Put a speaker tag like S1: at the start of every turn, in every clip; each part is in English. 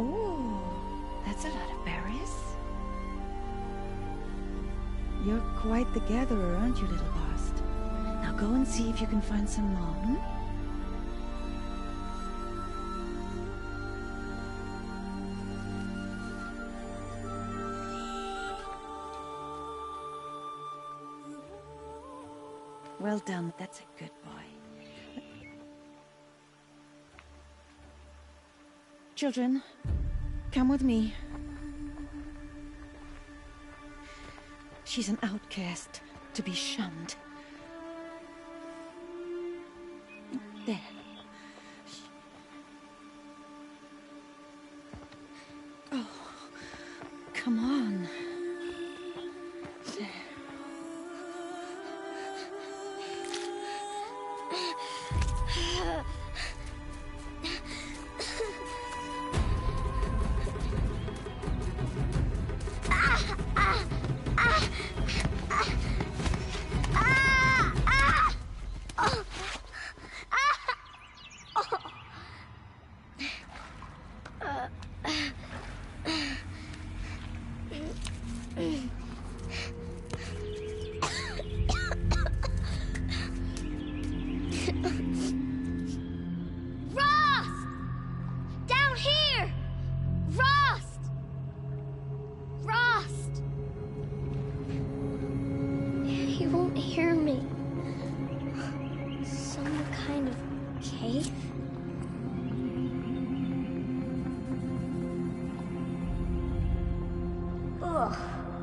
S1: Oh, that's a lot of berries. You're quite the gatherer, aren't you, little Bast? Now go and see if you can find some more, hmm? Well done, that's a good boy. Children, come with me. She's an outcast, to be shunned. There. Oh, come on. There.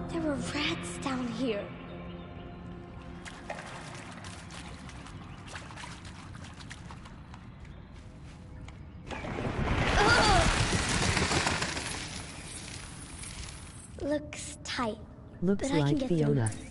S2: There were rats down here. Looks tight.
S3: Looks
S2: but I can
S3: like
S2: get
S3: Fiona.
S2: through.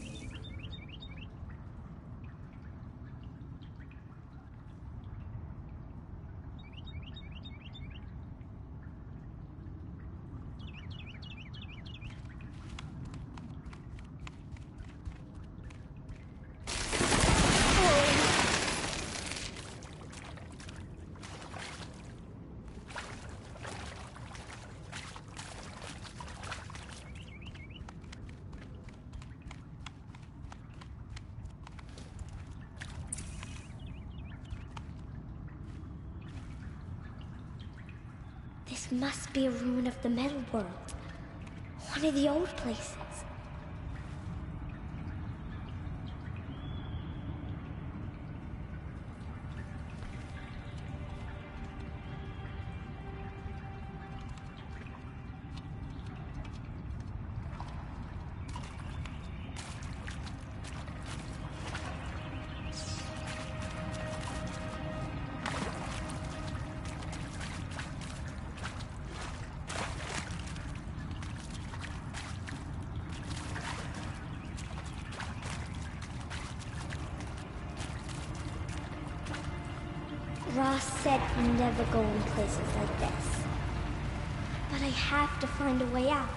S2: This must be a ruin of the metal world. One of the old places. Ross said never go in places like this. But I have to find a way out.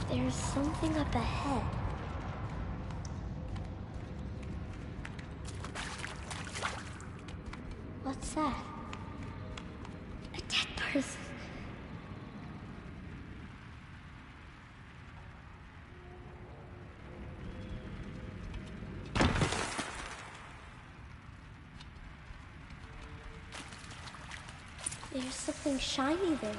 S2: There's something up ahead. What's that? A dead person. There's something shiny there.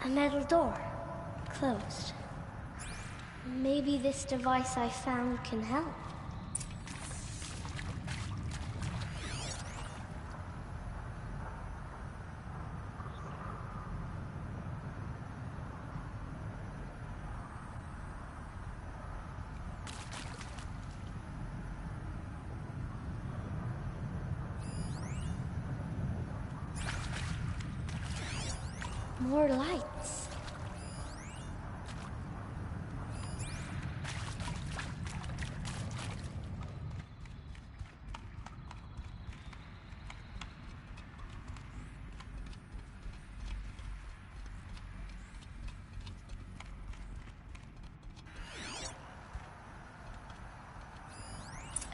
S2: A metal door. Closed. Maybe this device I found can help. More lights.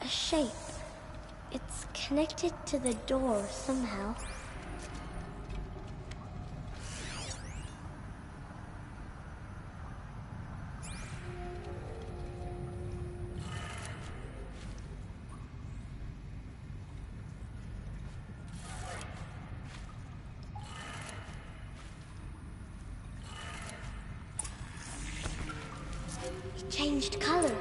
S2: A shape. It's connected to the door somehow. It changed color.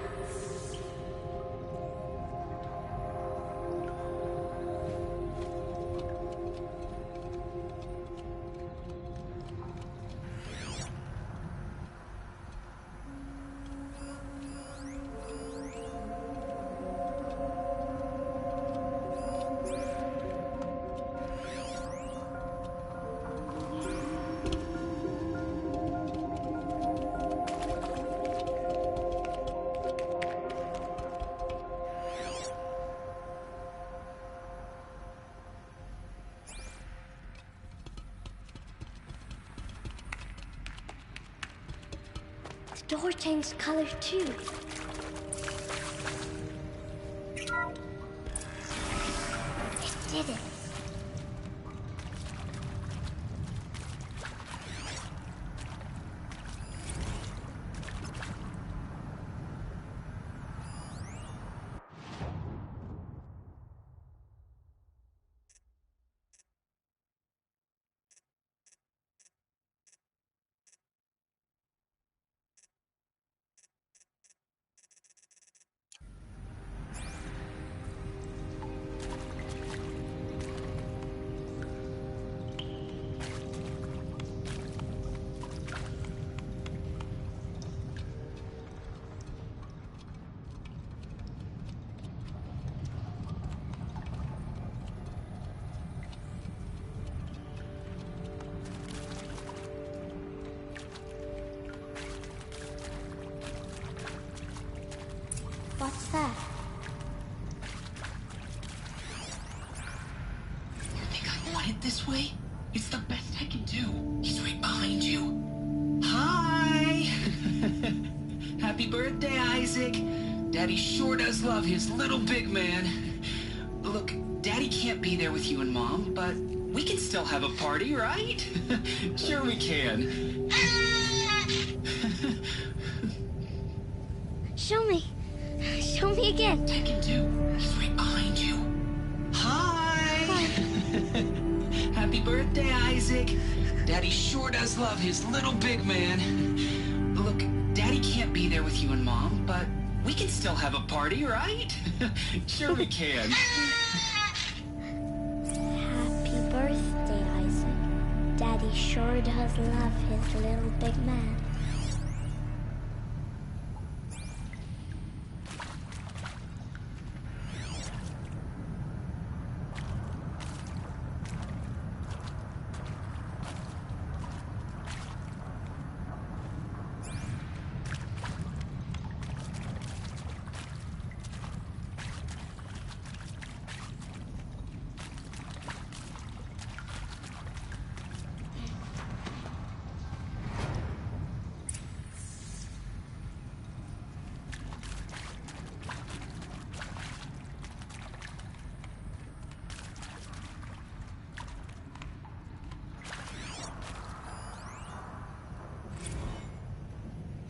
S2: The door changed color too. It did it. What's that?
S3: You think I want it this way? It's the best I can do. He's right behind you. Hi! Happy birthday, Isaac. Daddy sure does love his little big man. Look, Daddy can't be there with you and Mom, but we can still have a party, right? Sure we can.
S2: Show me. Show me again.
S3: I can do. He's right behind you. Hi! Happy birthday, Isaac. Daddy sure does love his little big man. Look, Daddy can't be there with you and Mom, but we can still have a party, right? Sure we can.
S2: Happy birthday, Isaac. Daddy sure does love his little big man.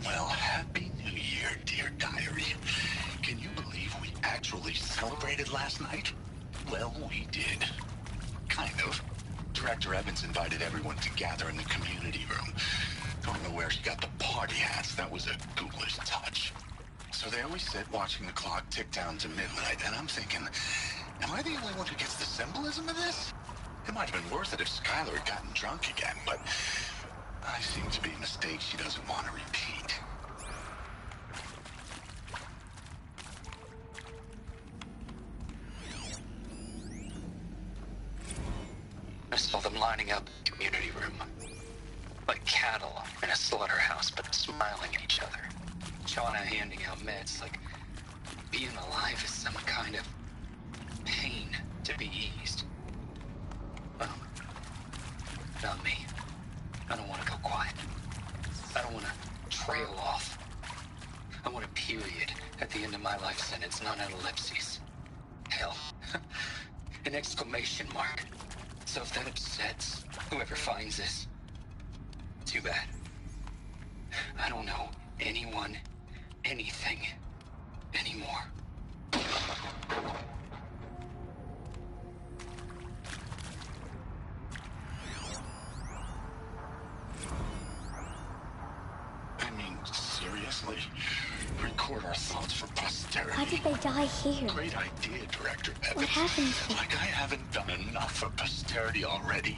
S4: Well, Happy New Year, dear diary. Can you believe we actually celebrated last night? Well, we did. Kind of. Director Evans invited everyone to gather in the community room. I don't know where she got the party hats. That was a ghoulish touch. So they always sit watching the clock tick down to midnight, and I'm thinking, am I the only one who gets the symbolism of this? It might have been worth it if Skylar had gotten drunk again, but I seem to be a mistake she doesn't want to repeat.
S3: I saw them lining up in the community room. Like cattle in a slaughterhouse, but smiling at each other. Shauna handing out meds, like being alive is some kind of pain to be eased. Well, not me. I don't want to go quiet. I don't want to trail off. I want a period at the end of my life sentence, not an ellipses. Hell, an exclamation mark. So if that upsets whoever finds this, too bad. I don't know anyone, anything, anymore.
S4: I mean, seriously? Record our thoughts for posterity.
S2: Why did they die here?
S4: Great idea, Director Evans.
S2: What happened to them?
S4: Like I haven't done enough for posterity already.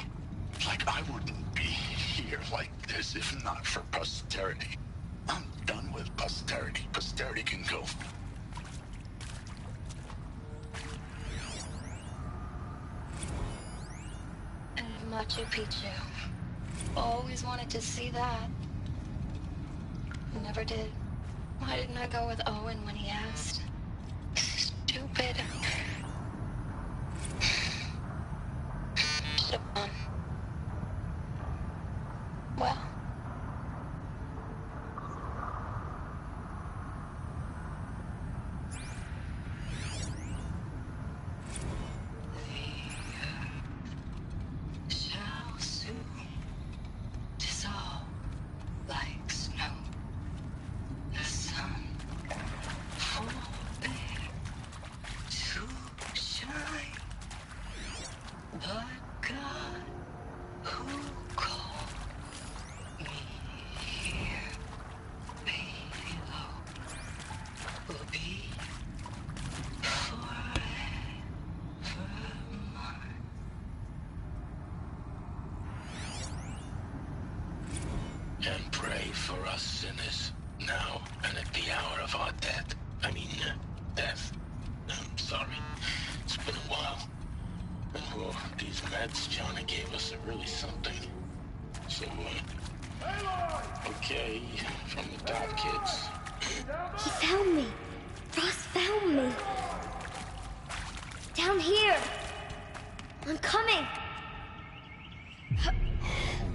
S4: Like I wouldn't be here like this if not for posterity. I'm done with posterity. Posterity can go.
S5: And Machu Picchu. Always wanted to see that. Never did. Why didn't I go with Owen when he asked? Stupid. Should've gone. Well. Shall soon dissolve like snow. The sun forbid to shine. But God, who called me here below, will be forever mine.
S4: And pray for us sinners, now and at the hour of our death. Death. I'm sorry. It's been a while. And these meds Johnny gave us are really something. So, okay, from the top, kids.
S2: He found me. Ross found me. Down here. I'm coming.
S6: Oh,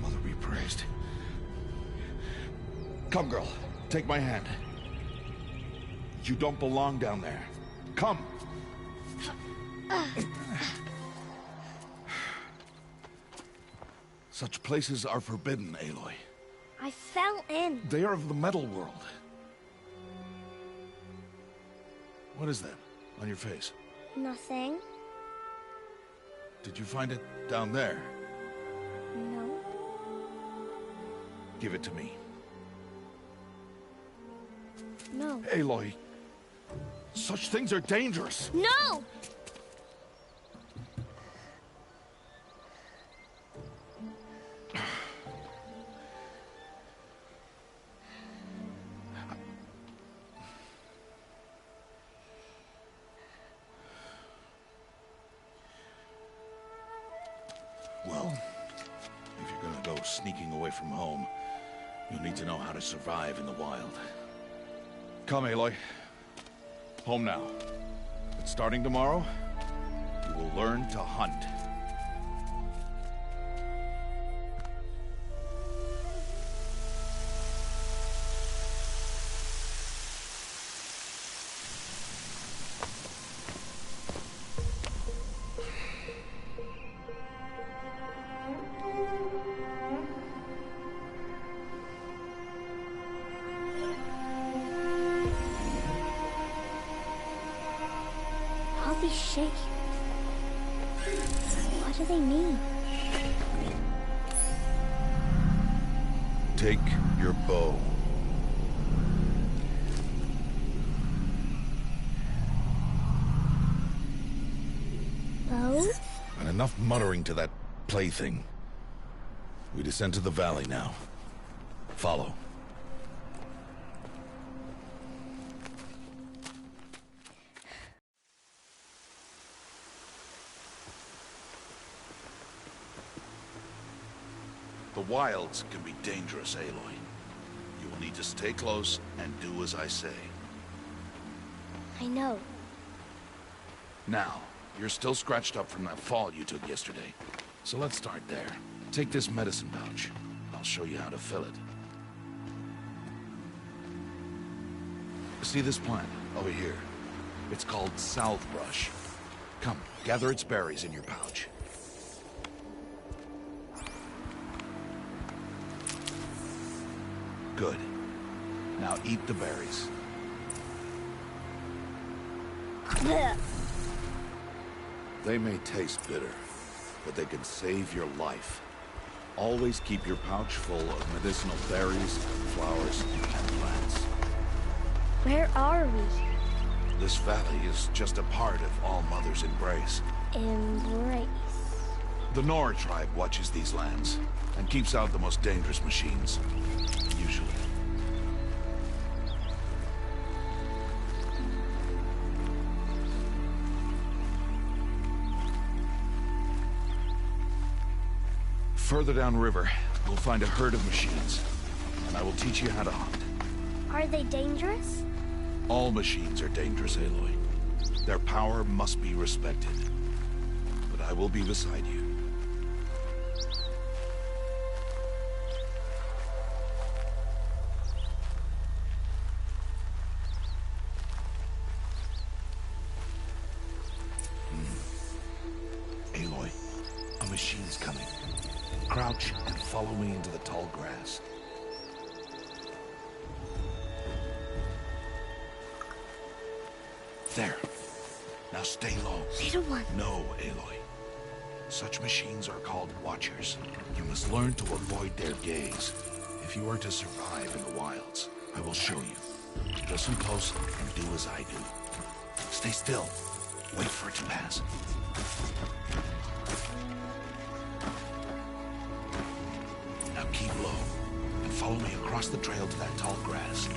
S6: Mother be praised. Come, girl. Take my hand. You don't belong down there. Come. Such places are forbidden, Aloy.
S2: I fell in.
S6: They are of the metal world. What is that on your face?
S2: Nothing.
S6: Did you find it down there?
S2: No.
S6: Give it to me.
S2: No.
S6: Aloy, such things are dangerous.
S2: No!
S6: Well, if you're gonna go sneaking away from home, you'll need to know how to survive in the wild. Come, Aloy. Home now. But starting tomorrow, you will learn to hunt.
S2: All these shapes. What do they mean?
S6: Take your bow.
S2: Bow?
S6: And enough muttering to that plaything. We descend to the valley now. Follow. The wilds can be dangerous, Aloy. You will need to stay close and do as I say.
S2: I know.
S6: Now, you're still scratched up from that fall you took yesterday. So let's start there. Take this medicine pouch. I'll show you how to fill it. See this plant over here? It's called salvebrush. Come, gather its berries in your pouch. Good. Now eat the berries.
S2: Blech.
S6: They may taste bitter, but they can save your life. Always keep your pouch full of medicinal berries, flowers, and plants.
S2: Where are we?
S6: This valley is just a part of All Mother's embrace.
S2: Embrace.
S6: The Nora tribe watches these lands and keeps out the most dangerous machines. Usually. Further downriver, we'll find a herd of machines, and I will teach you how to hunt.
S2: Are they dangerous?
S6: All machines are dangerous, Aloy. Their power must be respected. But I will be beside you. Aloy, a machine's coming. Crouch and follow me into the tall grass. There. Now stay low.
S2: Little one.
S6: No, Aloy. Such machines are called Watchers. You must learn to avoid their gaze. If you are to survive in the wilds, I will show you. Listen close and do as I do. Stay still. Wait for it to pass. Now keep low and follow me across the trail to that tall grass.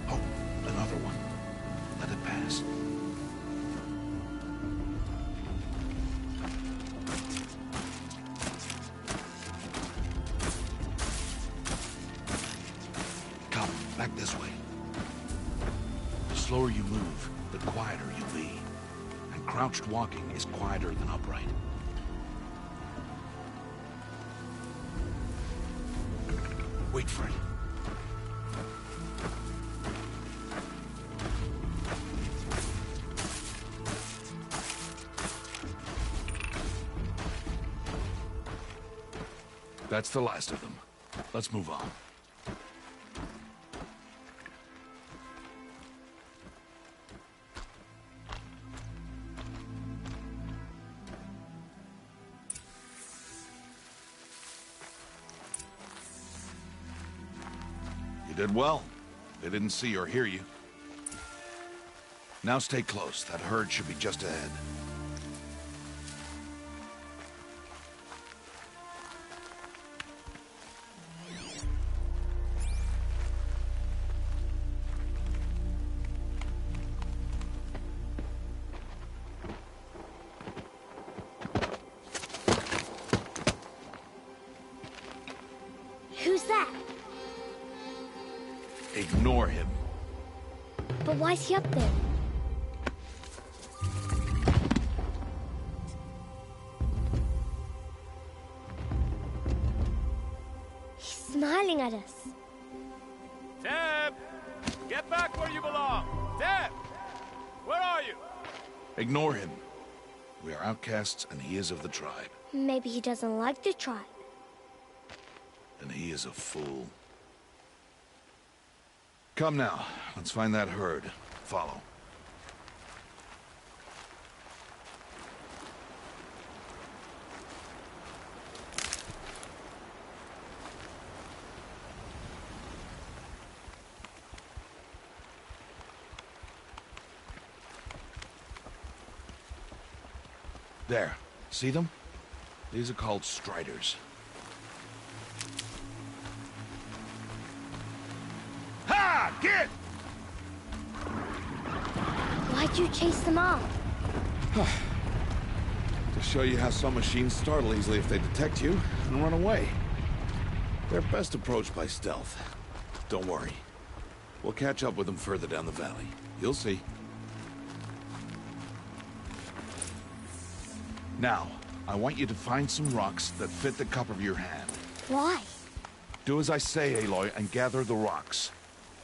S6: Oh, another one. Let it pass. Come, back this way. The slower you move, the quieter you'll be. And crouched walking is quieter than upright. Wait for it. That's the last of them. Let's move on. You did well. They didn't see or hear you. Now stay close. That herd should be just ahead.
S2: Who's that?
S6: Ignore him.
S2: But why's he up there? He's smiling at us.
S7: Deb! Get back where you belong! Deb! Where are you?
S6: Ignore him. We are outcasts and he is of the tribe.
S2: Maybe he doesn't like the tribe.
S6: And he is a fool. Come now, let's find that herd. Follow. There. See them? These are called striders. Ha! Get!
S2: Why'd you chase them off?
S6: To show you how some machines startle easily if they detect you and run away. They're best approached by stealth. Don't worry. We'll catch up with them further down the valley. You'll see. Now, I want you to find some rocks that fit the cup of your hand.
S2: Why?
S6: Do as I say, Aloy, and gather the rocks.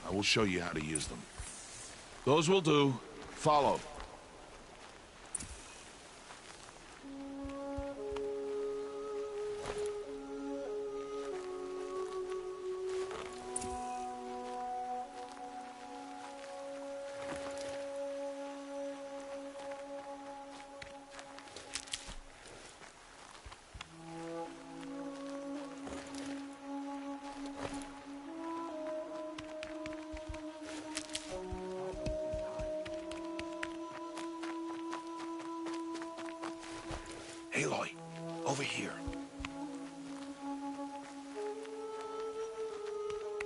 S6: I will show you how to use them. Those will do. Follow. Aloy, over here.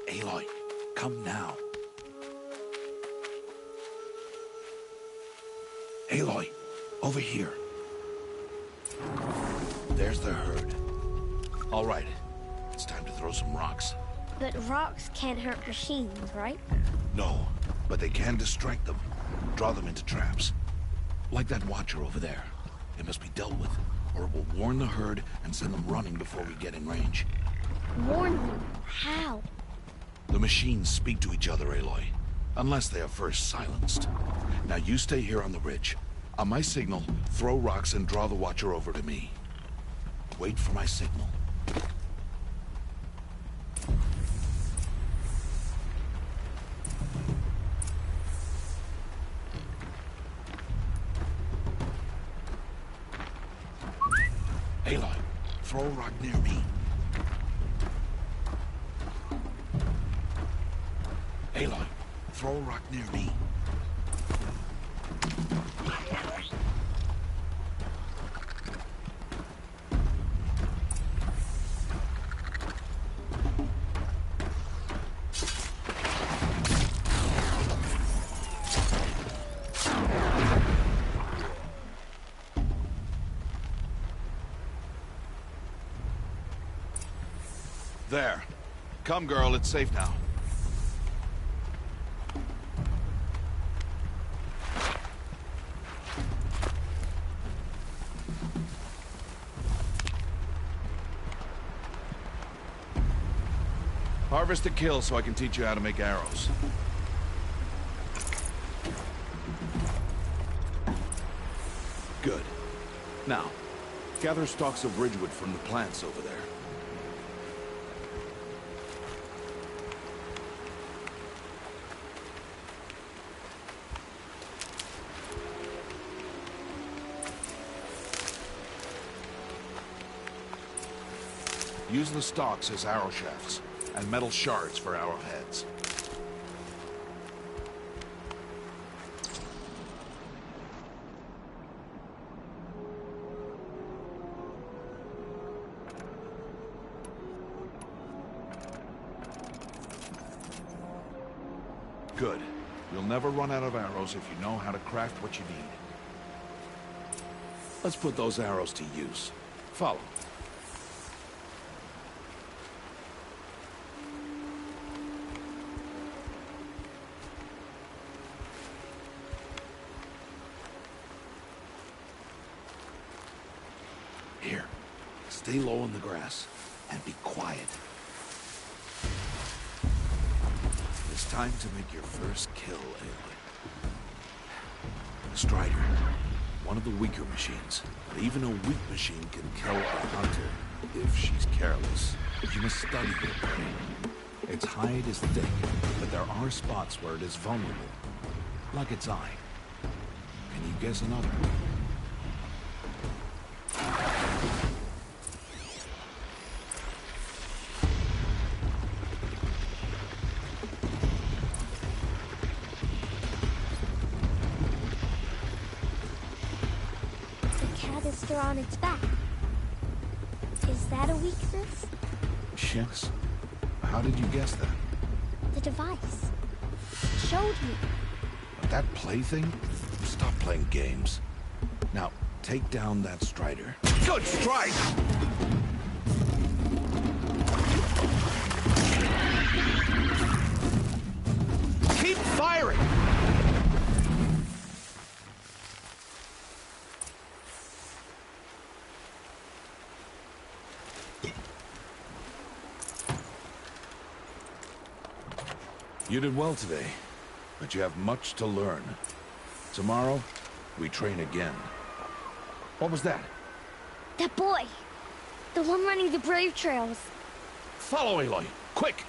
S6: Aloy, come now. Aloy, over here. There's the herd. All right, it's time to throw some rocks.
S2: But rocks can't hurt machines, right?
S6: No, but they can distract them. Draw them into traps. Like that watcher over there. It must be dealt with, or it will warn the herd and send them running before we get in range.
S2: Warn them? How?
S6: The machines speak to each other, Aloy. Unless they are first silenced. Now you stay here on the ridge. On my signal, throw rocks and draw the watcher over to me. Wait for my signal. Aloy, throw a rock near me. Aloy, throw a rock near me. There. Come, girl, it's safe now. Harvest a kill so I can teach you how to make arrows. Good. Now, gather stalks of ridgewood from the plants over there. Use the stalks as arrow shafts, and metal shards for arrowheads. Good. You'll never run out of arrows if you know how to craft what you need. Let's put those arrows to use. Follow. Here, stay low in the grass, and be quiet. It's time to make your first kill, Aloy. The Strider, one of the weaker machines, but even a weak machine can kill a hunter if she's careless. You must study her prey. Its hide is thick, but there are spots where it is vulnerable, like its eye. Can you guess another?
S2: canister on its back. Is that a weakness?
S6: Yes. How did you guess that?
S2: The device. It showed me.
S6: That plaything? Stop playing games. Now, take down that Strider. Good strike! Keep firing! You did well today, but you have much to learn. Tomorrow, we train again. What was that?
S2: That boy. The one running the brave trails.
S6: Follow Aloy, quick!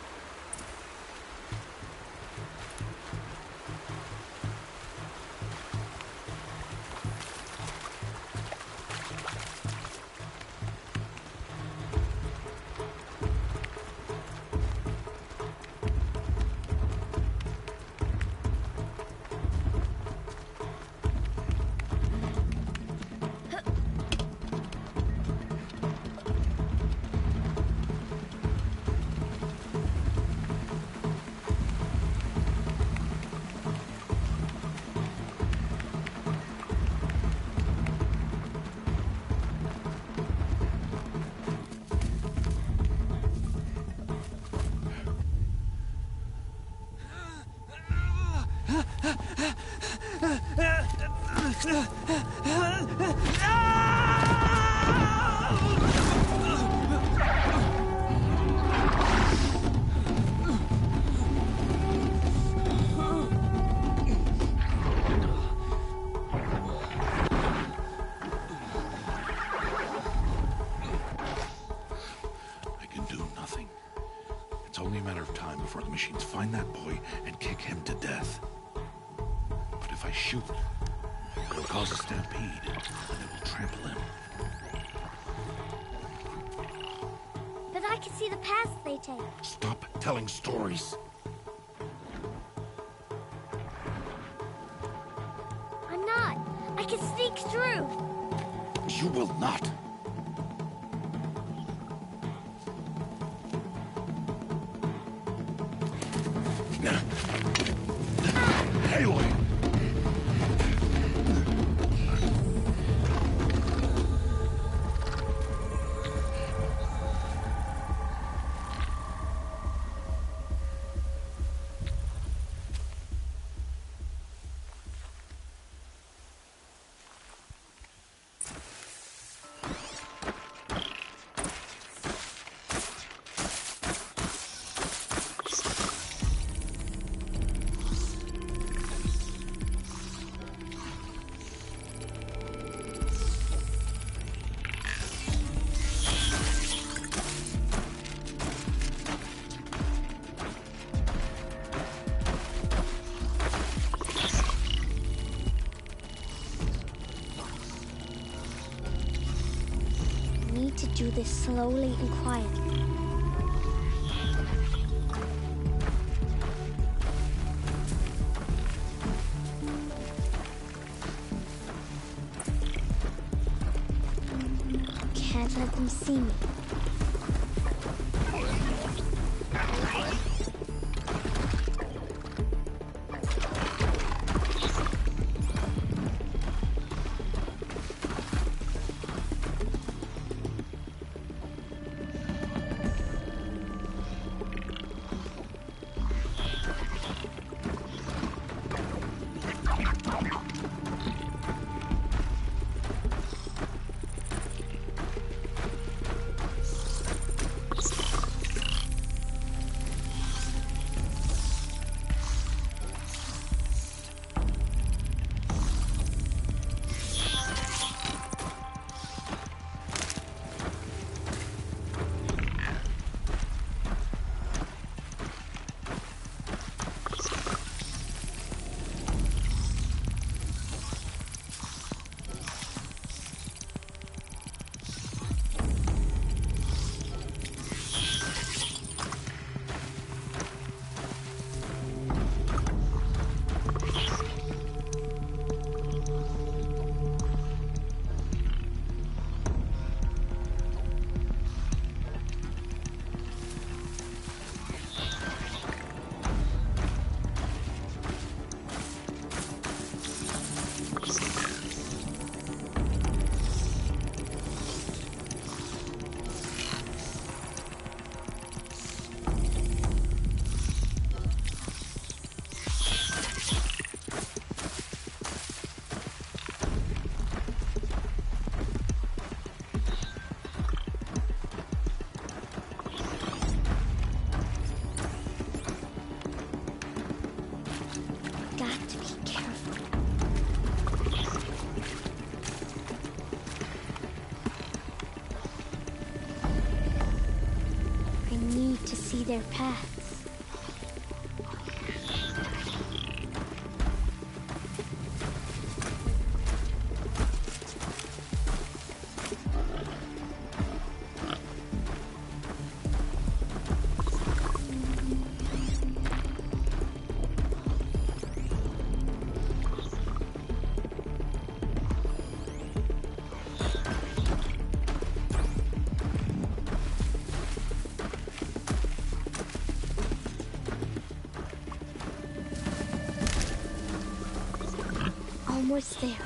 S6: Before the machines find that boy and kick him to death. But if I shoot, it'll cause a stampede, and it will trample him.
S2: But I can see the paths they take.
S6: Stop telling stories.
S2: I'm not. I can sneak through.
S6: You will not. Aloy!
S2: To do this slowly and quietly. Can't let them see me. their paths. Almost there.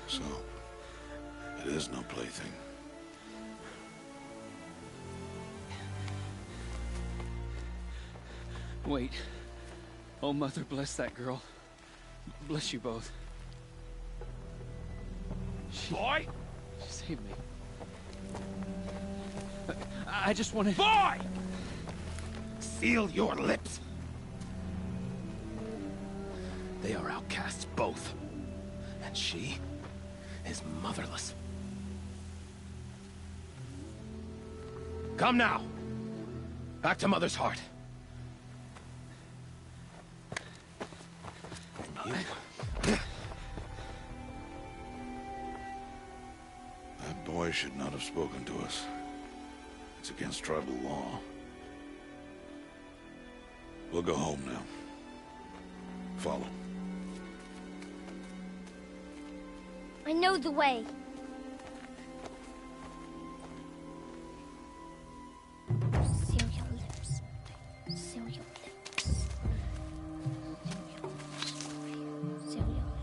S6: So, it is no plaything.
S8: Wait. Oh, Mother, bless that girl. Bless you both.
S7: Boy!
S8: She saved me. I just want to...
S7: Boy! Seal your lips. They are outcasts, both. And she is motherless. Come now. Back to Mother's heart. And you...
S6: That boy should not have spoken to us. It's against tribal law. We'll go home now. Follow.
S2: I know the way. Seal your lips. Seal your lips. Seal your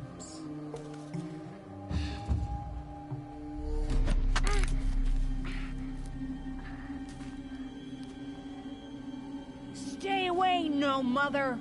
S2: lips.
S1: Stay away, no mother.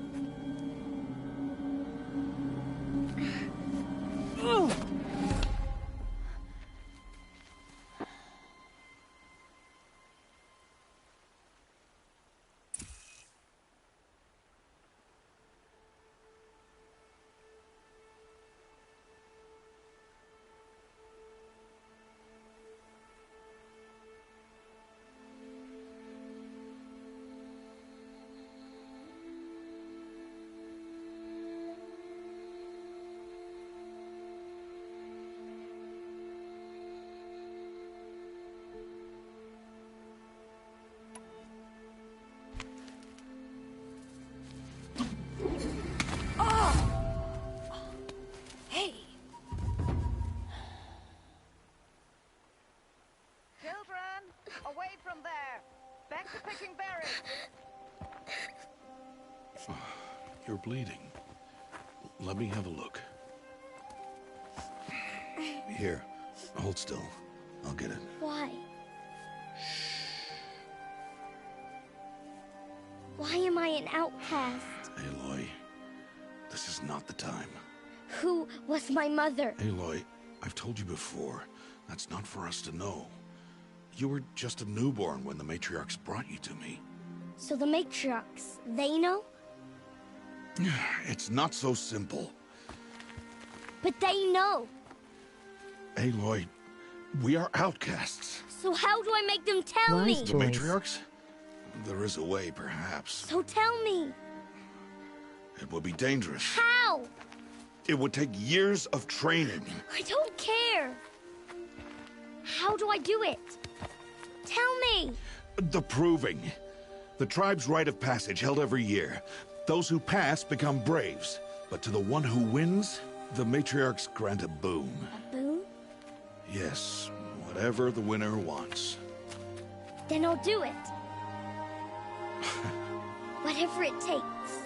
S1: Away from there! Back to picking berries!
S6: You're bleeding. Let me have a look. Here, hold still. I'll get it.
S2: Why? Why am I an outcast?
S6: Aloy, this is not the time.
S2: Who was my mother?
S6: Aloy, I've told you before, that's not for us to know. You were just a newborn when the matriarchs brought you to me.
S2: So the matriarchs, they know?
S6: It's not so simple.
S2: But they know.
S6: Aloy, we are outcasts.
S2: So how do I make them tell me?
S6: The matriarchs? There is a way, perhaps.
S2: So tell me.
S6: It would be dangerous.
S2: How?
S6: It would take years of training.
S2: I don't care. How do I do it? Tell me.
S6: The proving. The tribe's rite of passage held every year. Those who pass become braves. But to the one who wins, the matriarchs grant a boon.
S2: A boon?
S6: Yes, whatever the winner wants.
S2: Then I'll do it. Whatever it takes.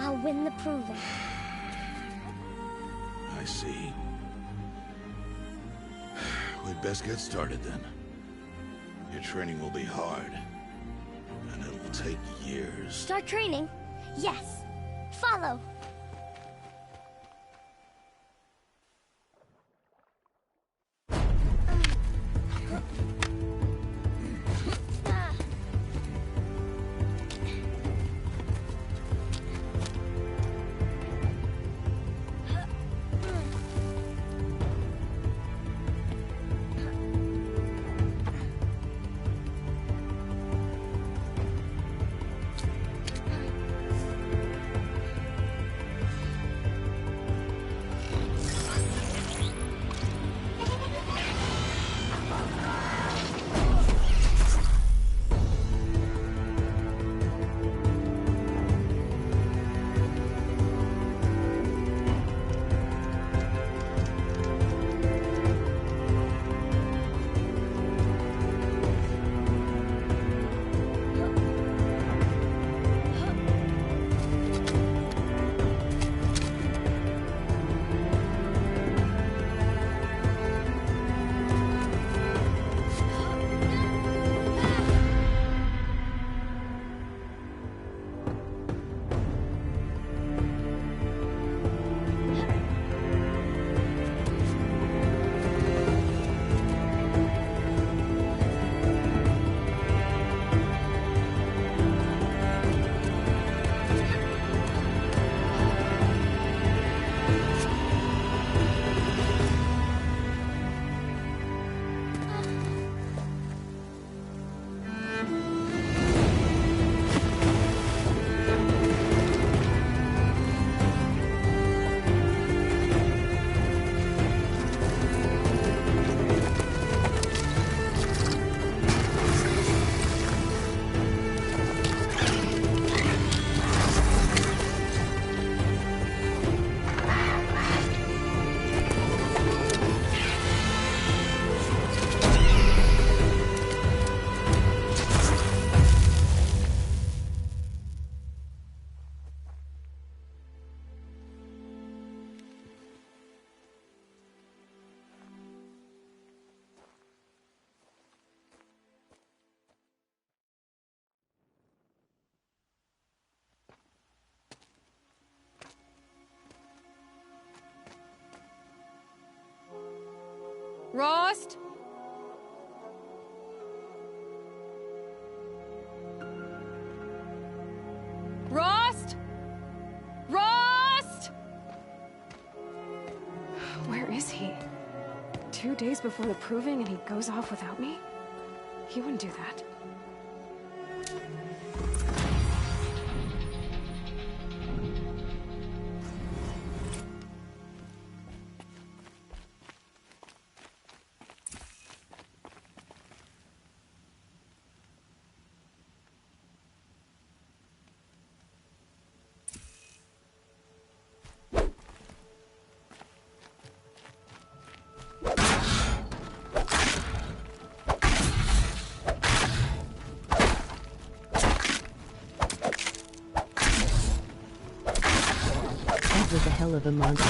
S2: I'll win the proving.
S6: I see. We'd best get started then. Your training will be hard. And it will take years.
S2: Start training? Yes. Follow.
S9: Rost? Rost? Rost?
S10: Where is he? 2 days before the proving and he goes off without me? He wouldn't do that.
S11: hell of a monster.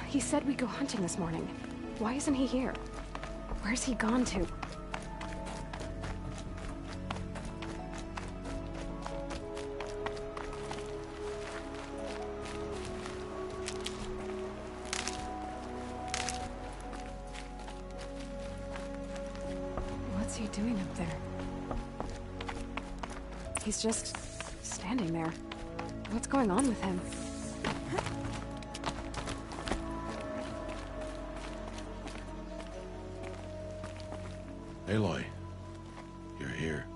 S10: He said we'd go hunting this morning. Why isn't he here? Where's he gone to? What's he doing up there? He's just standing there. What's going on with him?
S6: Aloy, you're here.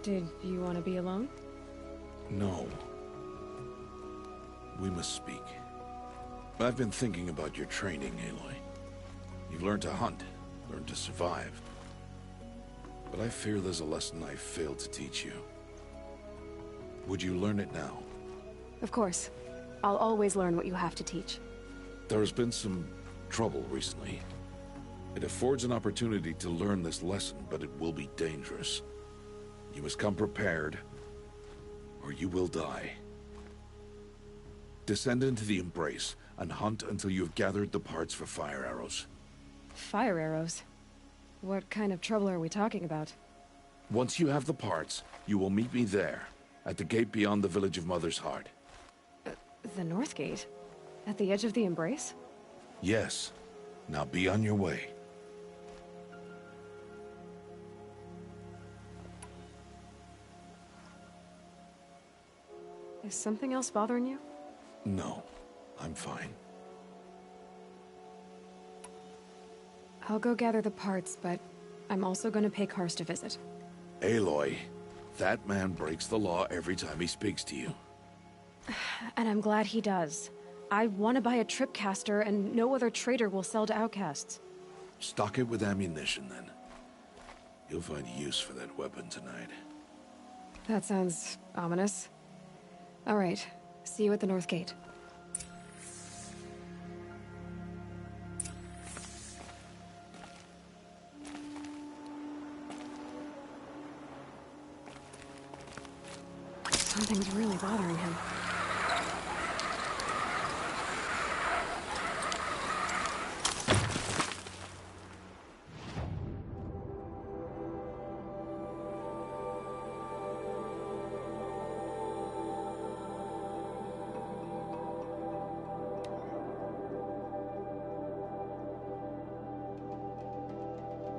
S10: Did you want to be alone?
S6: No. We must speak. I've been thinking about your training, Aloy. You've learned to hunt, learned to survive. But I fear there's a lesson I failed to teach you. Would you learn it now?
S10: Of course. I'll always learn what you have to teach.
S6: There has been some trouble recently. It affords an opportunity to learn this lesson, but it will be dangerous. You must come prepared, or you will die. Descend into the Embrace, and hunt until you have gathered the parts for fire arrows.
S10: Fire arrows? What kind of trouble are we talking about?
S6: Once you have the parts, you will meet me there, at the gate beyond the village of Mother's Heart.
S10: The North Gate? At the edge of the Embrace?
S6: Yes. Now be on your way.
S10: Is something else bothering you?
S6: No, I'm fine.
S10: I'll go gather the parts, but I'm also going to pay Karst a visit.
S6: Aloy, that man breaks the law every time he speaks to you.
S10: And I'm glad he does. I want to buy a tripcaster, and no other trader will sell to outcasts.
S6: Stock it with ammunition, then. You'll find use for that weapon tonight.
S10: That sounds ominous. All right. See you at the North Gate. Something's really bothering him.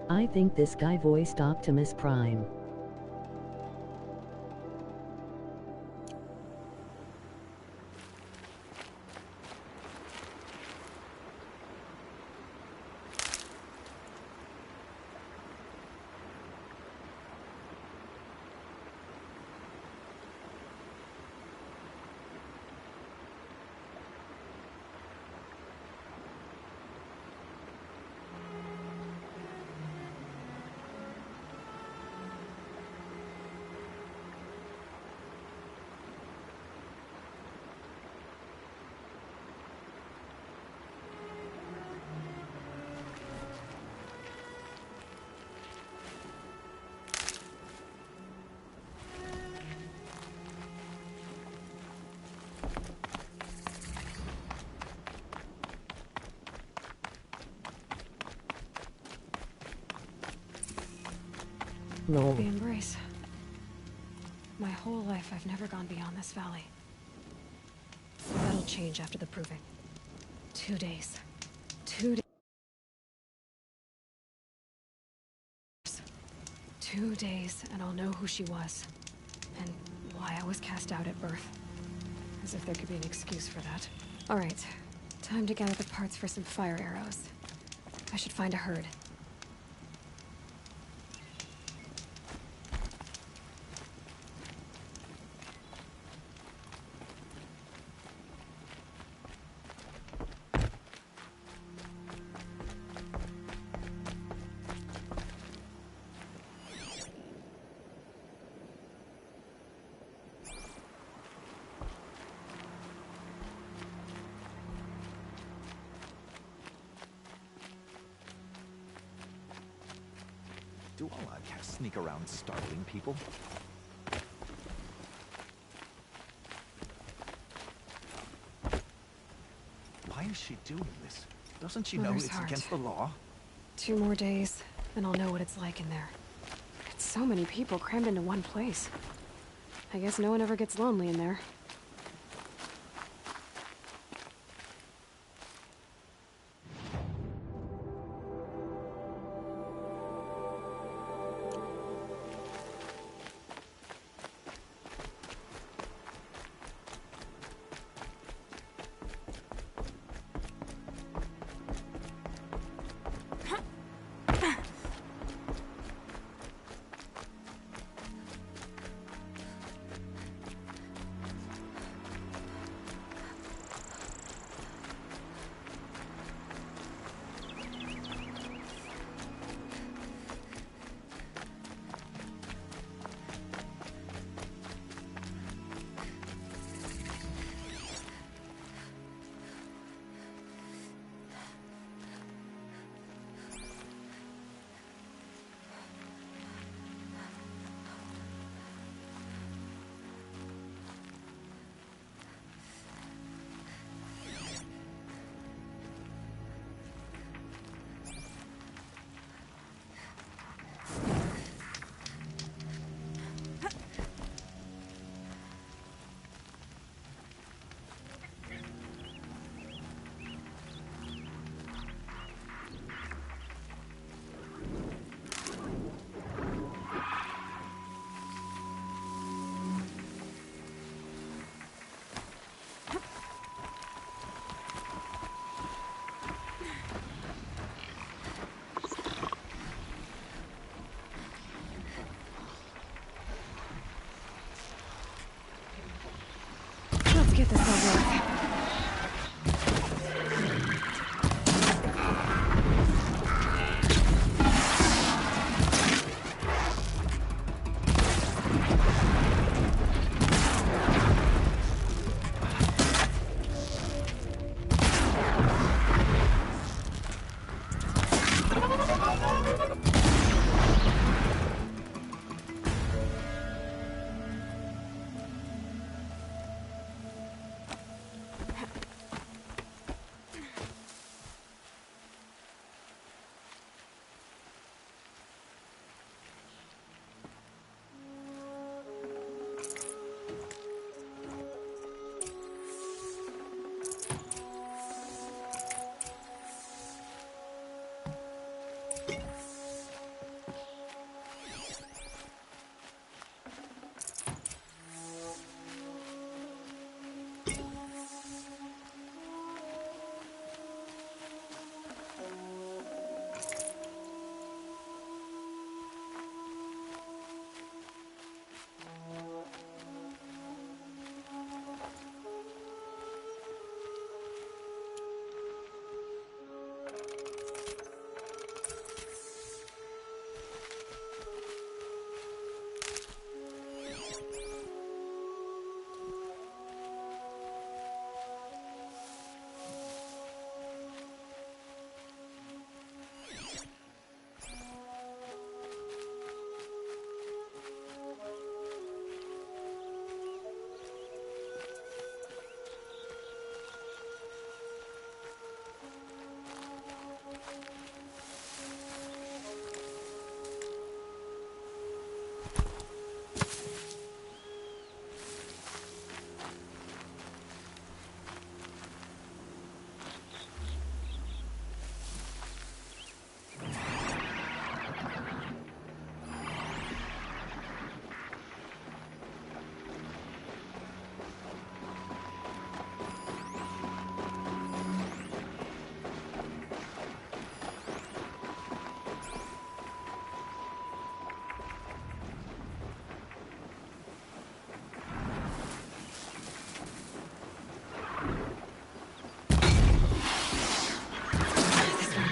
S11: I think this guy voiced Optimus Prime. No.
S10: The embrace. My whole life, I've never gone beyond this valley. That'll change after the proving. 2 days. 2 days. 2 days, and I'll know who she was. And why I was cast out at birth. As if there could be an excuse for that. Alright, time to gather the parts for some fire arrows. I should find a herd.
S12: Do all outcasts sneak around startling people? Why is she doing this? Doesn't she know
S10: Mother's
S12: it's
S10: heart.
S12: against the law?
S10: 2 more days, and I'll know what it's like in there. It's so many people crammed into one place. I guess no one ever gets lonely in there.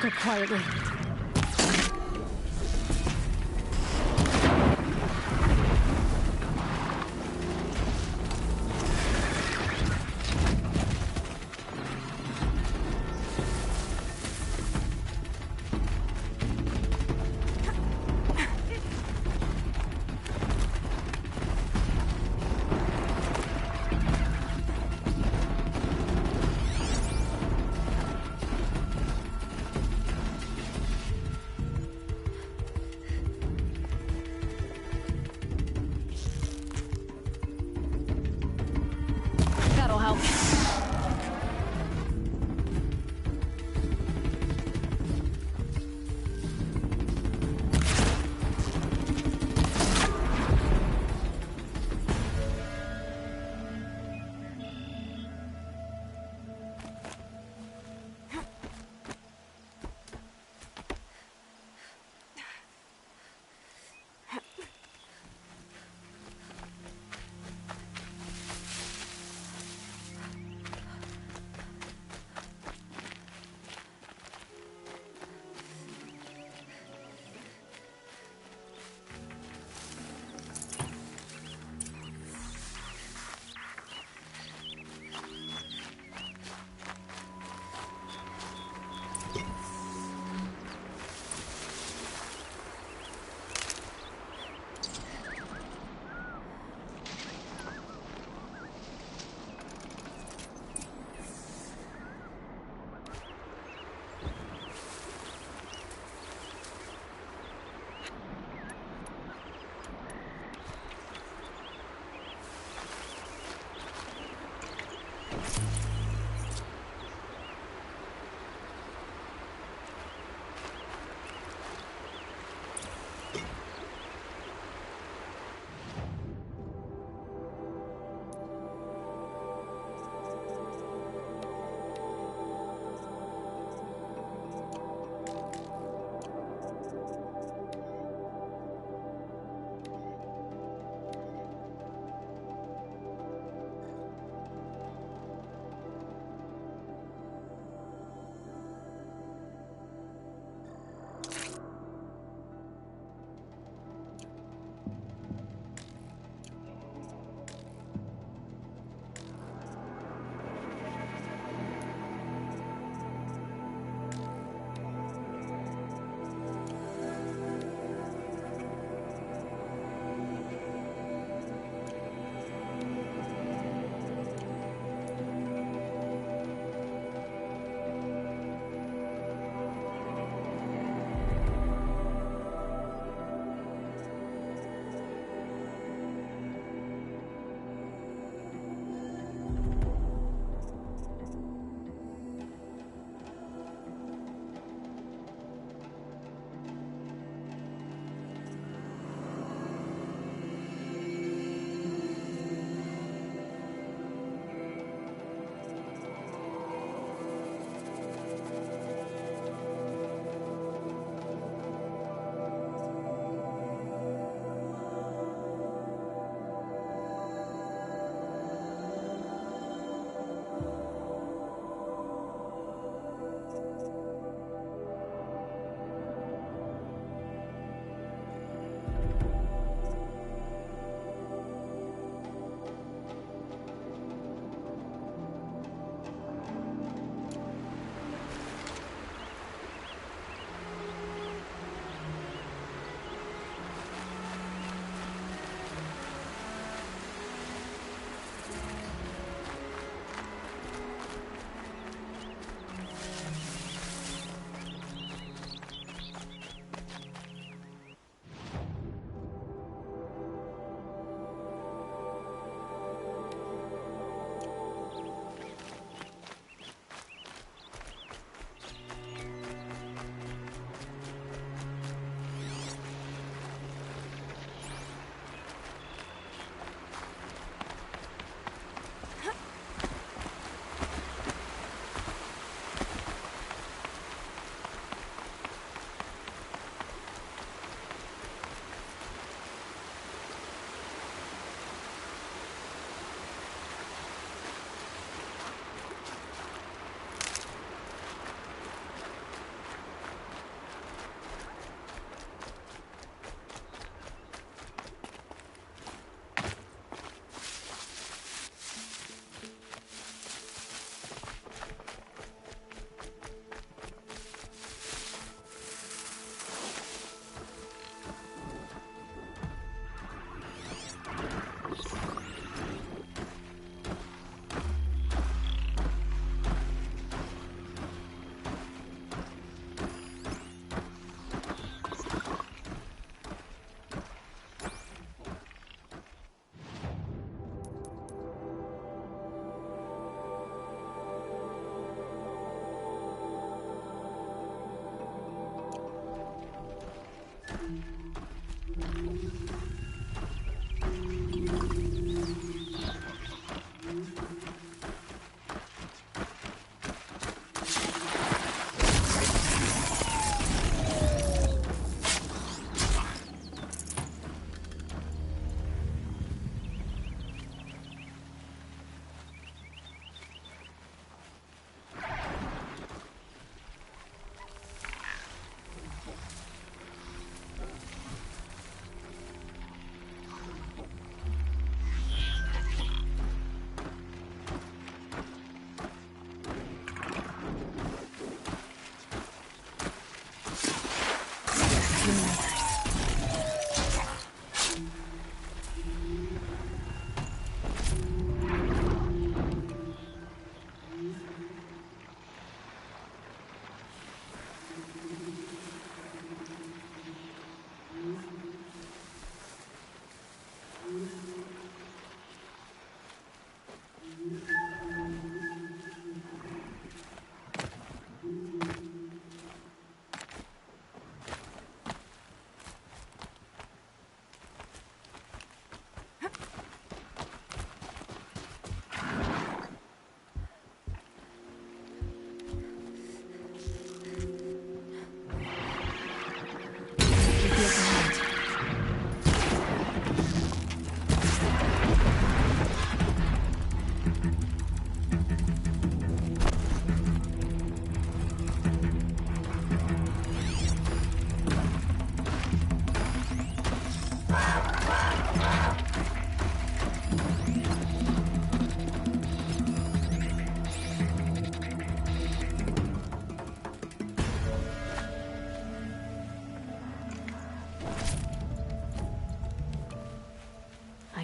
S10: Go quietly.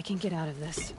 S10: can get out of this.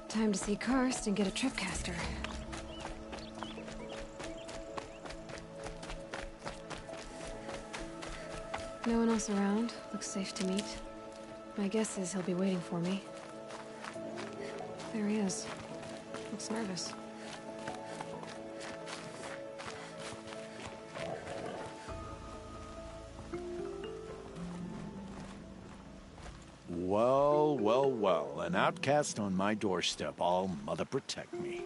S10: Time to see Karst and get a tripcaster. No one else around. Looks safe to meet. My guess is he'll be waiting for me. There he is. Looks nervous.
S13: Well, well, well. An outcast on my doorstep. All mother protect me.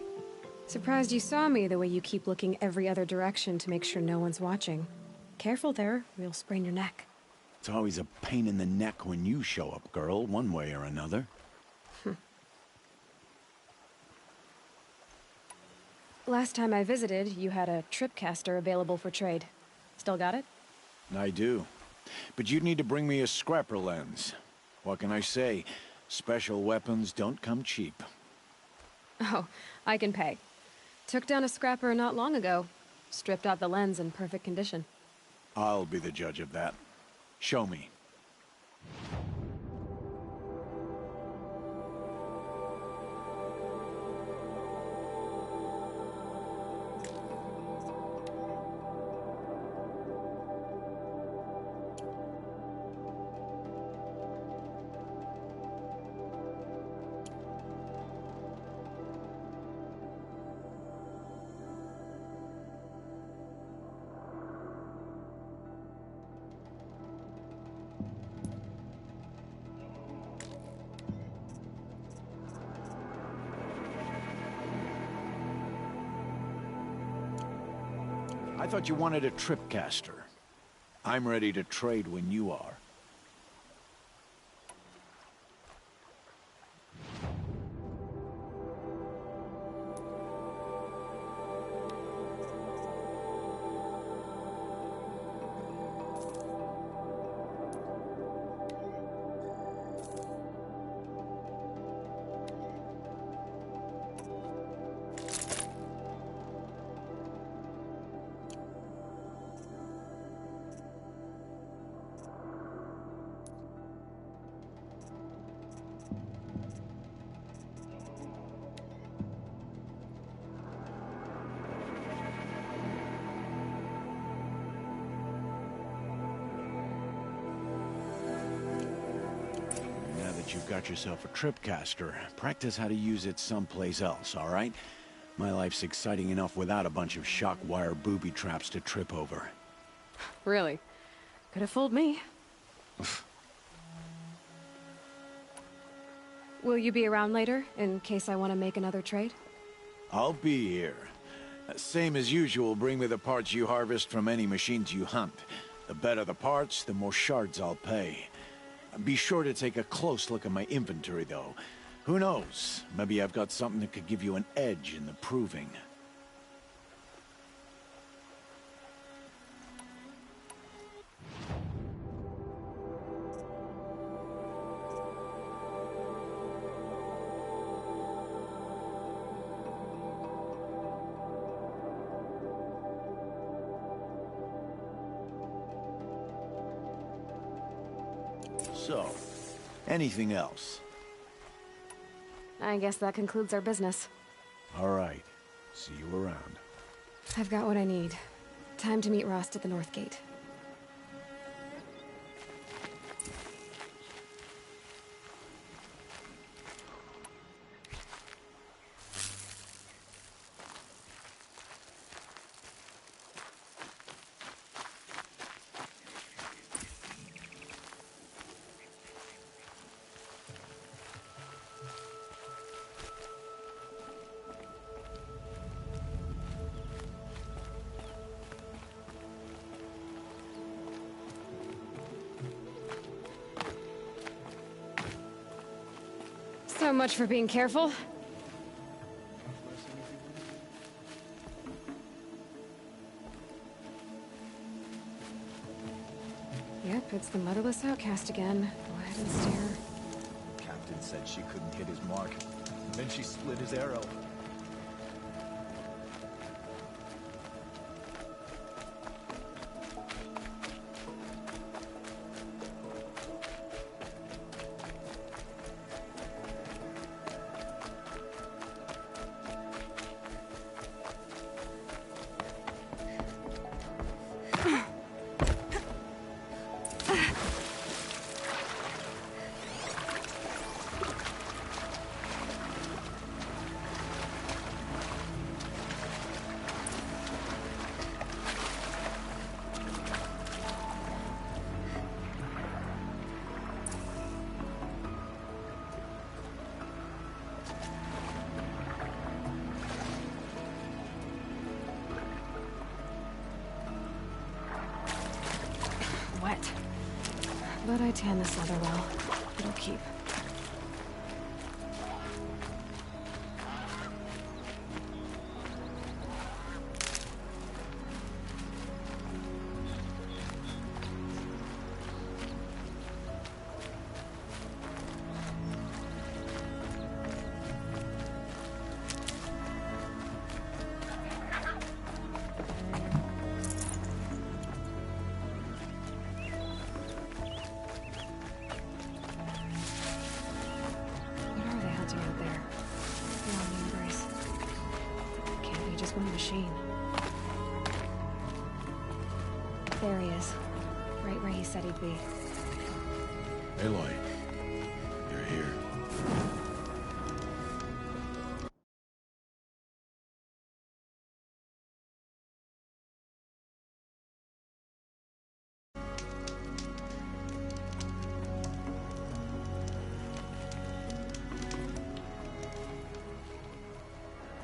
S10: Surprised you saw me the way you keep looking every other direction to make sure no one's watching. Careful there, or you'll sprain your neck.
S13: It's always a pain in the neck when you show up, girl, one way or another.
S10: Last time I visited, you had a tripcaster available for trade. Still got it?
S13: I do. But you'd need to bring me a scrapper lens. What can I say? Special weapons don't come cheap.
S10: Oh, I can pay. Took down a scrapper not long ago. Stripped out the lens in perfect condition.
S13: I'll be the judge of that. Show me. I thought you wanted a tripcaster. I'm ready to trade when you are. You've got yourself a tripcaster. Practice how to use it someplace else, all right? My life's exciting enough without a bunch of shock wire booby traps to trip over.
S10: Really? Could have fooled me. Will you be around later, in case I want to make another trade?
S13: I'll be here. Same as usual, bring me the parts you harvest from any machines you hunt. The better the parts, the more shards I'll pay. Be sure to take a close look at my inventory, though. Who knows? Maybe I've got something that could give you an edge in the proving. So, anything else?
S10: I guess that concludes our business.
S13: All right. See you around.
S10: I've got what I need. Time to meet Rost at the North Gate. So much for being careful. Yep, it's the motherless outcast again. Go ahead and stare.
S12: Captain said she couldn't hit his mark. Then she split his arrow.
S10: Wet. But I tan this leather well. It'll keep. Machine. There he is. Right where he said he'd be.
S6: Aloy, you're here.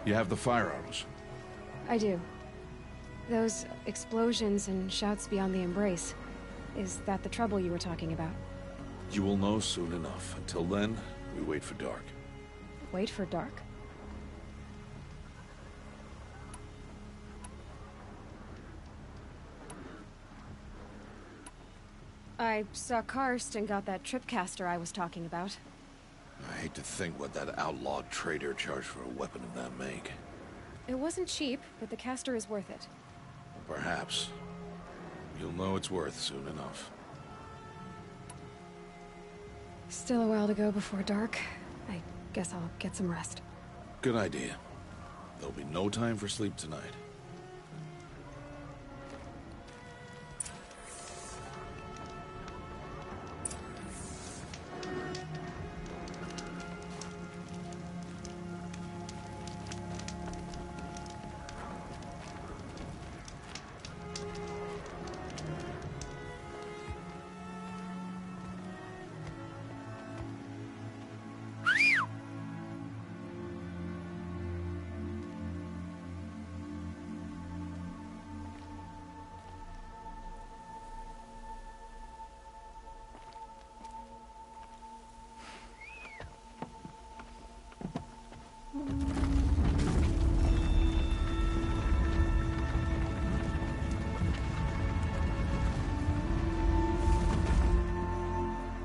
S6: You have the fire arrows.
S10: I do. Those explosions and shouts beyond the embrace. Is that the trouble you were talking about?
S6: You will know soon enough. Until then, we wait for dark.
S10: Wait for dark? I saw Karst and got that tripcaster I was talking about.
S6: I hate to think what that outlawed trader charged for a weapon of that make.
S10: It wasn't cheap, but the caster is worth it.
S6: Perhaps. You'll know it's worth soon enough.
S10: Still a while to go before dark. I guess I'll get some rest.
S6: Good idea. There'll be no time for sleep tonight.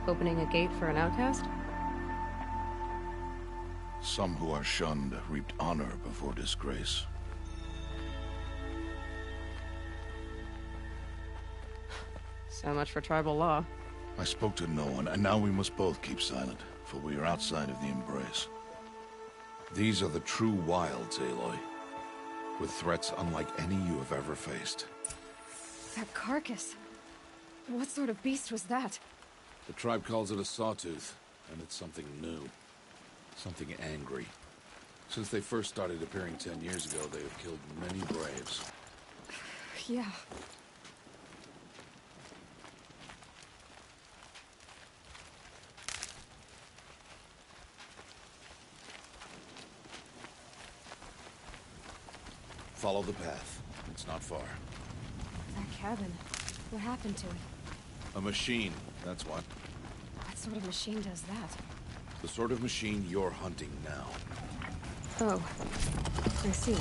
S9: Opening a gate for an outcast?
S6: Some who are shunned reaped honor before disgrace.
S9: So much for tribal law.
S6: I spoke to no one, and now we must both keep silent, for we are outside of the embrace. These are the true wilds, Aloy, with threats unlike any you have ever faced.
S10: That carcass. What sort of beast was that?
S6: The tribe calls it a sawtooth, and it's something new. Something angry. Since they first started appearing 10 years ago, they have killed many braves.
S10: Yeah.
S6: Follow the path. It's not far.
S10: That cabin. What happened to it?
S6: A machine, that's what.
S10: What sort of machine does that?
S6: The sort of machine you're hunting now.
S10: Oh. I see.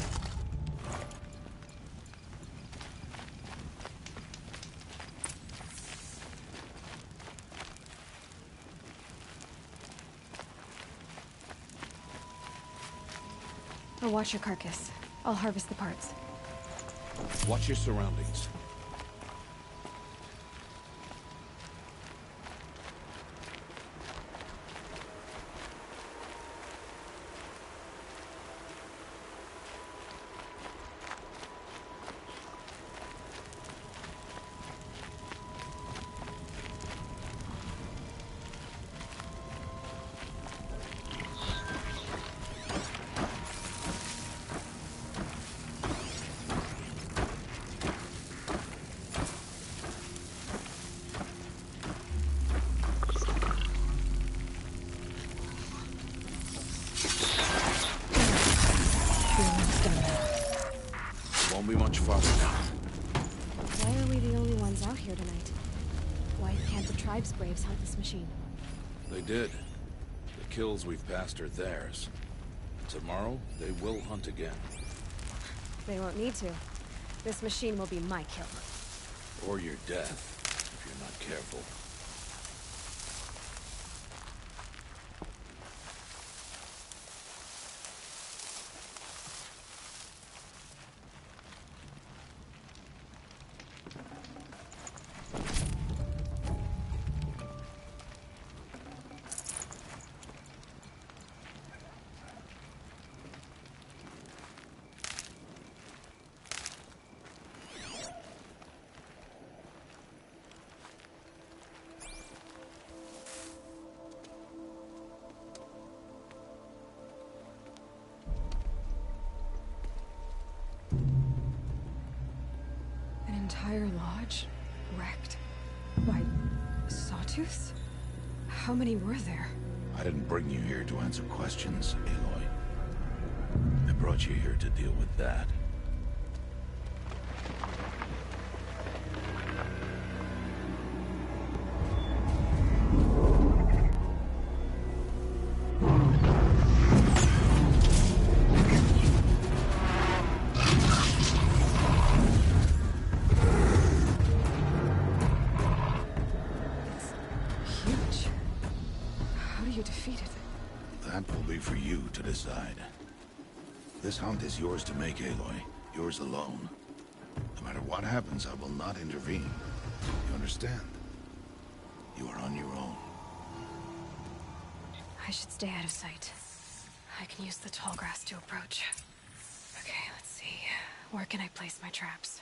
S10: I'll watch your carcass. I'll harvest the parts.
S6: Watch your surroundings. Won't be much farther now.
S10: Why are we the only ones out here tonight? Why can't the tribe's braves hunt this machine?
S6: They did. The kills we've passed are theirs. Tomorrow, they will hunt again.
S10: They won't need to. This machine will be my kill.
S6: Or your death, if you're not careful.
S10: Entire lodge wrecked. Why, sawtooths? How many were there?
S6: I didn't bring you here to answer questions, Aloy. I brought you here to deal with that.
S10: you defeat it?
S6: That will be for you to decide. This hunt is yours to make, Aloy. Yours alone. No matter what happens, I will not intervene. You understand? You are on your own.
S10: I should stay out of sight. I can use the tall grass to approach. Okay, let's see. Where can I place my traps?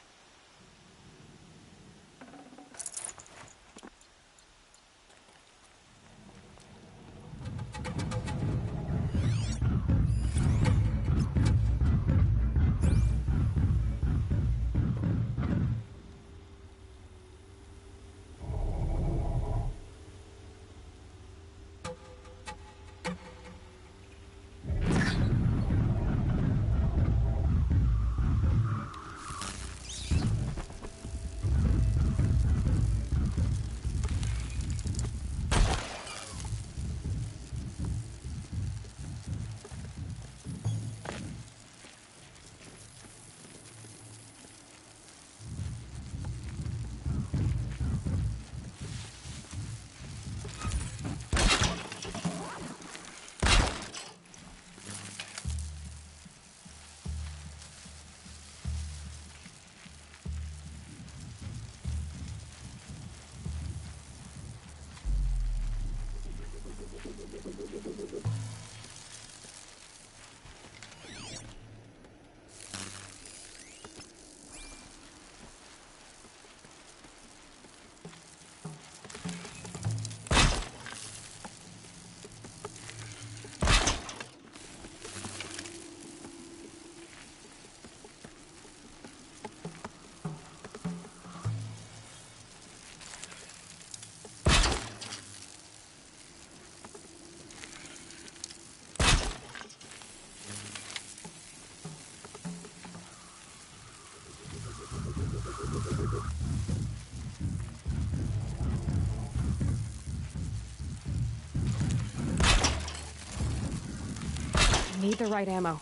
S10: Need the right ammo.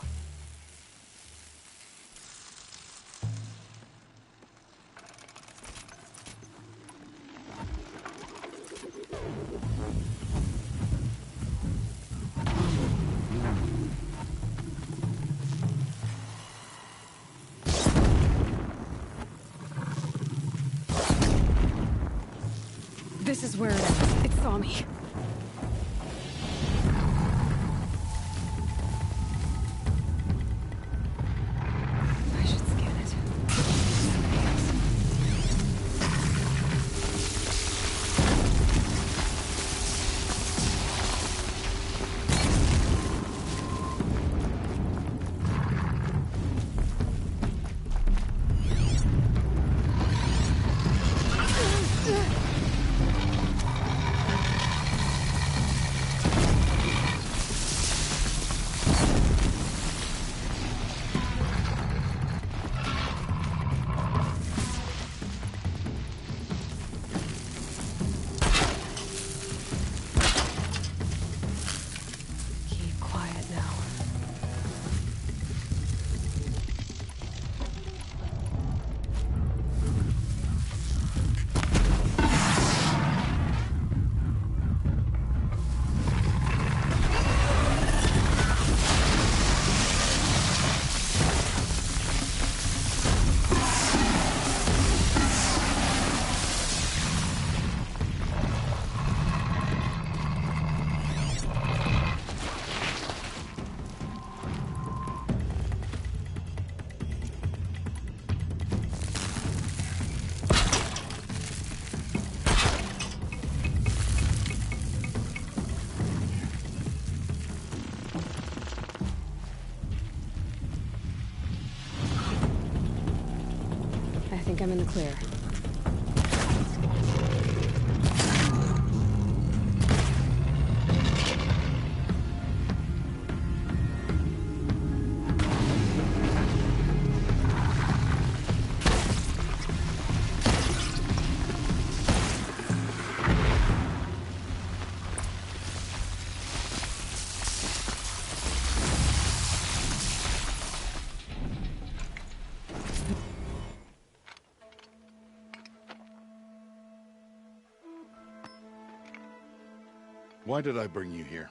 S10: This is where it is. It saw me. I think I'm in the clear.
S6: Why did I bring you here?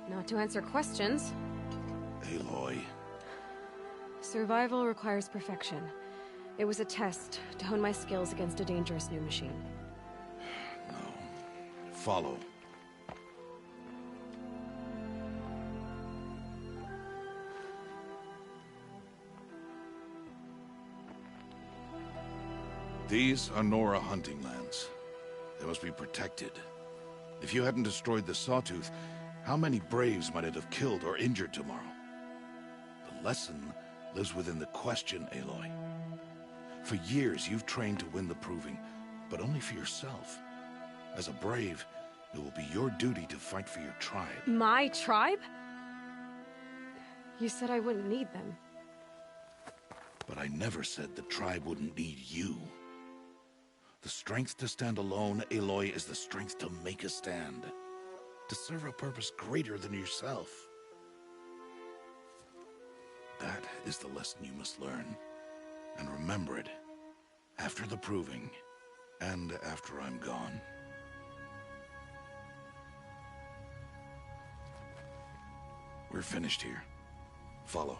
S10: Not to answer questions.
S6: Aloy.
S10: Survival requires perfection. It was a test to hone my skills against a dangerous new machine.
S6: No. Follow. These are Nora hunting lands. They must be protected. If you hadn't destroyed the Sawtooth, how many Braves might it have killed or injured tomorrow? The lesson lives within the question, Aloy. For years, you've trained to win the Proving, but only for yourself. As a Brave, it will be your duty to fight for your tribe.
S10: My tribe? You said I wouldn't need them.
S6: But I never said the tribe wouldn't need you. The strength to stand alone, Aloy, is the strength to make a stand. To serve a purpose greater than yourself. That is the lesson you must learn. And remember it. After the Proving. And after I'm gone. We're finished here. Follow.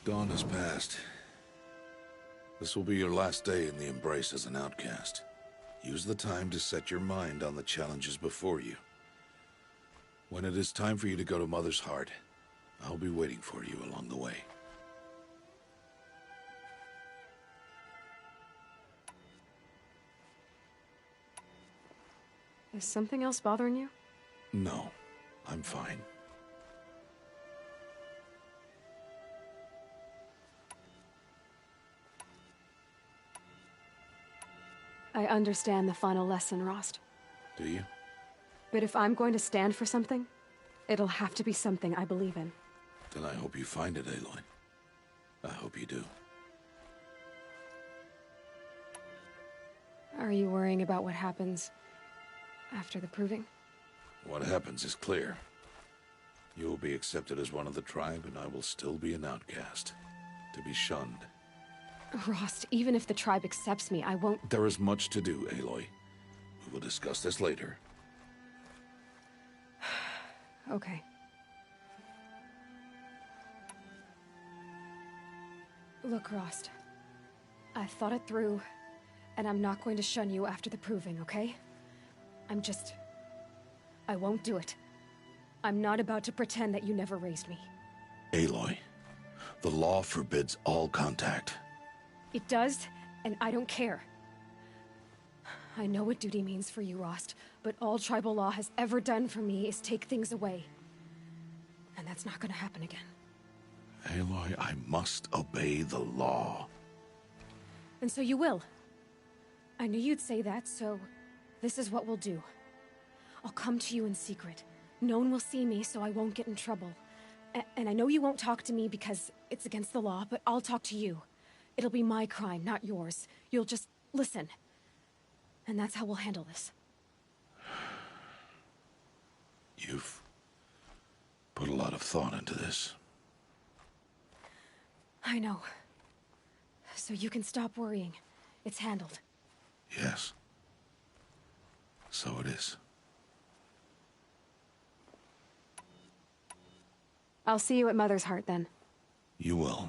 S6: Dawn has passed. This will be your last day in the Embrace as an outcast. Use the time to set your mind on the challenges before you. When it is time for you to go to Mother's Heart, I'll be waiting for you along the way.
S10: Is something else bothering you?
S6: No, I'm fine.
S10: I understand the final lesson, Rost.
S6: Do you?
S10: But if I'm going to stand for something, it'll have to be something I believe in.
S6: Then I hope you find it, Aloy. I hope you do.
S10: Are you worrying about what happens after the Proving?
S6: What happens is clear. You will be accepted as one of the tribe, and I will still be an outcast. To be shunned.
S10: Rost, even if the tribe accepts me, I won't—
S6: There is much to do, Aloy. We will discuss this later.
S10: Okay. Look, Rost. I thought it through, and I'm not going to shun you after the Proving, okay? I won't do it. I'm not about to pretend that you never raised me.
S6: Aloy, the law forbids all contact.
S10: It does, and I don't care. I know what duty means for you, Rost, but all tribal law has ever done for me is take things away. And that's not gonna happen again.
S6: Aloy, I must obey the law.
S10: And so you will. I knew you'd say that, so this is what we'll do. I'll come to you in secret. No one will see me, so I won't get in trouble. And I know you won't talk to me because it's against the law, but I'll talk to you. It'll be my crime, not yours. You'll just listen. And that's how we'll handle this.
S6: You've put a lot of thought into this.
S10: I know. So you can stop worrying. It's handled.
S6: Yes. So it is.
S10: I'll see you at Mother's Heart, then.
S6: You will.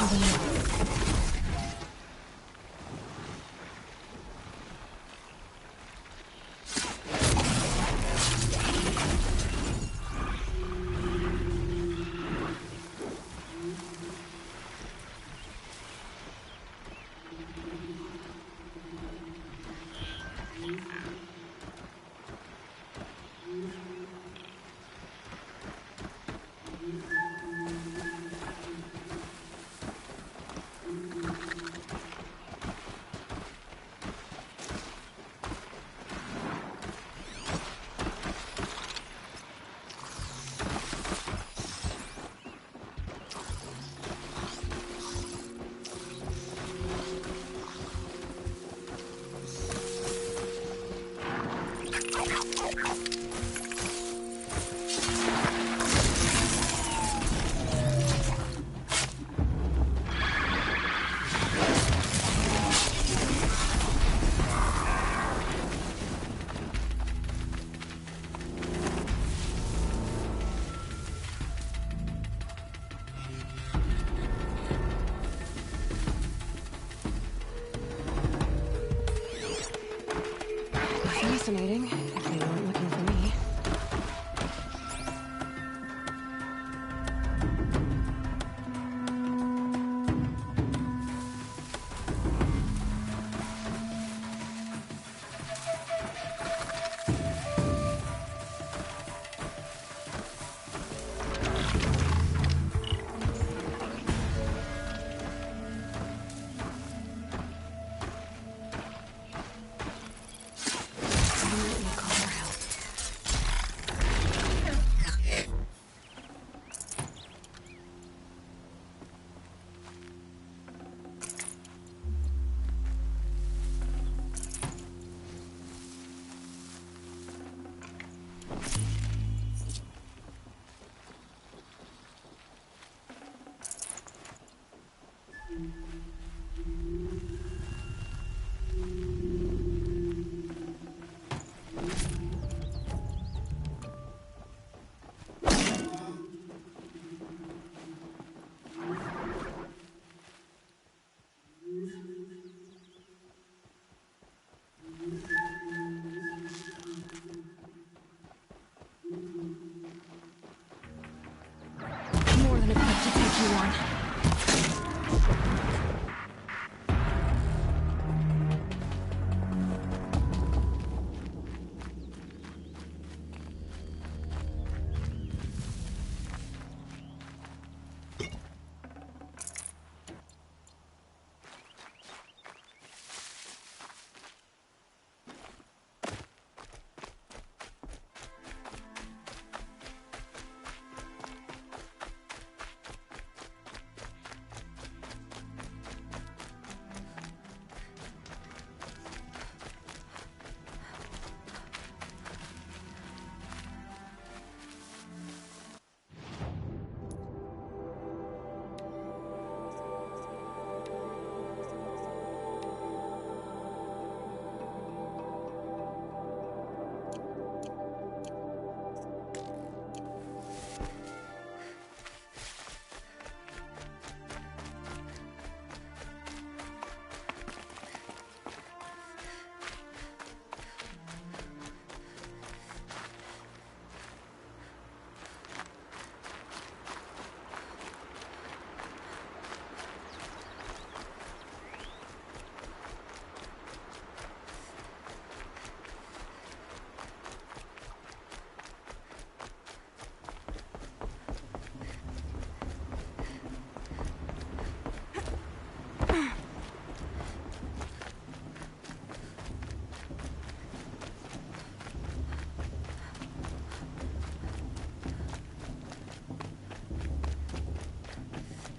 S10: something else. Fascinating, if they weren't looking for me. More than enough to take you on.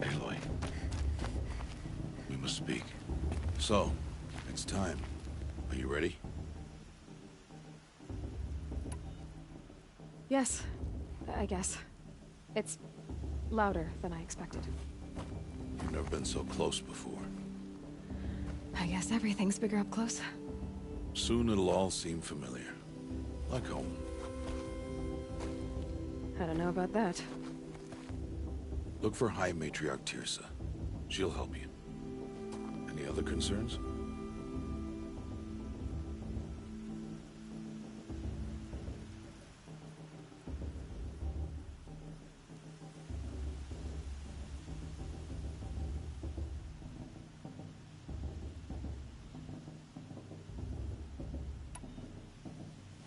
S6: Aloy. We must speak. So, it's time. Are you ready?
S10: Yes, I guess. It's louder than I expected.
S6: You've never been so close before.
S10: I guess everything's bigger up close.
S6: Soon it'll all seem familiar. Like home.
S10: I don't know about that.
S6: Look for High Matriarch Tirsa. She'll help you. Any other concerns?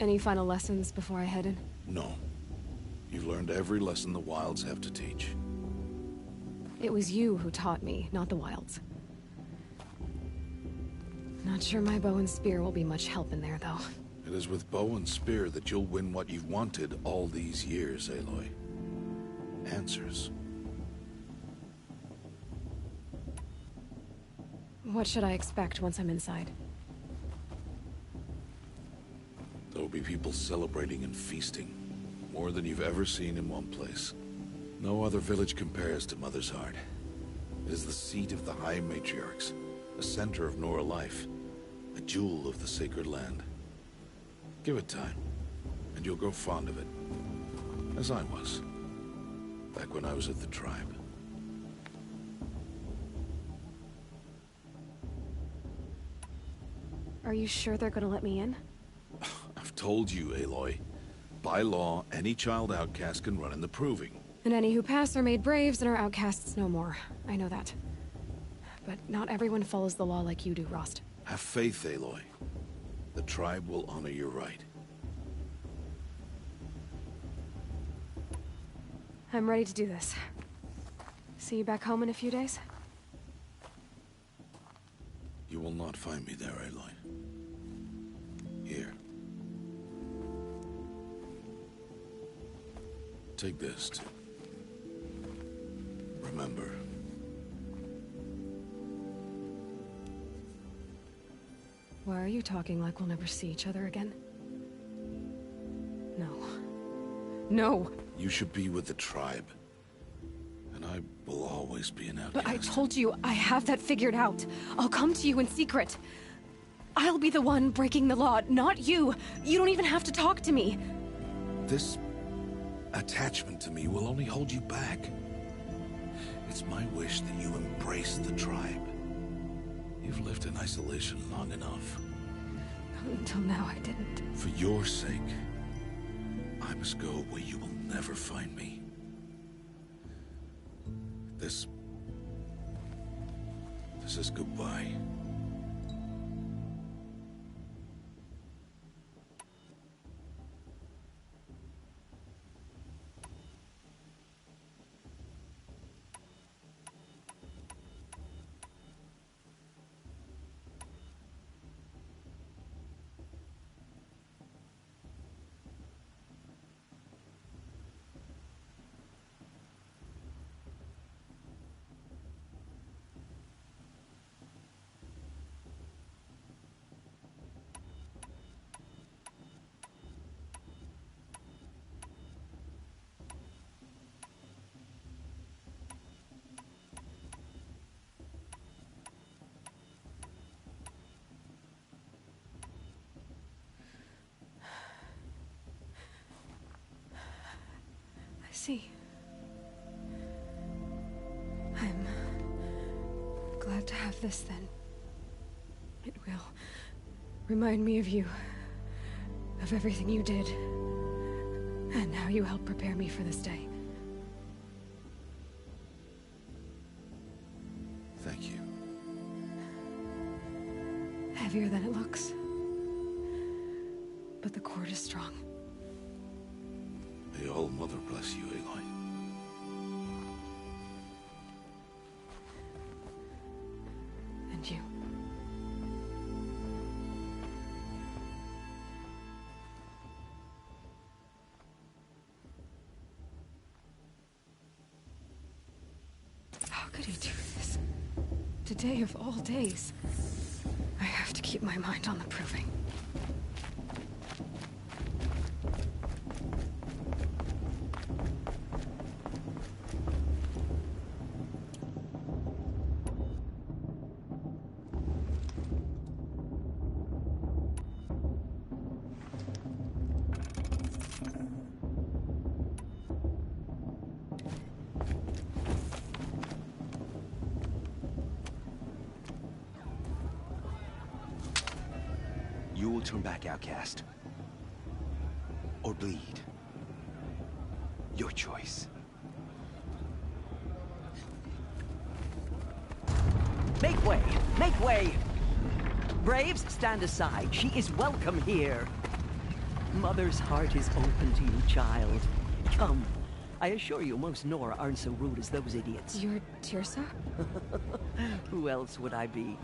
S10: Any final lessons before I head in?
S6: No. You've learned every lesson the Wilds have to teach.
S10: It was you who taught me, not the Wilds. Not sure my bow and spear will be much help in there, though.
S6: It is with bow and spear that you'll win what you've wanted all these years, Aloy. Answers.
S10: What should I expect once I'm inside?
S6: There will be people celebrating and feasting. More than you've ever seen in one place. No other village compares to Mother's Heart. It is the seat of the High Matriarchs, a center of Nora life, a jewel of the sacred land. Give it time, and you'll grow fond of it. As I was, back when I was at the tribe.
S10: Are you sure they're gonna let me in?
S6: I've told you, Aloy. By law, any child outcast can run in the Proving.
S10: And any who pass are made braves and are outcasts no more. I know that. But not everyone follows the law like you do, Rost.
S6: Have faith, Aloy. The tribe will honor your right.
S10: I'm ready to do this. See you back home in a few days?
S6: You will not find me there, Aloy. Here. Take this to remember.
S10: Why are you talking like we'll never see each other again? No. No!
S6: You should be with the tribe. And I will always be an outcast.
S10: But I told you, I have that figured out. I'll come to you in secret. I'll be the one breaking the law, not you. You don't even have to talk to me.
S6: This attachment to me will only hold you back. It's my wish that you embrace the tribe. You've lived in isolation long enough.
S10: Until now, I didn't.
S6: For your sake, I must go where you will never find me. This is goodbye.
S10: See. I'm glad to have this then. It will remind me of you, of everything you did, and how you helped prepare me for this day.
S6: Thank you.
S10: Heavier than it looks, but the cord is strong.
S6: May All Mother bless you, Aloy.
S10: And you. How could he do this? Today of all days. I have to keep my mind on the Proving.
S14: You will turn back outcast. Or bleed. Your choice.
S15: Make way! Make way! Braves, stand aside. She is welcome here. Mother's heart is open to you, child. Come. I assure you, most Nora aren't so rude as those idiots.
S10: You're Tirsa?
S15: Who else would I be?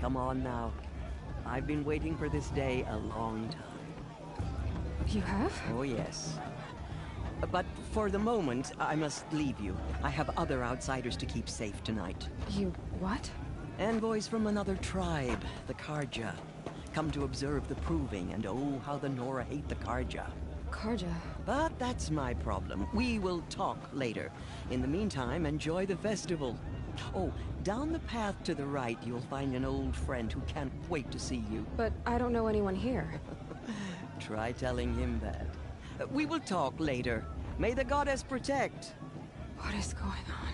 S15: Come on now. I've been waiting for this day a long time.
S10: You have?
S15: Oh, yes. But for the moment, I must leave you. I have other outsiders to keep safe tonight.
S10: You what?
S15: Envoys from another tribe, the Karja. Come to observe the proving, and oh, how the Nora hate the Karja.
S10: Karja?
S15: But that's my problem. We will talk later. In the meantime, enjoy the festival. Oh, down the path to the right, you'll find an old friend who can't wait to see you.
S10: But I don't know anyone here.
S15: Try telling him that. We will talk later. May the goddess protect.
S10: What is going on?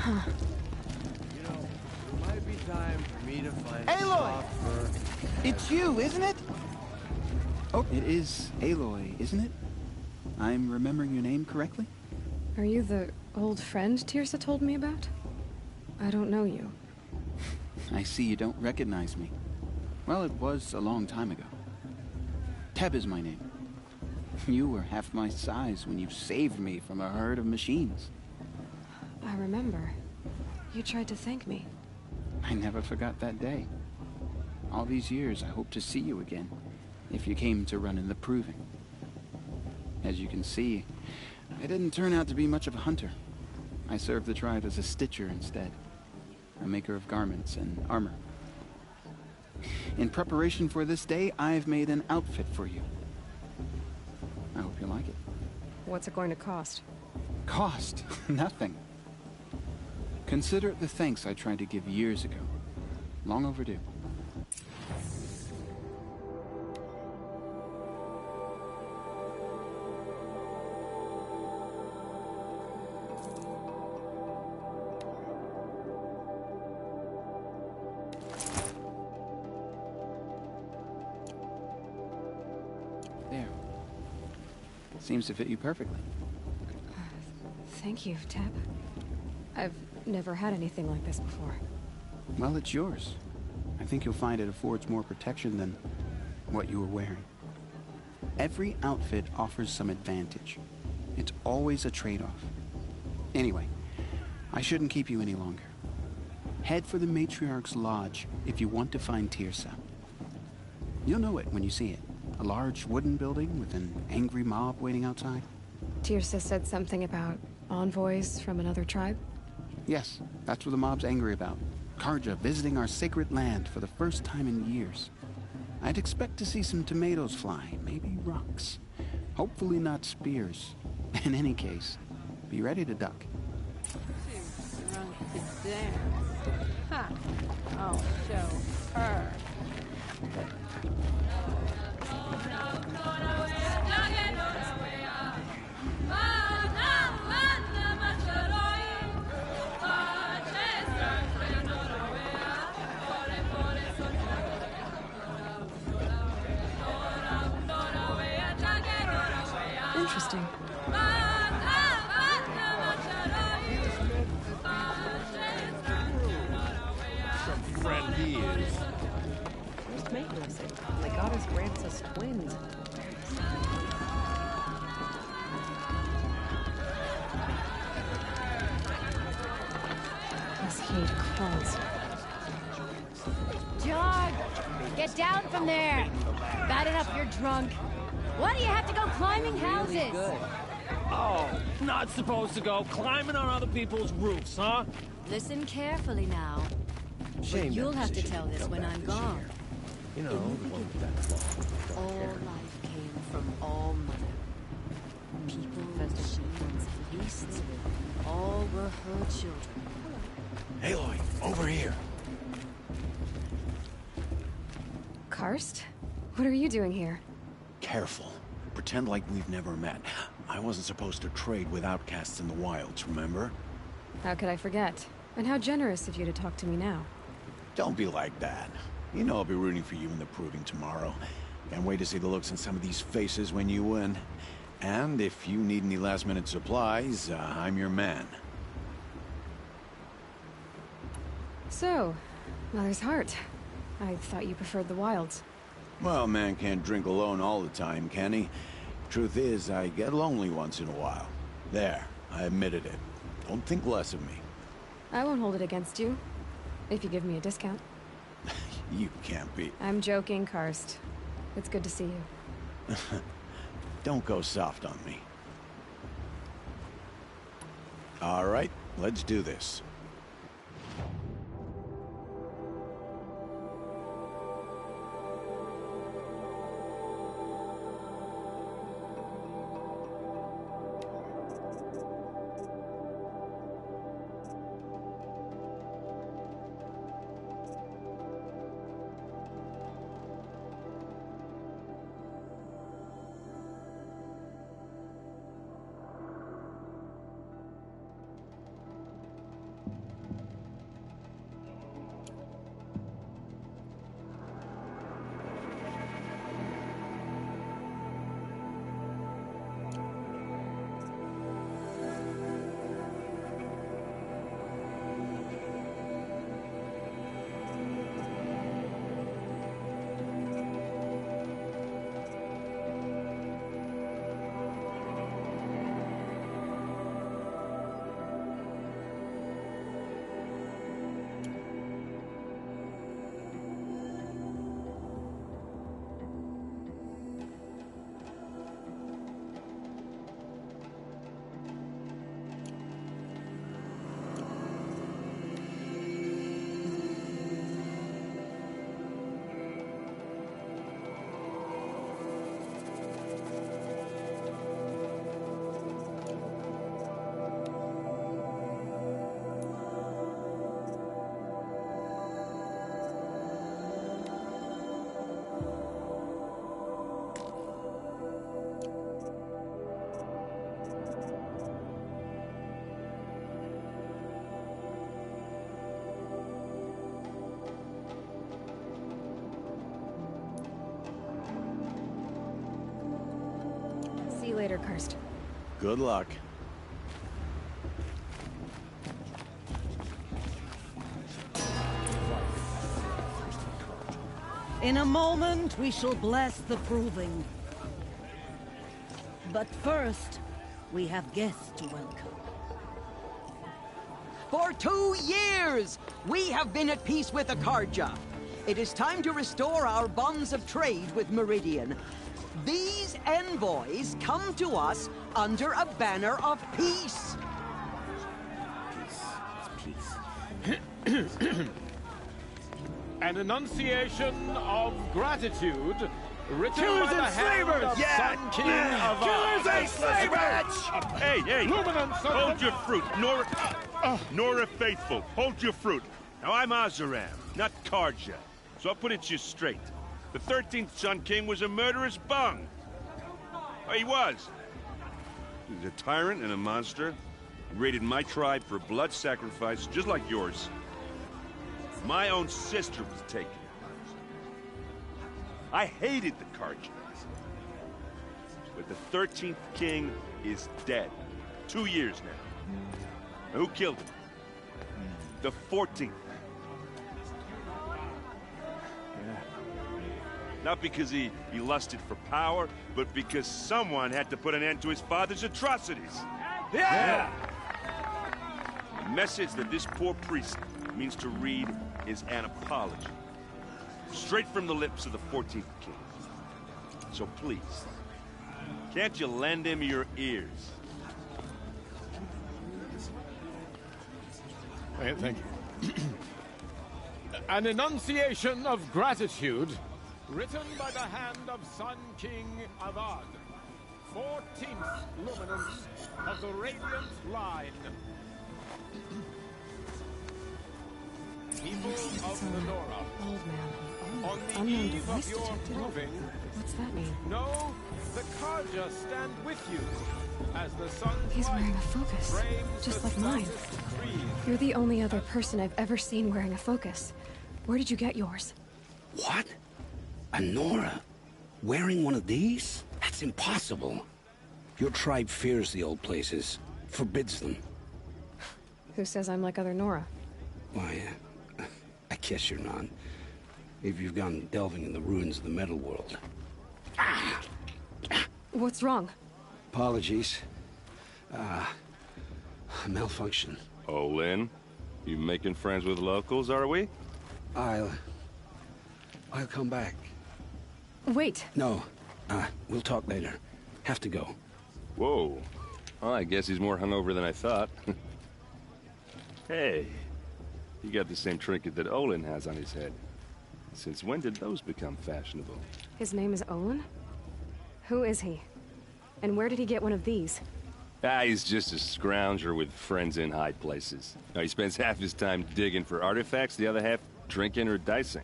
S16: You know, it might be time for me to find
S17: Aloy! It's you, isn't it? Oh, it is Aloy, isn't it? I'm remembering your name correctly?
S10: Are you the old friend Tirsa told me about? I don't know you.
S17: I see you don't recognize me. Well, it was a long time ago. Teb is my name. You were half my size when you saved me from a herd of machines.
S10: I remember. You tried to thank me.
S17: I never forgot that day. All these years, I hope to see you again, if you came to run in the proving. As you can see, I didn't turn out to be much of a hunter. I served the tribe as a stitcher instead, a maker of garments and armor. In preparation for this day, I've made an outfit for you. I hope you like it.
S10: What's it going to cost?
S17: Cost? Nothing. Consider it the thanks I tried to give years ago. Long overdue. There. Seems to fit you perfectly.
S10: Thank you, Teb. I've never had anything like this before.
S17: Well, it's yours. I think you'll find it affords more protection than what you were wearing. Every outfit offers some advantage. It's always a trade-off. Anyway, I shouldn't keep you any longer. Head for the Matriarch's Lodge if you want to find Tirsa. You'll know it when you see it. A large wooden building with an angry mob waiting outside.
S10: Tirsa said something about envoys from another tribe?
S17: Yes, that's what the mob's angry about. Karja visiting our sacred land for the first time in years. I'd expect to see some tomatoes fly, maybe rocks. Hopefully not spears. In any case, be ready to duck.
S9: Drunk to dance. Ha! I'll show her.
S10: interesting.
S16: Some friend he is.
S18: First mate missing. My goddess grants us twins.
S10: This heat crawls.
S19: John, get down from there. Bad enough you're drunk. Why do you have to go climbing houses?
S16: Oh, not supposed to go climbing on other people's roofs, huh?
S19: Listen carefully now.
S16: Shame
S19: But you'll
S16: that
S19: have to
S16: decision
S19: tell
S16: to
S19: this
S16: come
S19: when
S16: back
S19: I'm
S16: this
S19: gone.
S16: year. You know,
S19: In
S16: the
S19: the
S16: one with that long,
S19: All
S16: dark hair.
S19: life came from All Mother. People, machines, beasts, all were her children.
S13: Aloy, over here.
S10: Karst? What are you doing here?
S13: Careful. Pretend like we've never met. I wasn't supposed to trade with outcasts in the wilds, remember?
S10: How could I forget? And how generous of you to talk to me now.
S13: Don't be like that. You know I'll be rooting for you in the proving tomorrow. Can't wait to see the looks on some of these faces when you win. And if you need any last-minute supplies, I'm your man.
S10: So, Mother's Heart. I thought you preferred the wilds.
S13: Well, man can't drink alone all the time, can he? Truth is, I get lonely once in a while. There, I admitted it. Don't think less of me.
S10: I won't hold it against you. If you give me a discount.
S13: You can't be.
S10: I'm joking, Karst. It's good to see you.
S13: Don't go soft on me. All right, let's do this.
S10: See you later, Karst.
S13: Good luck.
S20: In a moment, we shall bless the proving. But first, we have guests to welcome.
S15: For 2 years, we have been at peace with Akarja. It is time to restore our bonds of trade with Meridian. These envoys come to us under a banner of peace.
S7: An enunciation of gratitude written
S16: Killers
S7: by the
S16: and
S7: hand
S16: slavers!
S7: of
S16: Yeah!
S7: Sun King
S16: Yeah!
S7: of
S16: Killers and
S7: slavers!
S21: Hey, hey!
S7: Luminance of
S21: Hold
S7: the-
S21: your fruit, Nora Faithful. Hold your fruit. Now, I'm Azaram, not Karja, so I'll put it to you straight. The 13th Sun King was a murderous bung. Oh, he was. He was a tyrant and a monster. He raided my tribe for blood sacrifice, just like yours. My own sister was taken. I hated the Karja. but the 13th king is dead. 2 years now. Now, who killed him? The 14th. Not because he lusted for power, but because someone had to put an end to his father's atrocities. Yeah! The message that this poor priest means to read is an apology. Straight from the lips of the 14th king. So please, can't you lend him your ears?
S3: Thank you. An enunciation of gratitude written by the hand of Sun King Avad, 14th luminance of the Radiant Line. People of the Nora,
S10: Old man.
S3: on the
S10: Unknown
S3: eve of
S10: device
S3: your
S10: detected.
S3: proving,
S10: What's that mean?
S3: know the Karja stand with you as the sun's
S10: He's
S3: light
S10: wearing a focus,
S3: frames
S10: just
S3: the
S10: like mine.
S3: stoutest creed.
S10: You're the only other person I've ever seen wearing a focus. Where did you get yours?
S22: What? A Nora? Wearing one of these? That's impossible. Your tribe fears the old places, forbids them.
S10: Who says I'm like other Nora?
S22: Why, I guess you're not. If you've gone delving in the ruins of the metal world.
S10: What's wrong?
S22: Apologies. Malfunction.
S21: Oh, Lynn, you making friends with locals, are we?
S22: I'll come back.
S10: Wait.
S22: No, we'll talk later. Have to go.
S21: Whoa. Well, I guess he's more hungover than I thought. Hey, you got the same trinket that Olin has on his head. Since when did those become fashionable?
S10: His name is Olin? Who is he? And where did he get one of these?
S21: He's just a scrounger with friends in high places. Now, he spends half his time digging for artifacts, the other half drinking or dicing.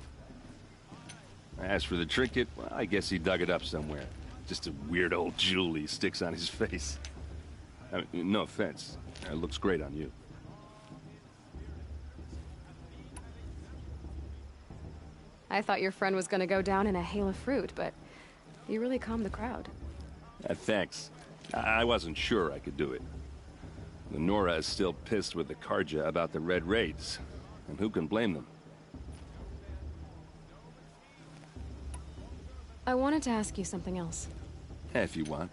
S21: As for the trinket, well, I guess he dug it up somewhere. Just a weird old jewel he sticks on his face. I mean, no offense. It looks great on you.
S10: I thought your friend was gonna go down in a hail of fruit, but you really calmed the crowd.
S21: Thanks. I wasn't sure I could do it. The Nora is still pissed with the Karja about the Red Raids, and who can blame them?
S10: I wanted to ask you something else.
S21: If you want.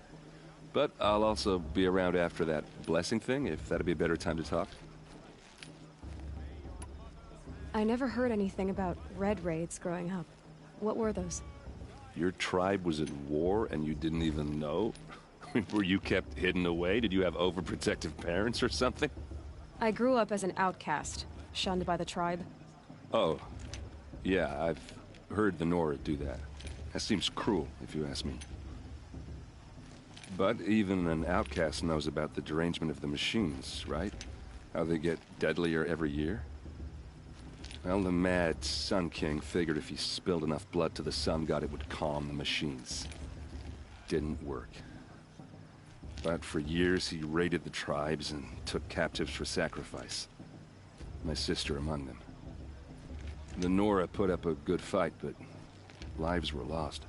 S21: But I'll also be around after that blessing thing, if that'd be a better time to talk.
S10: I never heard anything about Red Raids growing up. What were those?
S21: Your tribe was at war and you didn't even know? Were you kept hidden away? Did you have overprotective parents or something?
S10: I grew up as an outcast, shunned by the tribe.
S21: Oh, yeah, I've heard the Nora do that. That seems cruel, if you ask me. But even an outcast knows about the derangement of the machines, right? How they get deadlier every year? Well, the mad Sun King figured if he spilled enough blood to the Sun God, it would calm the machines. Didn't work. But for years, he raided the tribes and took captives for sacrifice. My sister among them. The Nora put up a good fight, but lives were lost.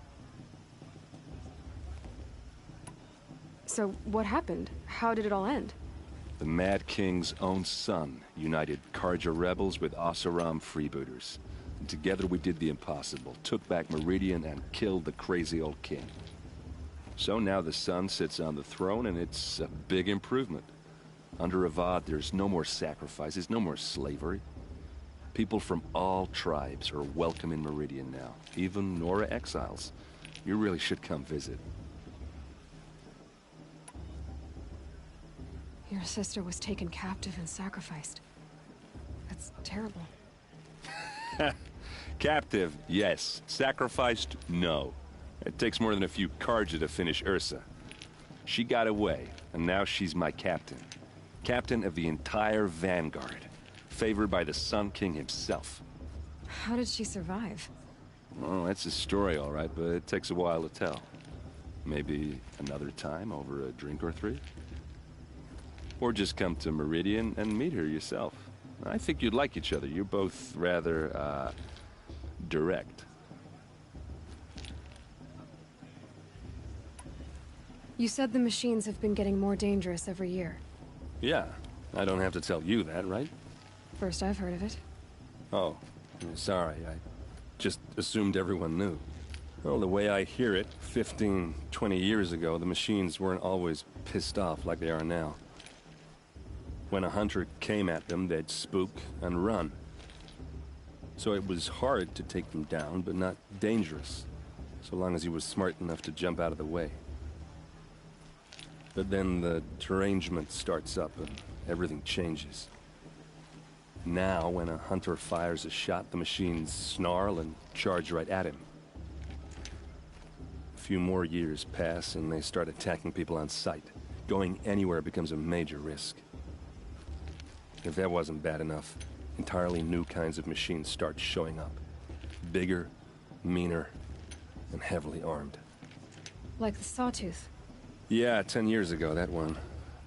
S10: So what happened? How did it all end?
S21: The Mad King's own son united Karja rebels with Oseram freebooters. And together we did the impossible, took back Meridian and killed the crazy old king. So now the son sits on the throne and it's a big improvement. Under Avad, there's no more sacrifices, no more slavery. People from all tribes are welcome in Meridian now, even Nora exiles. You really should come visit.
S10: Your sister was taken captive and sacrificed. That's terrible.
S21: Captive, yes. Sacrificed, no. It takes more than a few Karja to finish Ursa. She got away, and now she's my captain. Captain of the entire Vanguard. Favored by the Sun King himself.
S10: How did she survive?
S21: Oh, that's a story, all right, but it takes a while to tell. Maybe another time over a drink or three? Or just come to Meridian and meet her yourself. I think you'd like each other. You're both rather, direct.
S10: You said the machines have been getting more dangerous every year.
S4: Yeah, I don't have to tell you that, right?
S10: First I've heard of it.
S4: Oh, sorry, I just assumed everyone knew. Well, the way I hear it, 15, 20 years ago, the machines weren't always pissed off like they are now. When a hunter came at them, they'd spook and run. So it was hard to take them down, but not dangerous, so long as he was smart enough to jump out of the way. But then the derangement starts up and everything changes. Now, when a hunter fires a shot, the machines snarl and charge right at him. A few more years pass and they start attacking people on sight. Going anywhere becomes a major risk. If that wasn't bad enough, entirely new kinds of machines start showing up. Bigger, meaner, and heavily armed.
S10: Like the Sawtooth.
S4: Yeah, 10 years ago, that one.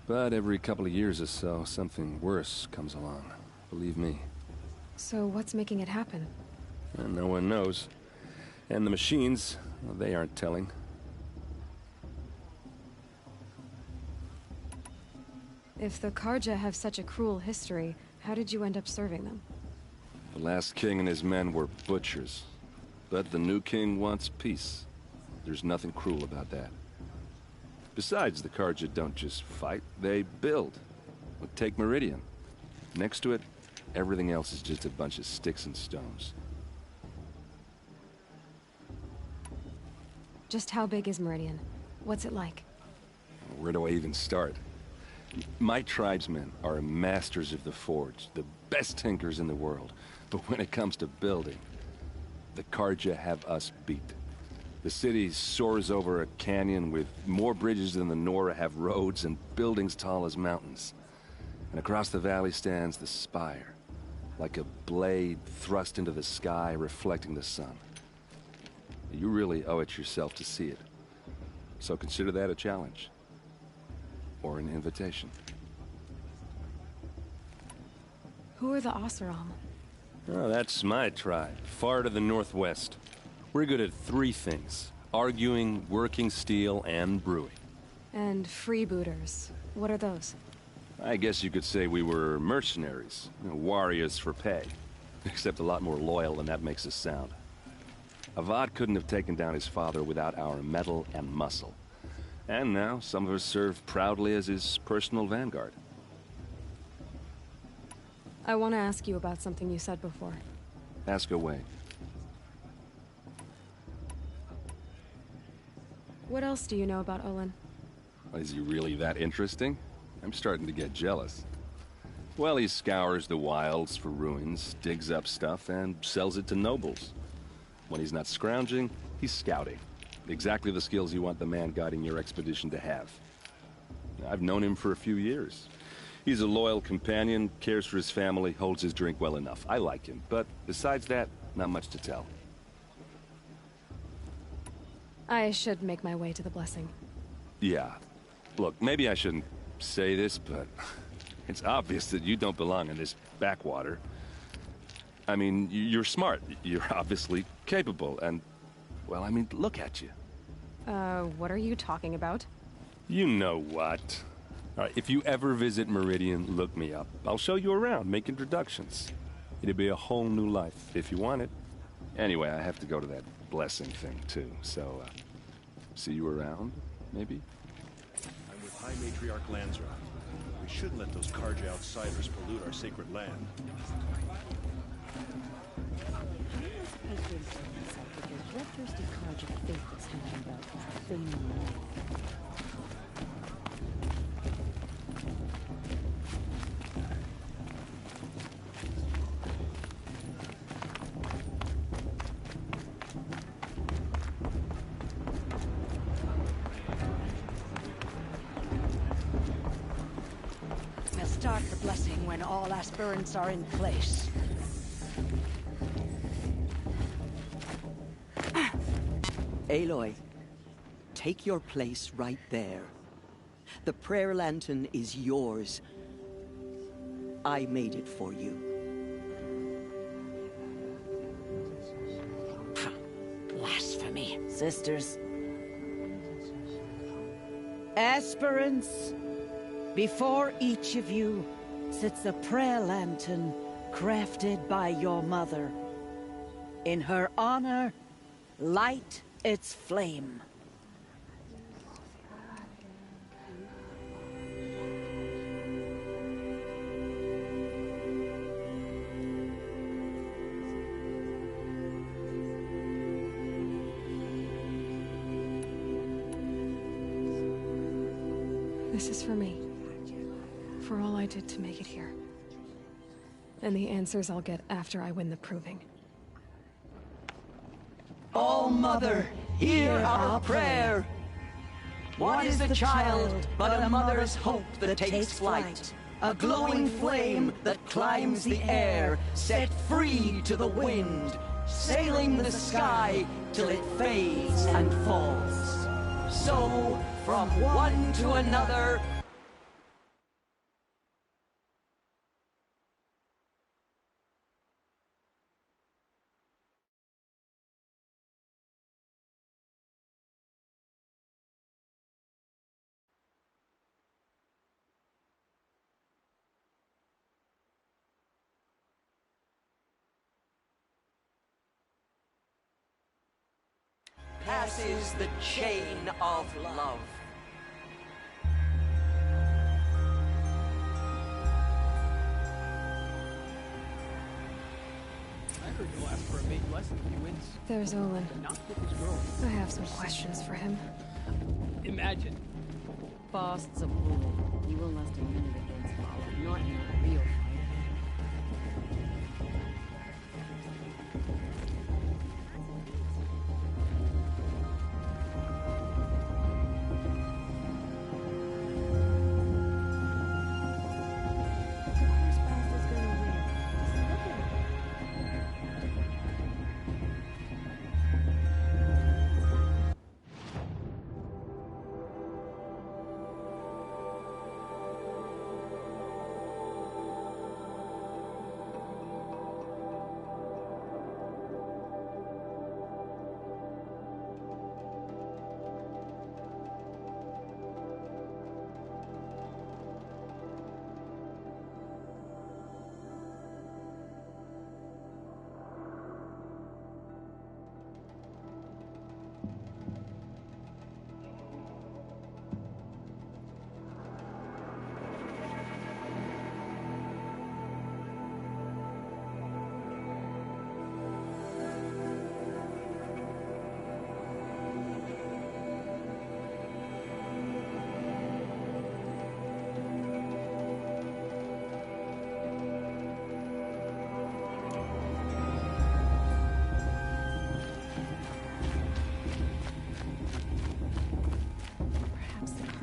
S4: But every couple of years or so, something worse comes along. Believe me.
S10: So what's making it happen?
S4: And no one knows. And the machines, well, they aren't telling.
S10: If the Karja have such a cruel history, how did you end up serving them?
S4: The last king and his men were butchers. But the new king wants peace. There's nothing cruel about that. Besides, the Karja don't just fight, they build. Well, take Meridian. Next to it, everything else is just a bunch of sticks and stones.
S10: Just how big is Meridian? What's it like?
S4: Where do I even start? My tribesmen are masters of the forge, the best tinkers in the world. But when it comes to building, the Karja have us beat. The city soars over a canyon with more bridges than the Nora have roads and buildings tall as mountains. And across the valley stands the spire, like a blade thrust into the sky reflecting the sun. You really owe it yourself to see it. So consider that a challenge. Or an invitation.
S10: Who are the Oseram?
S4: Oh, that's my tribe, far to the northwest. We're good at three things: arguing, working steel, and brewing.
S10: And freebooters. What are those?
S4: I guess you could say we were mercenaries, warriors for pay. Except a lot more loyal than that makes us sound. Avad couldn't have taken down his father without our metal and muscle. And now, some of us serve proudly as his personal vanguard.
S10: I want to ask you about something you said before.
S4: Ask away.
S10: What else do you know about Olin?
S4: Is he really that interesting? I'm starting to get jealous. Well, he scours the wilds for ruins, digs up stuff, and sells it to nobles. When he's not scrounging, he's scouting. Exactly the skills you want the man guiding your expedition to have. I've known him for a few years. He's a loyal companion, cares for his family, holds his drink well enough. I like him, but besides that, not much to tell.
S10: I should make my way to the blessing.
S4: Yeah. Look, maybe I shouldn't say this, but it's obvious that you don't belong in this backwater. I mean, you're smart. You're obviously capable, and, well, I mean, look at you.
S10: What are you talking about?
S4: You know what. All right, if you ever visit Meridian, look me up. I'll show you around, make introductions. It'll be a whole new life, if you want it. Anyway, I have to go to that blessing thing, too, so, see you around, maybe?
S5: I'm with High Matriarch Lansra. We shouldn't let those Karja outsiders pollute our sacred land.
S1: What thirsty Karja faith is hanging about thing in the land?
S20: We'll start the blessing when all aspirants are in place.
S15: Aloy, take your place right there. The prayer lantern is yours. I made it for you.
S20: Blasphemy. Sisters. Aspirants, before each of you sits a prayer lantern crafted by your mother. In her honor, light its flame.
S10: This is for me. For all I did to make it here. And the answers I'll get after I win the proving.
S15: Oh, Mother, hear our prayer. What is the child but a mother's hope that takes flight? A glowing flame that climbs the air, set free to the wind, sailing the sky till it fades and falls. So, from one to another, passes the chain of love.
S2: I heard you'll ask for a maiden lesson if he wins.
S10: There's Olin.
S2: Not with his girl.
S10: I have some questions for him.
S2: Imagine.
S19: Fast's a bull. He will last a minute against Paula, not in a real fight.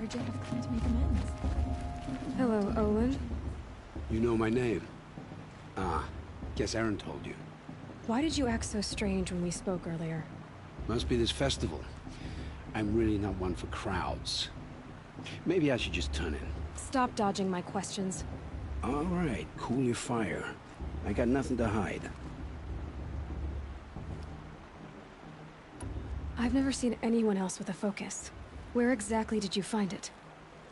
S10: Have come to make amends. Hello, Olin.
S22: You know my name? Ah, guess Aaron told you.
S10: Why did you act so strange when we spoke earlier?
S22: Must be this festival. I'm really not one for crowds. Maybe I should just turn in.
S10: Stop dodging my questions.
S22: All right, cool your fire. I got nothing to hide.
S10: I've never seen anyone else with a focus. Where exactly did you find it?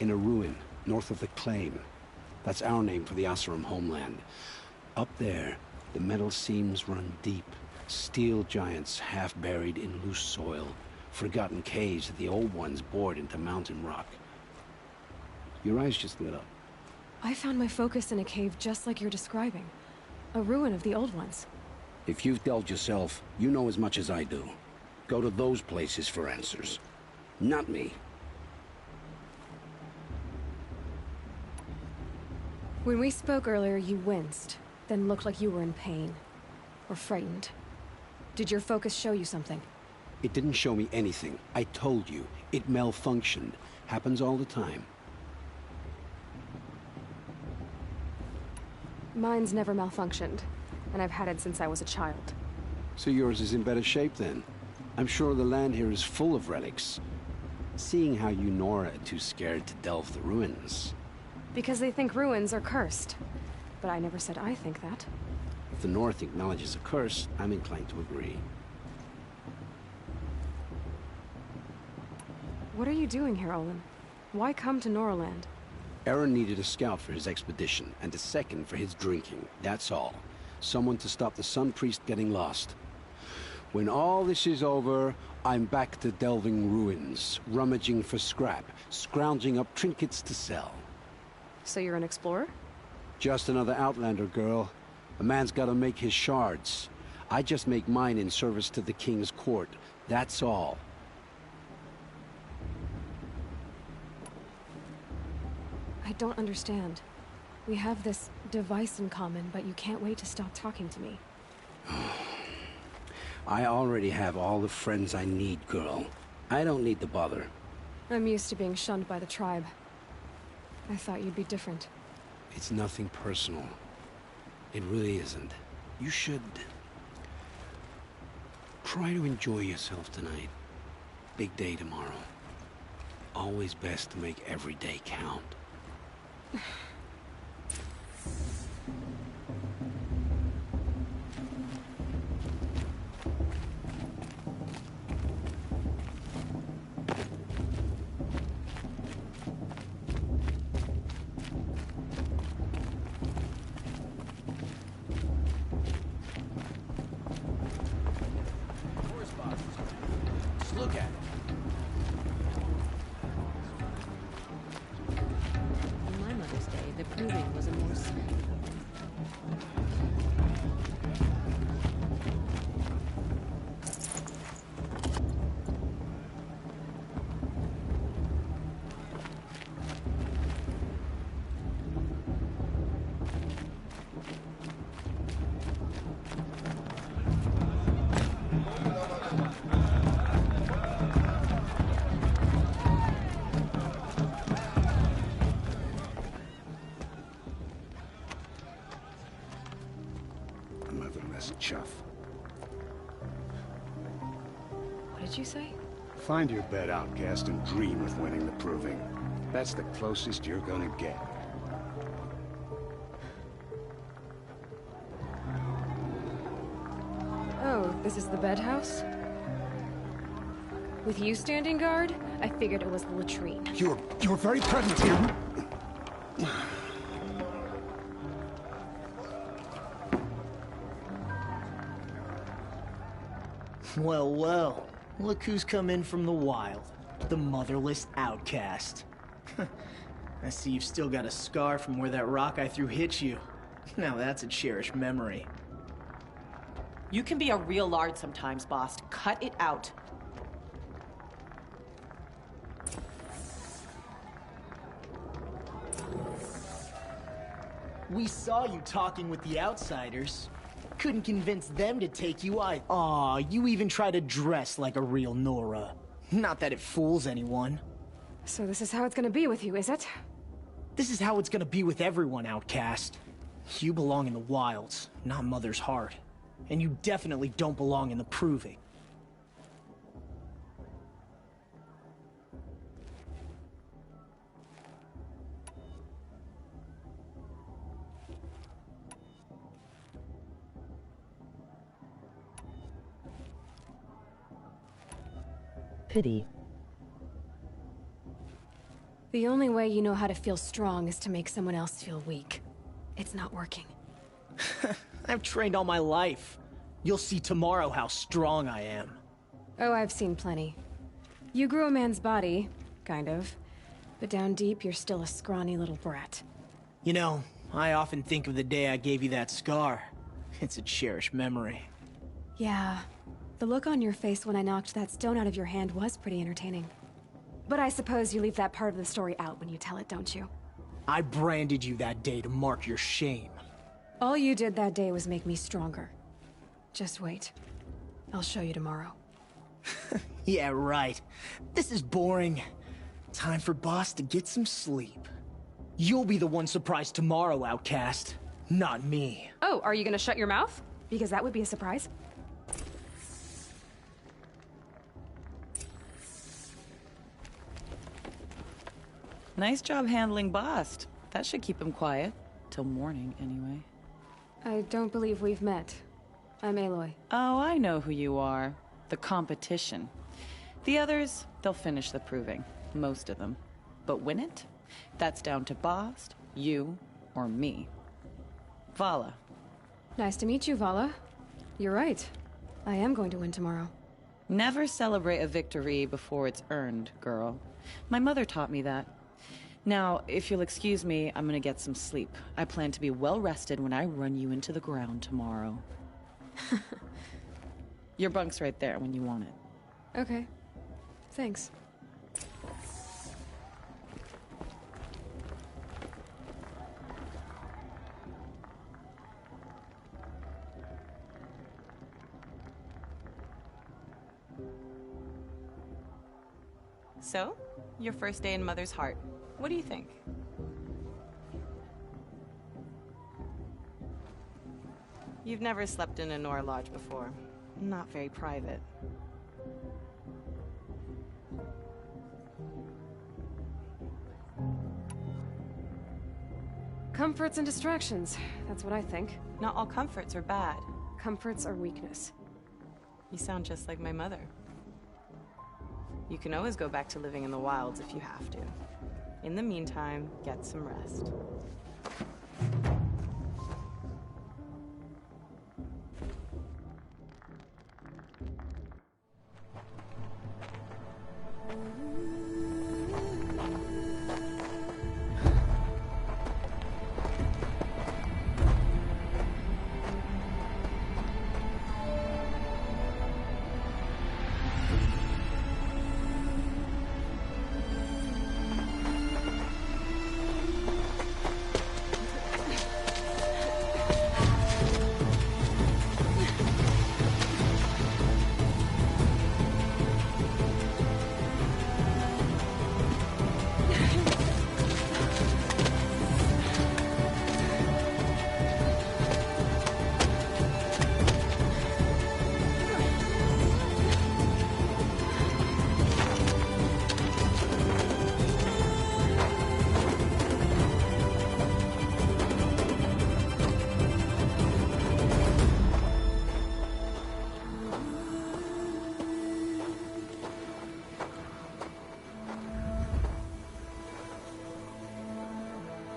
S22: In a ruin, north of the Claim. That's our name for the Oseram homeland. Up there, the metal seams run deep. Steel giants half buried in loose soil. Forgotten caves that the old ones bored into mountain rock. Your eyes just lit up.
S10: I found my focus in a cave just like you're describing. A ruin of the old ones.
S22: If you've delved yourself, you know as much as I do. Go to those places for answers. Not me.
S10: When we spoke earlier, you winced, then looked like you were in pain. Or frightened. Did your focus show you something?
S22: It didn't show me anything. I told you. It malfunctioned. Happens all the time.
S10: Mine's never malfunctioned, and I've had it since I was a child.
S22: So yours is in better shape then. I'm sure the land here is full of relics. Seeing how you Nora are too scared to delve the ruins.
S10: Because they think ruins are cursed. But I never said I think that.
S22: If the North acknowledges a curse, I'm inclined to agree.
S10: What are you doing here, Olin? Why come to Norland?
S22: Aaron needed a scout for his expedition, and a second for his drinking. That's all. Someone to stop the Sun Priest getting lost. When all this is over, I'm back to delving ruins, rummaging for scrap, scrounging up trinkets to sell.
S10: So you're an explorer?
S22: Just another Outlander, girl. A man's gotta make his shards. I just make mine in service to the King's court. That's all.
S10: I don't understand. We have this device in common, but you can't wait to stop talking to me.
S22: I already have all the friends I need, girl. I don't need the bother.
S10: I'm used to being shunned by the tribe. I thought you'd be different.
S22: It's nothing personal. It really isn't. You should... try to enjoy yourself tonight. Big day tomorrow. Always best to make every day count.
S13: Just look at it.
S19: On my Mother's Day, the proving was a more
S22: Motherless chuff.
S10: What did you say?
S22: Find your bed, outcast, and dream of winning the proving. That's the closest you're gonna get.
S10: Oh, this is the bedhouse? With you standing guard, I figured it was the latrine.
S22: You're very pregnant here.
S8: Well, well. Look who's come in from the wild. The motherless outcast. I see you've still got a scar from where that rock I threw hit you. Now that's a cherished memory.
S11: You can be a real lard sometimes, boss. Cut it out.
S8: We saw you talking with the outsiders. Couldn't convince them to take you either. Aw, you even try to dress like a real Nora. Not that it fools anyone.
S10: So this is how it's gonna be with you, is it?
S8: This is how it's gonna be with everyone, outcast. You belong in the wilds, not Mother's heart. And you definitely don't belong in the proving.
S19: pity.
S10: The only way you know how to feel strong is to make someone else feel weak. It's not working.
S8: I've trained all my life. You'll see tomorrow how strong I am.
S10: Oh, I've seen plenty. You grew a man's body, kind of. But down deep, you're still a scrawny little brat.
S8: You know, I often think of the day I gave you that scar. It's a cherished memory.
S10: Yeah. The look on your face when I knocked that stone out of your hand was pretty entertaining. But I suppose you leave that part of the story out when you tell it, don't you?
S8: I branded you that day to mark your shame.
S10: All you did that day was make me stronger. Just wait. I'll show you tomorrow.
S8: Yeah, right. This is boring. Time for Boss to get some sleep. You'll be the one surprised tomorrow, outcast. Not me.
S10: Oh, are you gonna shut your mouth? Because that would be a surprise.
S23: Nice job handling Bast. That should keep him quiet. Till morning, anyway.
S10: I don't believe we've met. I'm Aloy.
S23: Oh, I know who you are. The competition. The others, they'll finish the proving. Most of them. But win it? That's down to Bast, you, or me. Vala.
S10: Nice to meet you, Vala. You're right. I am going to win tomorrow.
S23: Never celebrate a victory before it's earned, girl. My mother taught me that. Now, if you'll excuse me, I'm gonna get some sleep. I plan to be well rested when I run you into the ground tomorrow. Your bunk's right there when you want it.
S10: Okay. Thanks.
S23: So, your first day in Mother's Heart. What do you think? You've never slept in a Nora Lodge before. Not very private.
S10: Comforts and distractions. That's what I think.
S23: Not all comforts are bad.
S10: Comforts are weakness.
S23: You sound just like my mother. You can always go back to living in the wilds if you have to. In the meantime, get some rest.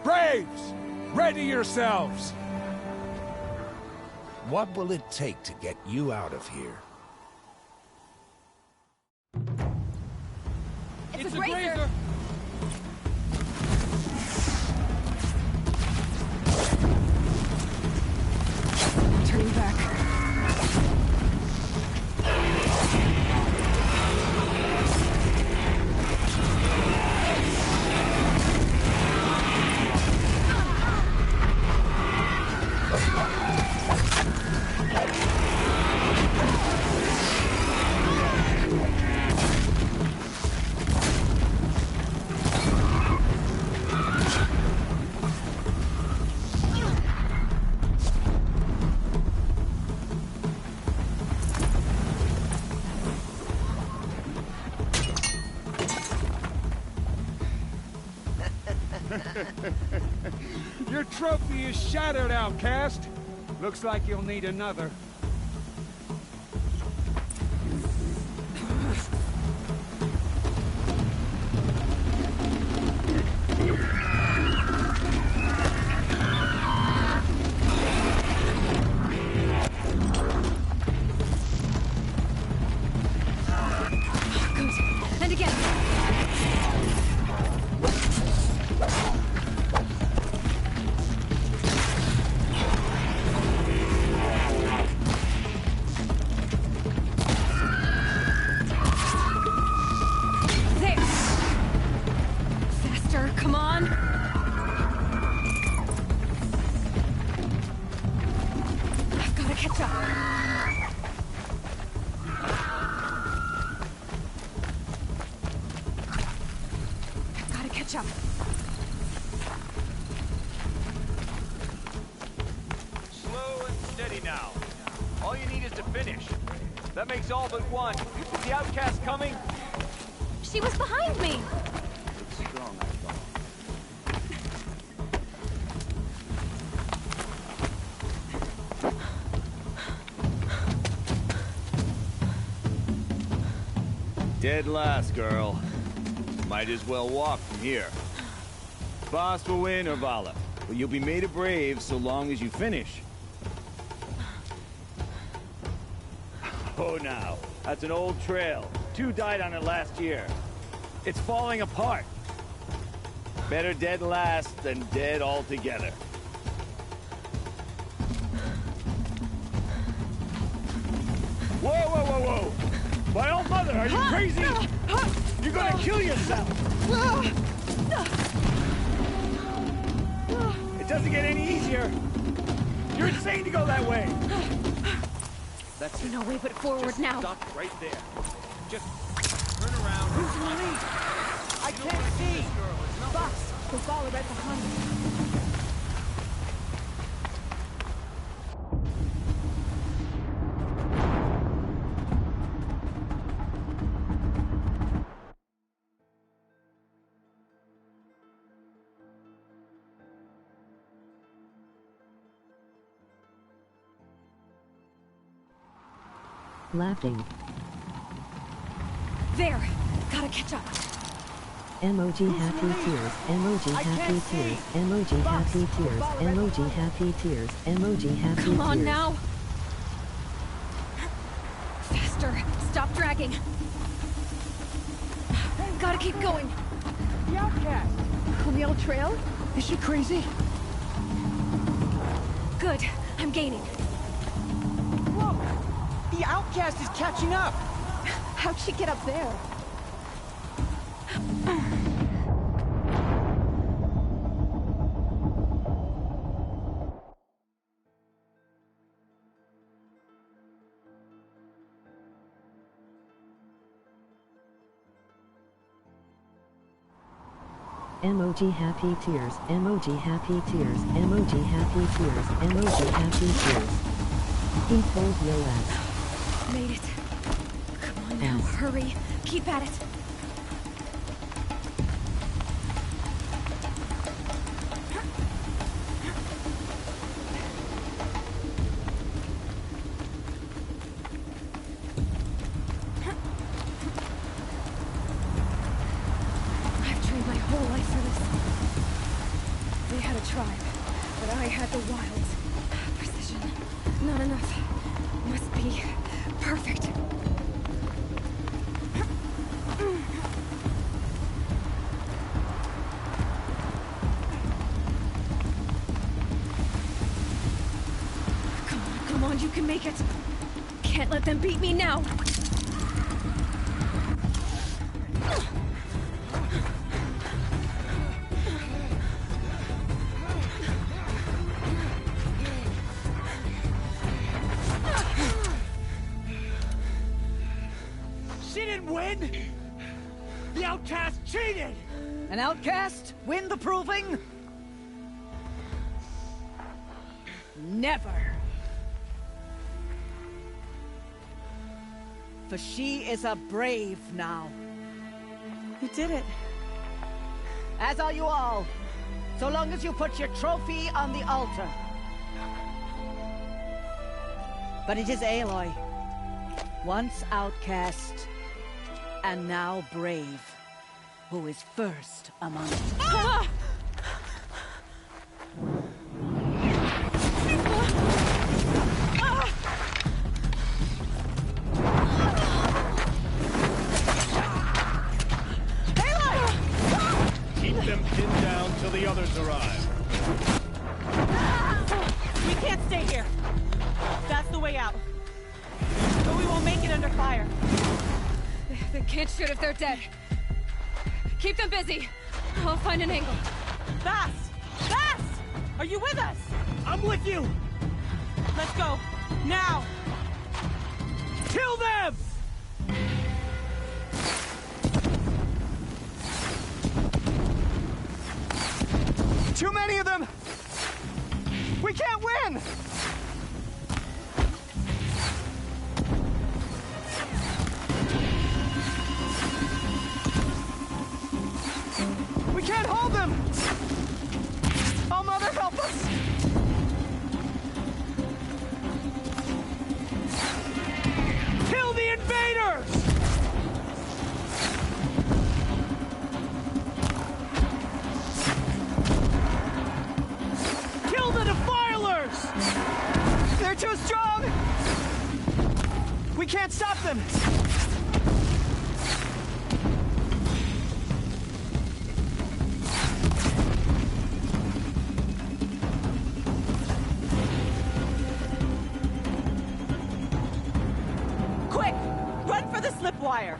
S6: Braves! Ready yourselves! What will it take to get you out of here?
S2: It's a grazer!
S10: Turning back.
S6: Your trophy is shattered, outcast. Looks like you'll need another.
S10: Good. And again. Come on! I've got to catch up. I've got to catch up.
S7: Slow and steady now. All you need is to finish. That makes all but one. Is the outcast coming?
S10: She was behind me!
S7: Strong, I thought. Dead last, girl. Might as well walk from here. Boss will win, or Vala. But you'll be made a brave so long as you finish. Oh, now. That's an old trail. 2 died on it last year. It's falling apart. Better dead last than dead altogether. Whoa, whoa, whoa, whoa! My old mother, are you crazy? You're gonna kill yourself! It doesn't get any easier! You're insane to go that way!
S10: That's no way but forward.
S7: Just
S10: now.
S7: Stop right there. Just turn around.
S15: Who's in the lead? I can't see! Boss, the Vala right behind me.
S12: Laughing.
S10: There! Gotta catch up.
S12: Emoji happy tears. Emoji happy tears. Emoji happy tears. Emoji happy tears. Emoji happy tears.
S10: Come on now! Faster! Stop dragging! Gotta keep going!
S15: The outcast!
S10: On the old trail?
S15: Is she crazy?
S10: Good. I'm gaining.
S15: Look! The outcast is catching up!
S10: How'd she get up there?
S12: Emoji happy tears. Emoji happy tears. Emoji happy tears. Emoji happy tears. He told no ass.
S10: Made it. Come on now, hurry. Keep at it. I've trained my whole life for this. They had a tribe, but I had the wilds. Precision. Not enough. Must be perfect. Come on, you can make it. Can't let them beat me now.
S15: She didn't win! The outcast cheated!
S20: An outcast? Win the proving? Never. For she is a brave now.
S11: You did it.
S20: As are you all. So long as you put your trophy on the altar. But it is Aloy. Once outcast, and now brave, who is first among us.
S10: Ah!
S7: Keep them pinned down till the others arrive.
S11: We can't stay here. That's the way out. But we won't make it under fire.
S10: They can't shoot if they're dead. Keep them busy. I'll find an angle.
S11: Fast! Fast! Are you with us?
S15: I'm with you!
S11: Let's go. Now!
S15: Kill them! Too many of them! We can't win! We can't hold them! Oh, Mother, help us! Kill the invaders!
S9: We can't stop them!
S11: Quick! Run for the slip wire!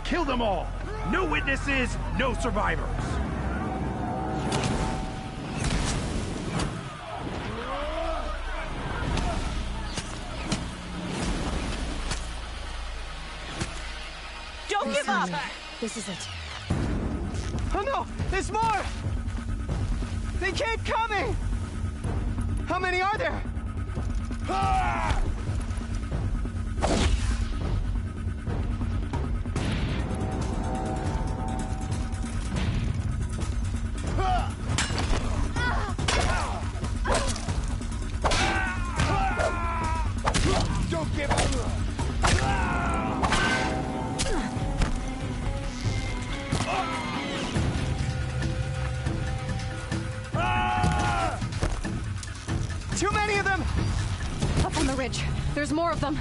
S14: Kill them all! No witnesses, no survivors!
S11: Don't give up!
S10: This is it.
S9: Oh no! There's more! They keep coming! How many are there? Ah!
S14: Don't give up!
S9: Too many of them!
S10: Up on the ridge. There's more of them.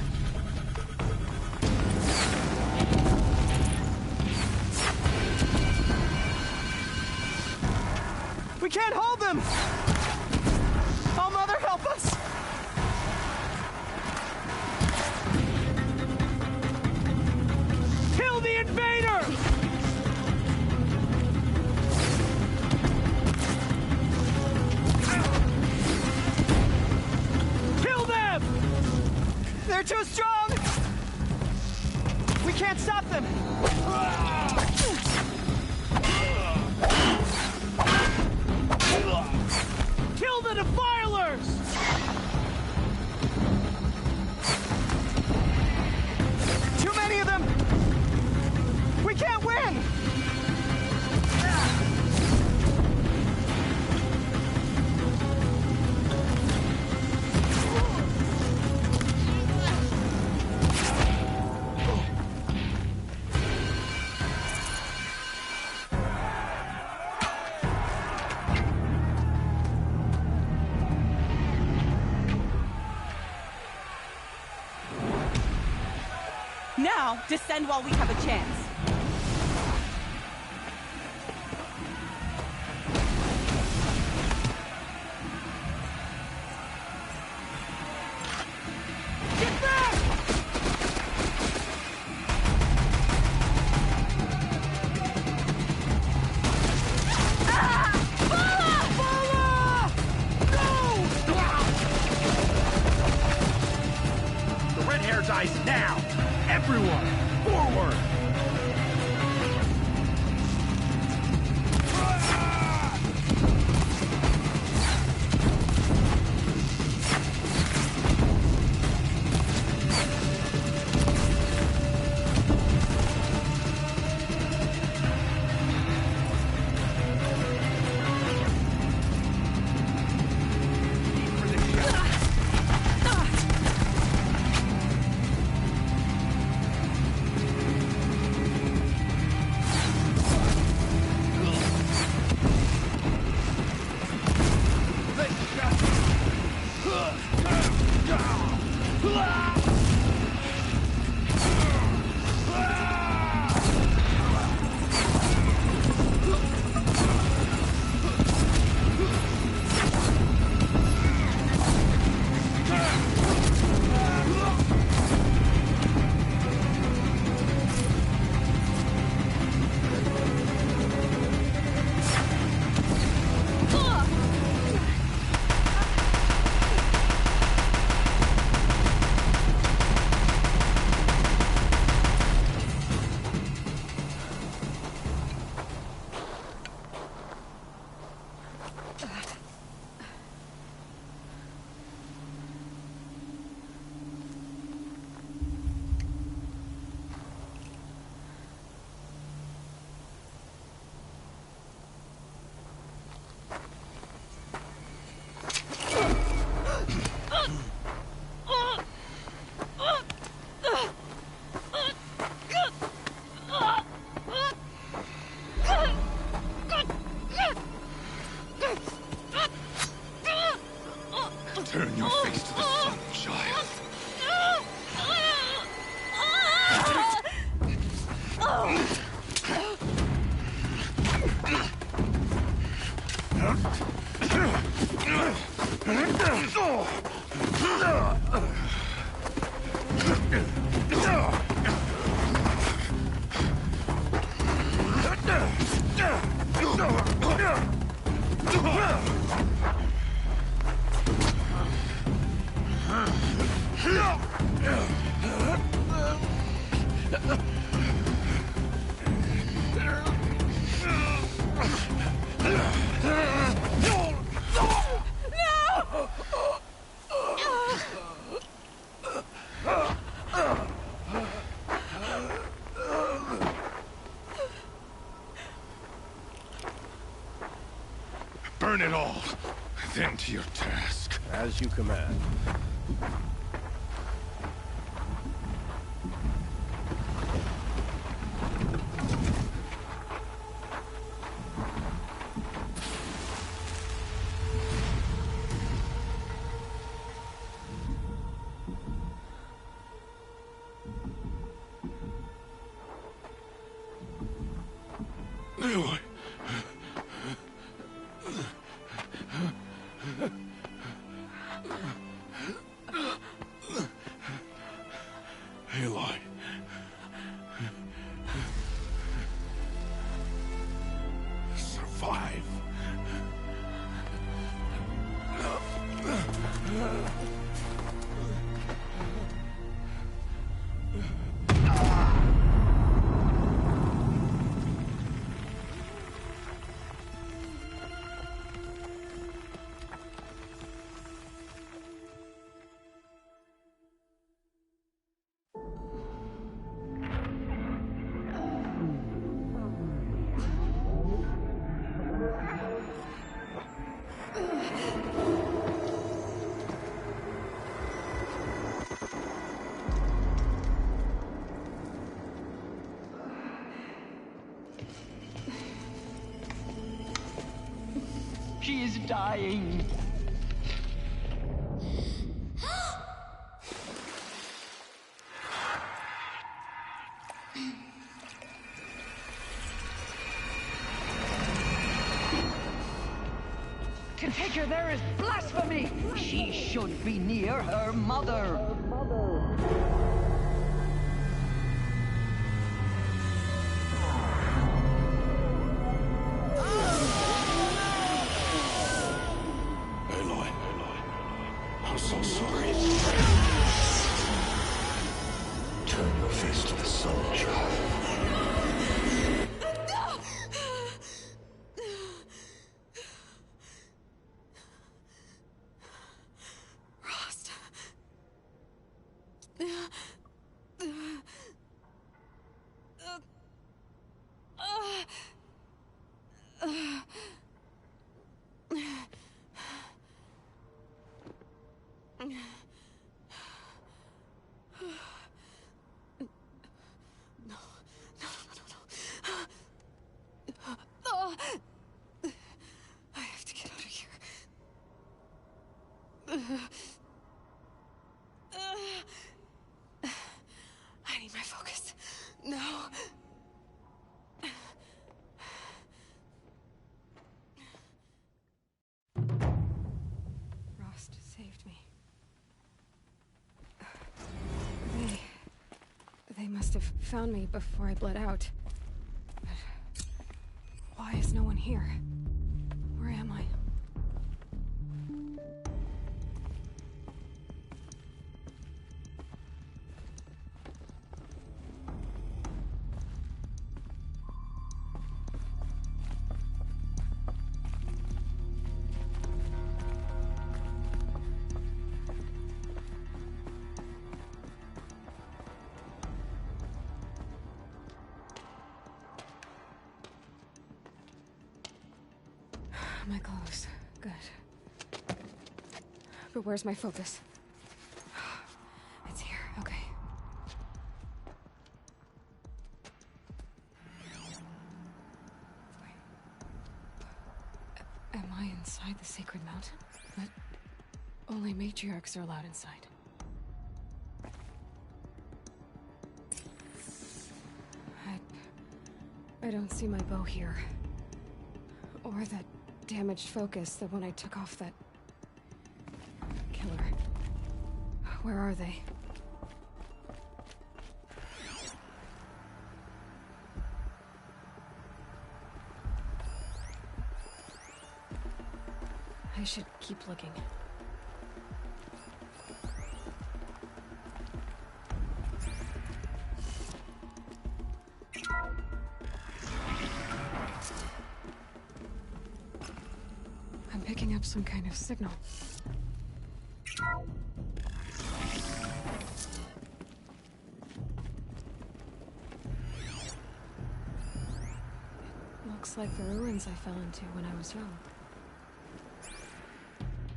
S9: We can't hold them! Oh, Mother, help us!
S14: Kill the invader!
S9: Kill them! They're too strong! We can't stop them!
S14: Kill the defilers!
S9: Too many of them! We can't win!
S11: Now, descend while we have a chance.
S14: Get back! The red hair's eyes now! Everyone, forward!
S4: Turn your face to the sun, child. Burn it all, then to your task.
S5: As you command.
S4: Aloy. Aloy. Survive.
S15: She is dying. To take her there is blasphemy. She should be near her mother.
S4: Aloy. I'm so sorry. Turn your face to the sun, child.
S10: I have to get out of here. I need my focus. No. Rost saved me. They must have found me before I bled out. But why is no one here? Where am I? My clothes. Good. But where's my focus? It's here. Okay. Wait. Am I inside the sacred mountain? But Only matriarchs are allowed inside. I don't see my bow here. Or that damaged focus, the one I took off that... killer. Where are they? I should keep looking. I'm picking up some kind of signal. It looks like the ruins I fell into when I was young.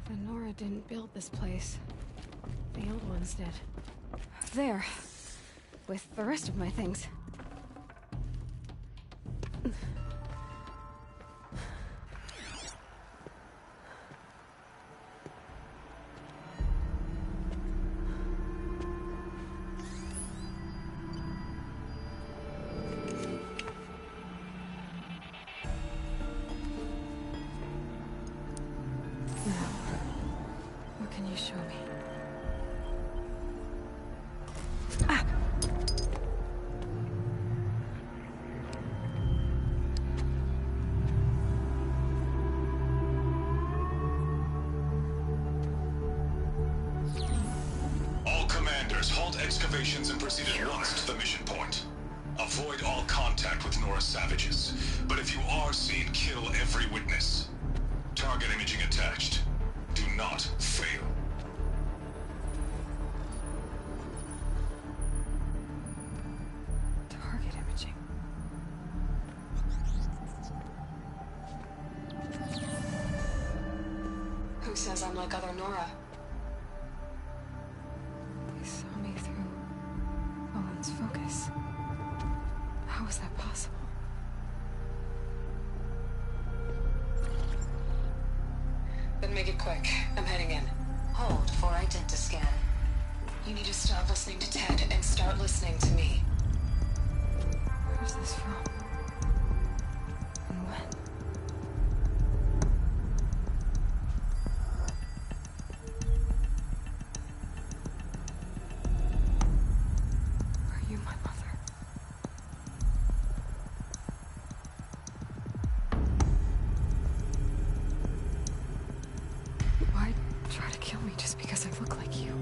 S10: The Nora didn't build this place. The old ones did. There. With the rest of my things. What can you show me?
S16: All commanders, halt excavations and proceed at once to the mission point. Avoid all contact with Nora savages, but if you are seen, kill every witness. Target imaging attached. Do not fail.
S10: Target imaging. Who says I'm like other Nora? They saw me through Owen's focus. How is that possible?
S17: Then make it quick. I'm heading in. Hold for identiscan. You need to stop listening to Ted and start listening to me.
S10: Where's this from? And when? Are you my mother? Why try to kill me just because I look like you?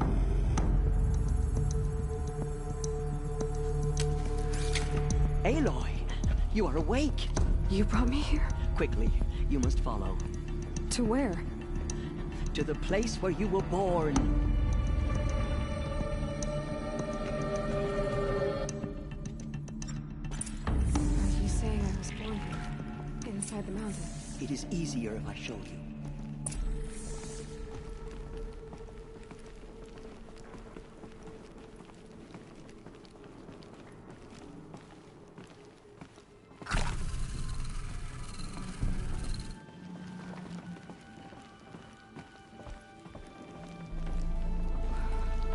S15: Aloy, you are awake.
S10: You brought me here?
S15: Quickly, you must follow.
S10: To where?
S15: To the place where you were born.
S10: Are you saying I was born here? Inside the mountain?
S15: It is easier if I show you.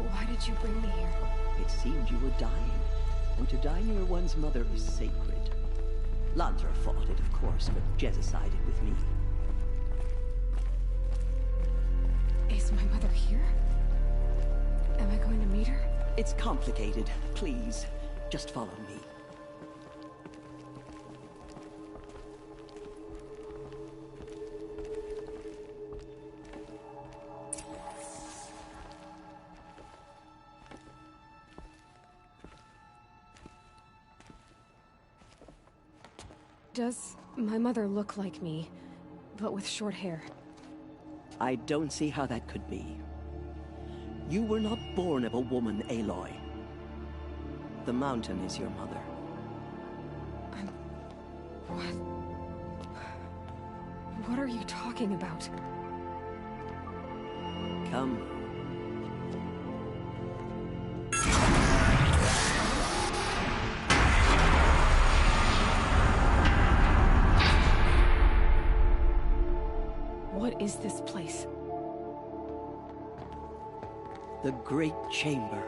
S10: Why did you bring me here?
S15: It seemed you were dying, and to die near one's mother is sacred. Lansra fought it, of course, but Jezza sided with me.
S10: Is my mother here? Am I going to meet her?
S15: It's complicated. Please, just follow me.
S10: Does my mother look like me, but with short hair?
S15: I don't see how that could be. You were not born of a woman, Aloy. The mountain is your mother.
S10: What? What are you talking about?
S15: Come.
S10: What is this place?
S15: The great chamber,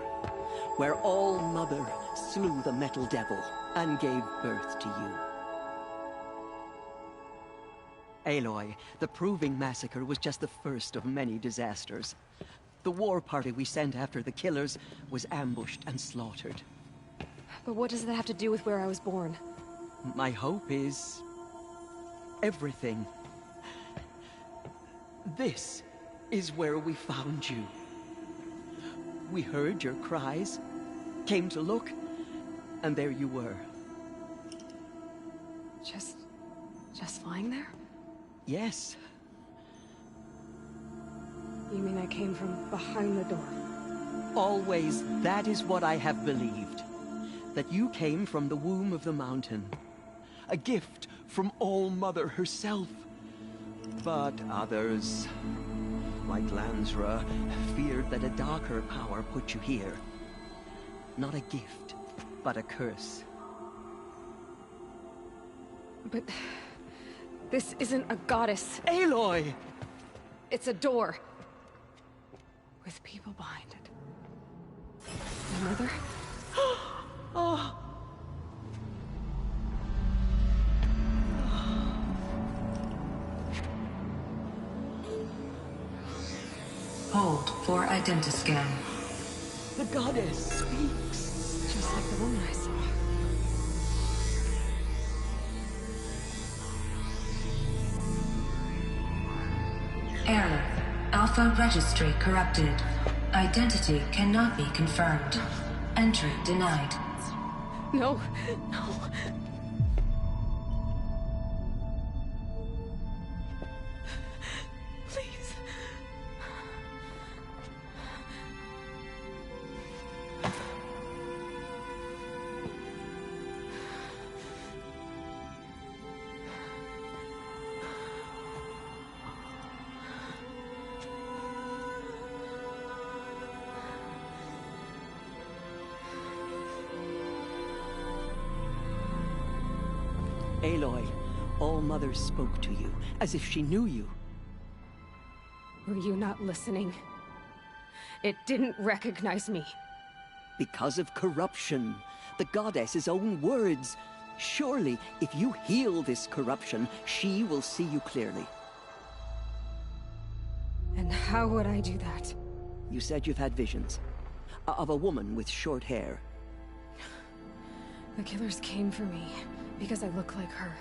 S15: where All-Mother slew the Metal Devil and gave birth to you. Aloy, the Proving Massacre was just the first of many disasters. The war party we sent after the killers was ambushed and slaughtered.
S10: But what does that have to do with where I was born?
S15: My hope is... everything. This is where we found you. We heard your cries, came to look, and there you were.
S10: Just lying there?
S15: Yes.
S10: You mean I came from behind the door?
S15: Always, that is what I have believed. That you came from the womb of the mountain. A gift from All-Mother herself. But others, like Lansra, feared that a darker power put you here. Not a gift, but a curse.
S10: But... this isn't a goddess.
S15: Aloy!
S10: It's a door. With people behind it. My mother?
S15: Oh.
S17: Hold for identiscan.
S15: The goddess speaks.
S10: Just like the woman I saw.
S17: Error. Alpha registry corrupted. Identity cannot be confirmed. Entry denied.
S10: No, no. Please.
S15: Aloy, All-Mother spoke to you, as if she knew you.
S10: Were you not listening? It didn't recognize me.
S15: Because of corruption. The goddess's own words. Surely, if you heal this corruption, she will see you clearly.
S10: And how would I do that?
S15: You said you've had visions. Of a woman with short hair.
S10: The killers came for me, because I look like her.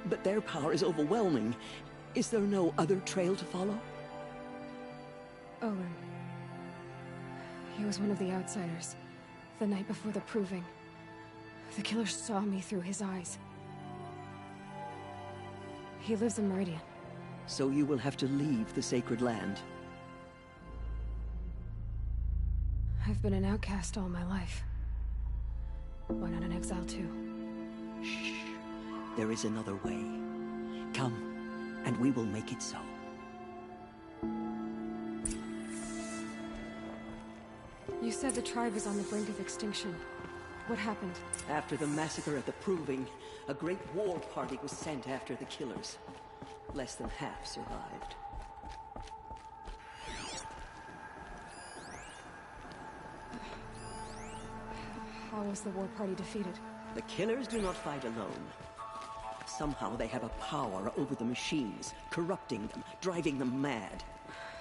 S15: But their power is overwhelming. Is there no other trail to follow?
S10: Owen. He was one of the outsiders. The night before the Proving. The killer saw me through his eyes. He lives in Meridian.
S15: So you will have to leave the sacred land.
S10: I've been an outcast all my life. Why not an exile too?
S15: Shh. There is another way. Come, and we will make it so.
S10: You said the tribe was on the brink of extinction. What happened?
S15: After the massacre at the Proving, a great war party was sent after the killers. Less than half survived.
S10: How was the war party defeated?
S15: The killers do not fight alone. Somehow they have a power over the machines, corrupting them, driving them mad.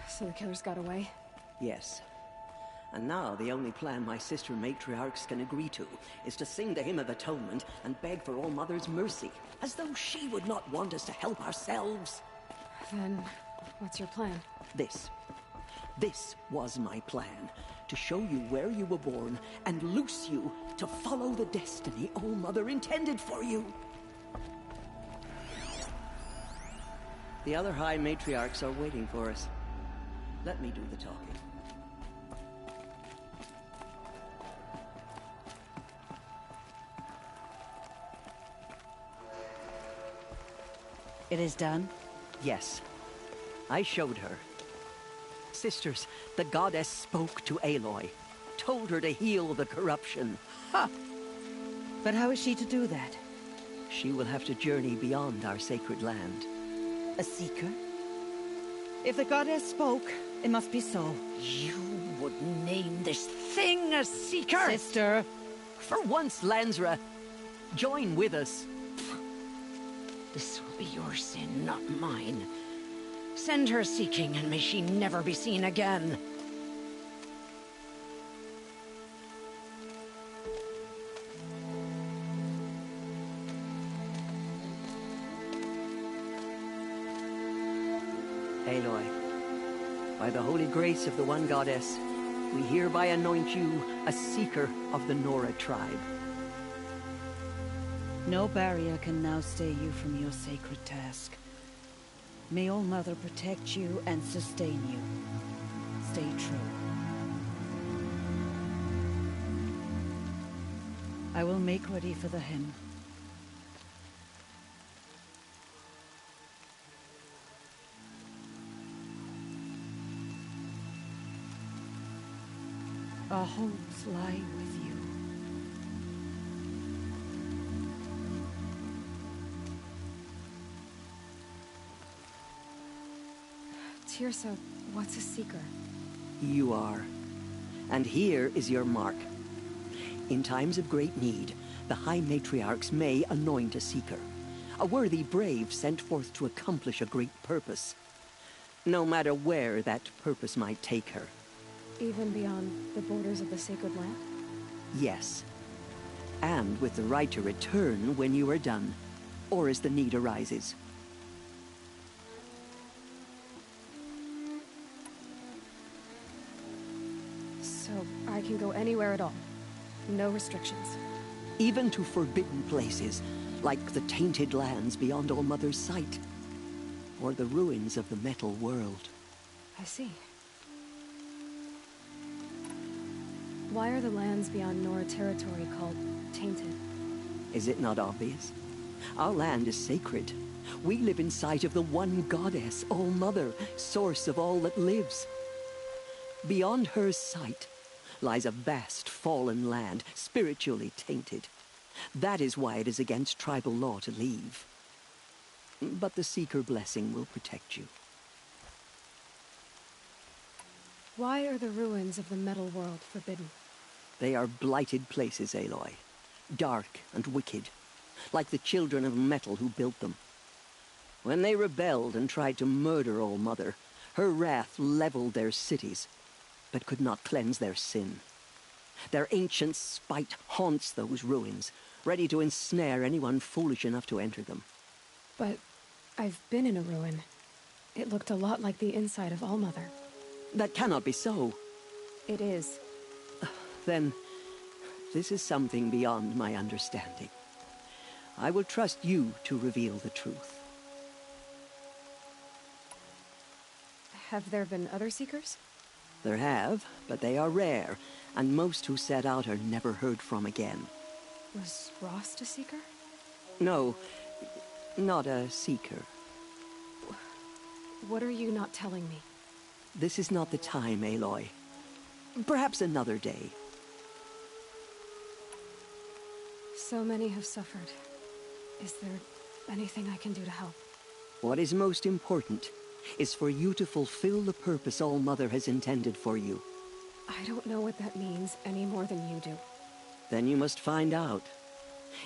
S10: So the killers got away?
S15: Yes. And now the only plan my sister matriarchs can agree to is to sing the Hymn of Atonement and beg for All-Mother's mercy, as though she would not want us to help ourselves.
S10: Then, what's your plan?
S15: This. This was my plan. To show you where you were born and loose you to follow the destiny All-Mother intended for you. The other High Matriarchs are waiting for us. Let me do the talking.
S20: It is done?
S15: Yes. I showed her. Sisters, the goddess spoke to Aloy. Told her to heal the corruption. Ha!
S20: But how is she to do that?
S15: She will have to journey beyond our sacred land.
S20: A seeker? If the goddess spoke, it must be so.
S15: You would name this thing a Seeker?
S20: Sister!
S15: For once, Lansra, join with us.
S3: This will be your sin, not mine. Send her seeking, and may she never be seen again.
S15: Aloy, by the holy grace of the One Goddess, we hereby anoint you a Seeker of the Nora tribe.
S20: No barrier can now stay you from your sacred task. May All Mother protect you and sustain you. Stay true. I will make ready for the hymn. Our hopes lie with you.
S10: Tirsa, what's a Seeker?
S15: You are. And here is your mark. In times of great need, the High Matriarchs may anoint a Seeker. A worthy brave sent forth to accomplish a great purpose. No matter where that purpose might take her.
S10: Even beyond the borders of the sacred land?
S15: Yes. And with the right to return when you are done, or as the need arises.
S10: So I can go anywhere at all? No restrictions?
S15: Even to forbidden places, like the tainted lands beyond All Mother's sight. Or the ruins of the metal world.
S10: I see. Why are the lands beyond Nora territory called tainted?
S15: Is it not obvious? Our land is sacred. We live in sight of the One Goddess, All Mother, source of all that lives. Beyond her sight lies a vast fallen land, spiritually tainted. That is why it is against tribal law to leave. But the Seeker blessing will protect you.
S10: Why are the ruins of the metal world forbidden?
S15: They are blighted places, Aloy. Dark and wicked, like the children of metal who built them. When they rebelled and tried to murder All Mother, her wrath leveled their cities, but could not cleanse their sin. Their ancient spite haunts those ruins, ready to ensnare anyone foolish enough to enter them.
S10: But I've been in a ruin. It looked a lot like the inside of All Mother.
S15: That cannot be so.
S10: It is.
S15: Then, this is something beyond my understanding. I will trust you to reveal the truth.
S10: Have there been other Seekers?
S15: There have, but they are rare, and most who set out are never heard from again.
S10: Was Rost a Seeker?
S15: No, not a Seeker.
S10: What are you not telling me?
S15: This is not the time, Aloy. Perhaps another day.
S10: So many have suffered. Is there anything I can do to help?
S15: What is most important is for you to fulfill the purpose All Mother has intended for you.
S10: I don't know what that means any more than you do.
S15: Then you must find out.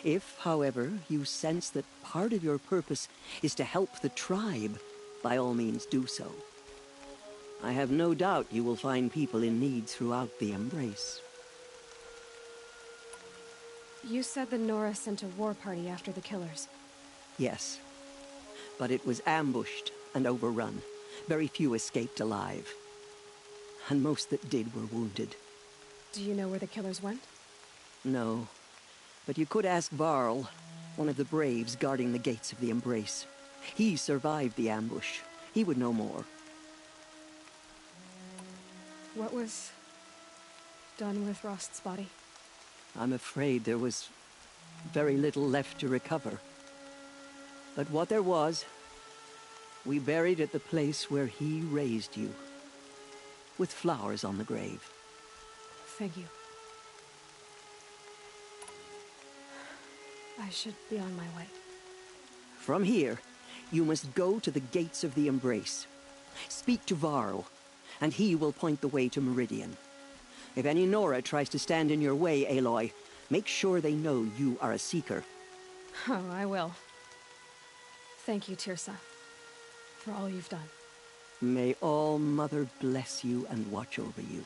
S15: If, however, you sense that part of your purpose is to help the tribe, by all means do so. I have no doubt you will find people in need throughout the Embrace.
S10: You said the Nora sent a war party after the killers.
S15: Yes. But it was ambushed and overrun. Very few escaped alive. And most that did were wounded.
S10: Do you know where the killers went?
S15: No. But you could ask Varl, one of the braves guarding the gates of the Embrace. He survived the ambush. He would know more.
S10: What was done with Rost's body?
S15: I'm afraid there was very little left to recover. But what there was, we buried at the place where he raised you, with flowers on the grave.
S10: Thank you. I should be on my way.
S15: From here, you must go to the gates of the Embrace. Speak to Varl, and he will point the way to Meridian. If any Nora tries to stand in your way, Aloy, make sure they know you are a Seeker.
S10: Oh, I will. Thank you, Tirsa, for all you've done.
S15: May All Mother bless you and watch over you.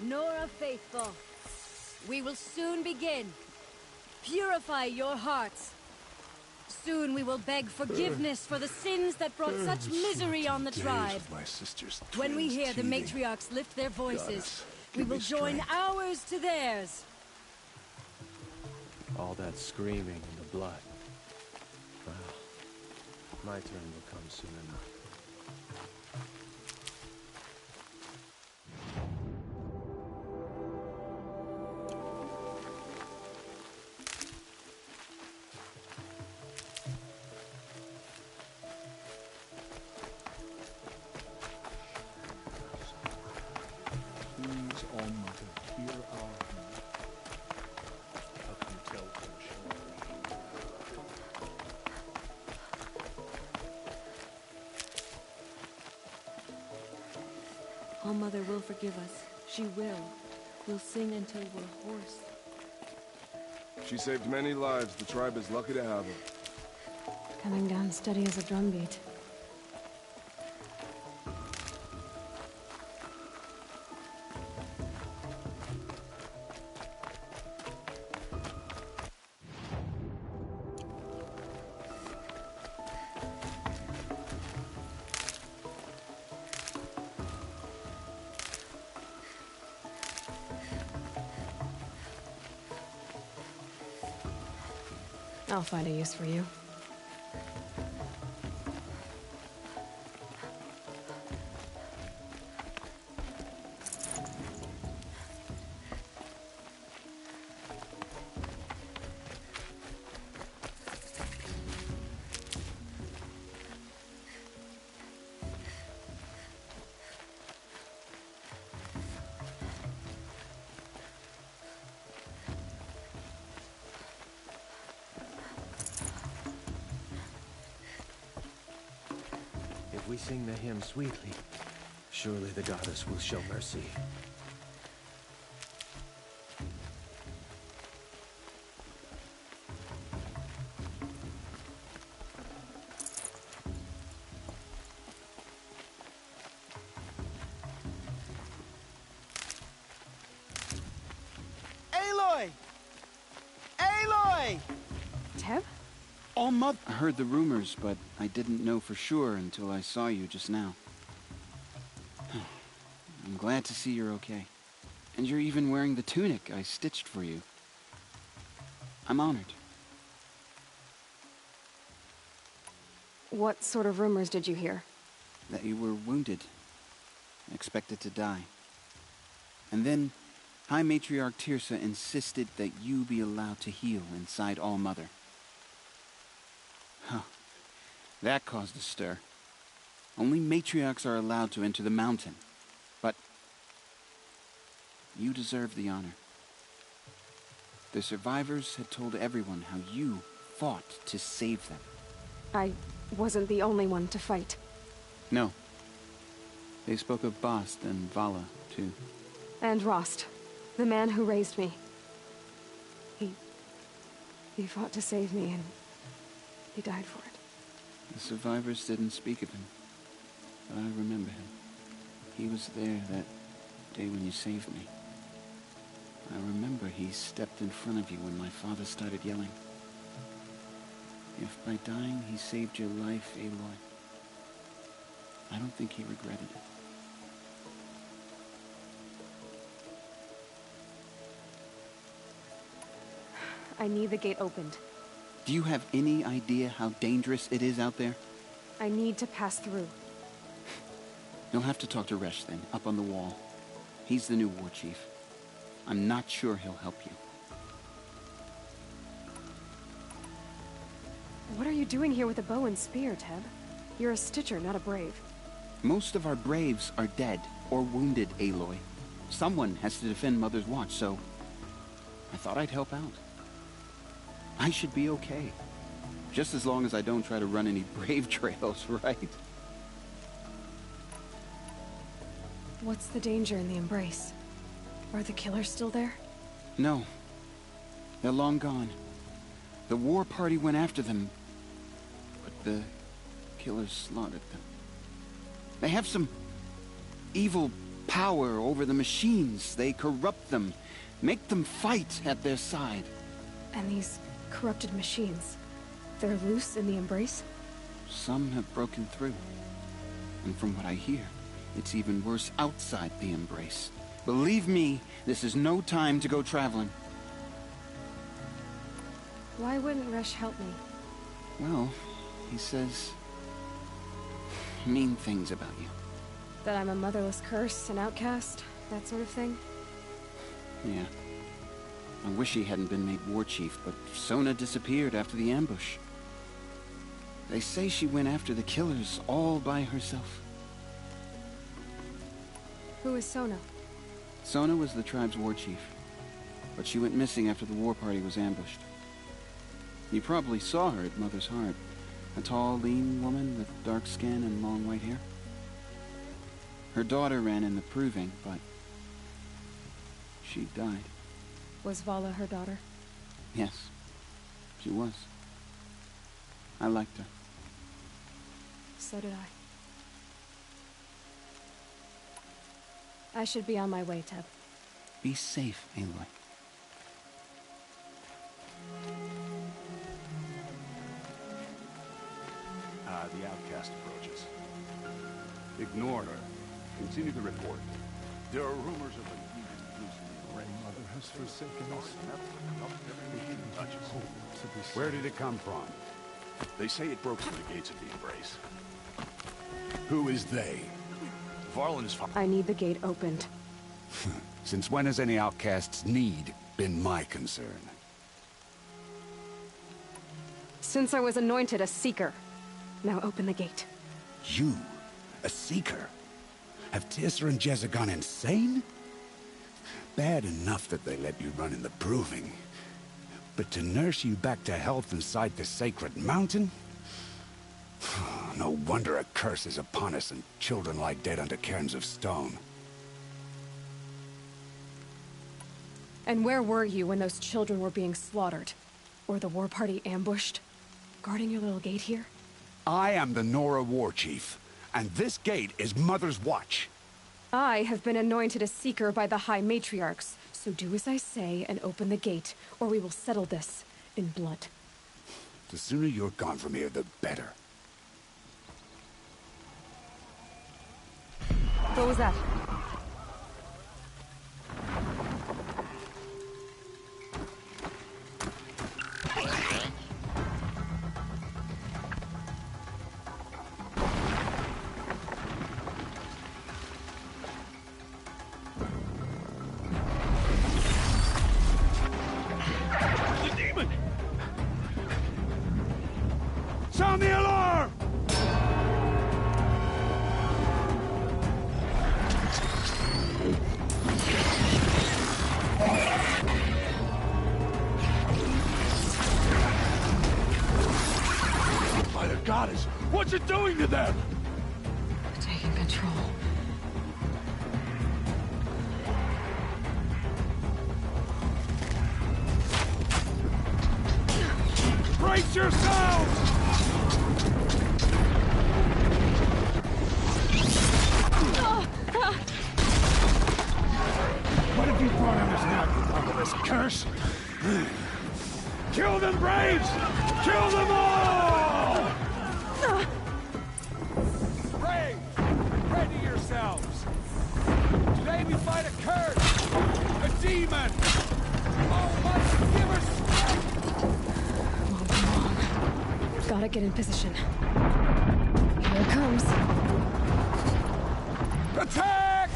S1: Nora Faithful, we will soon begin. Purify your hearts. Soon we will beg forgiveness for the sins that brought such misery on the tribe.
S13: My sister's
S1: When we
S13: twins
S1: hear the
S13: teething.
S1: matriarchs lift their voices,
S13: Goddess,
S1: we
S13: give
S1: will
S13: me
S1: join
S13: strength.
S1: ours to theirs.
S18: All that screaming and the blood. Well, my turn will come soon enough.
S13: Please, All Mother, hear our plea.
S5: How can you tell from the shore?
S19: All Mother will forgive us. She will. We'll sing until we're hoarse.
S21: She saved many lives. The tribe is lucky to have her.
S10: Coming down steady as a drumbeat. I'll find a use for you.
S18: If we sing the hymn sweetly, surely the goddess will show mercy.
S9: Aloy! Aloy!
S10: Teb?
S24: All Mother. I heard the rumors, but I didn't know for sure until I saw you just now. I'm glad to see you're okay. And you're even wearing the tunic I stitched for you. I'm honored.
S10: What sort of rumors did you hear?
S24: That you were wounded. Expected to die. And then, High Matriarch Tirsa insisted that you be allowed to heal inside All Mother. Huh. That caused a stir. Only matriarchs are allowed to enter the mountain. But you deserve the honor. The survivors had told everyone how you fought to save them.
S10: I wasn't the only one to fight.
S24: No. They spoke of Bast and Vala, too.
S10: And Rost, the man who raised me. He fought to save me, and he died for it.
S24: The survivors didn't speak of him, but I remember him. He was there that day when you saved me. I remember he stepped in front of you when my father started yelling. If by dying he saved your life, Aloy, I don't think he regretted it.
S10: I need the gate opened.
S24: Do you have any idea how dangerous it is out there?
S10: I need to pass through.
S24: You'll have to talk to Resh then, up on the wall. He's the new war chief. I'm not sure he'll help you.
S10: What are you doing here with a bow and spear, Teb? You're a Stitcher, not a Brave.
S24: Most of our Braves are dead or wounded, Aloy. Someone has to defend Mother's Watch, so I thought I'd help out. I should be okay. Just as long as I don't try to run any Brave trails, right?
S10: What's the danger in the Embrace? Are the killers still there?
S24: No. They're long gone. The war party went after them, but the killers slaughtered them. They have some evil power over the machines. They corrupt them, make them fight at their side.
S10: And these corrupted machines, they're loose in the Embrace?
S24: Some have broken through. And from what I hear, it's even worse outside the Embrace. Believe me, this is no time to go traveling.
S10: Why wouldn't Resh help me?
S24: Well, he says mean things about you.
S10: That I'm a motherless curse, an outcast, that sort of thing?
S24: Yeah. I wish he hadn't been made war chief, but Sona disappeared after the ambush. They say she went after the killers all by herself.
S10: Who is Sona?
S24: Sona was the tribe's war chief, but she went missing after the war party was ambushed. You probably saw her at Mother's Heart. A tall, lean woman with dark skin and long white hair. Her daughter ran in the proving, but she died.
S10: Was Vala her daughter?
S24: Yes, she was. I liked her.
S10: So did I. I should be on my way, Teb.
S24: Be safe, Aloy.
S5: The outcast approaches.
S6: Ignore her. Continue the report.
S5: There are rumors of a huge loosening of the ring.
S6: Mother has forsaken us.
S5: Touches.
S6: Where did it come from?
S5: They say it broke through the gates of the Embrace. Who is they? Varlin's father.
S10: I need the gate opened.
S6: Since when has any outcast's need been my concern?
S10: Since I was anointed a Seeker. Now open the gate.
S6: You? A Seeker? Have Tissa and Jezza gone insane? Bad enough that they let you run in the Proving. But to nurse you back to health inside the sacred mountain? No wonder a curse is upon us and children lie dead under cairns of stone.
S10: And where were you when those children were being slaughtered? Or the war party ambushed? Guarding your little gate here?
S6: I am the Nora War Chief, and this gate is Mother's watch.
S10: I have been anointed a Seeker by the High Matriarchs, so do as I say and open the gate, or we will settle this in blood.
S6: The sooner you're gone from here, the better.
S10: What was that?
S6: Sound the alarm! By the goddess, what's it doing to them?
S10: Taking control.
S6: Brace yourselves! What have you brought on us now, you motherless curse? Kill them, Braves! Kill them all! Braves, ready yourselves! Today we fight a curse! A demon! Almighty, give us strength!
S10: Won't be long. Gotta get in position. Here it comes.
S6: Attack!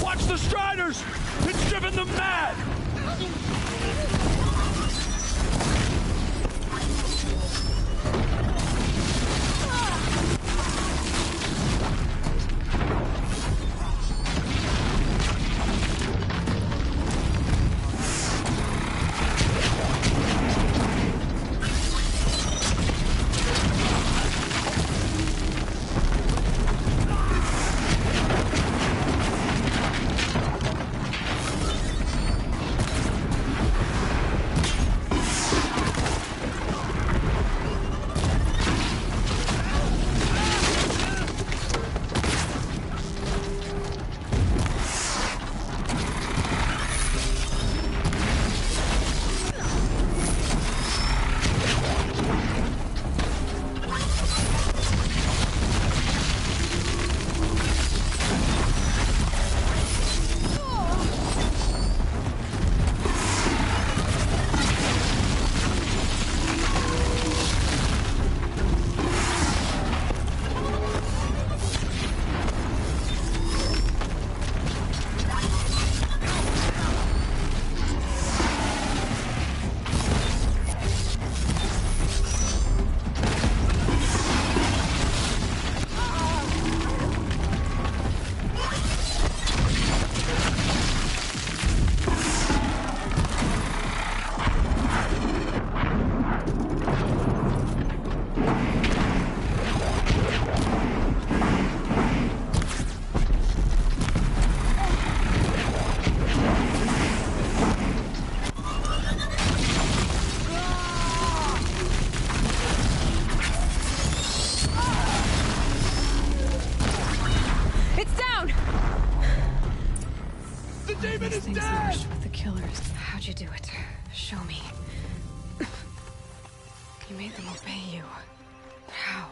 S6: Watch the Striders! It's driven them mad!
S10: You made them obey you. How?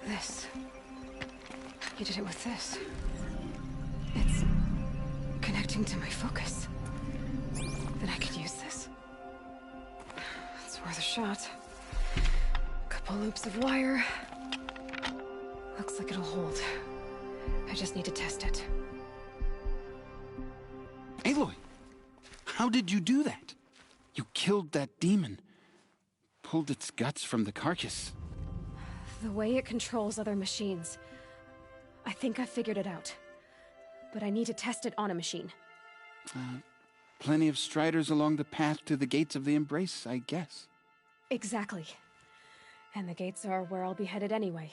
S10: This. You did it with this. It's connecting to my focus. Then I could use this. It's worth a shot. Couple loops of wire. Looks like it'll hold. I just need to test it.
S24: Aloy! How did you do that? You killed that demon. Pulled its guts from the carcass.
S10: The way it controls other machines. I think I figured it out. But I need to test it on a machine.
S24: Plenty of striders along the path to the gates of the Embrace, I guess.
S10: Exactly. And the gates are where I'll be headed anyway.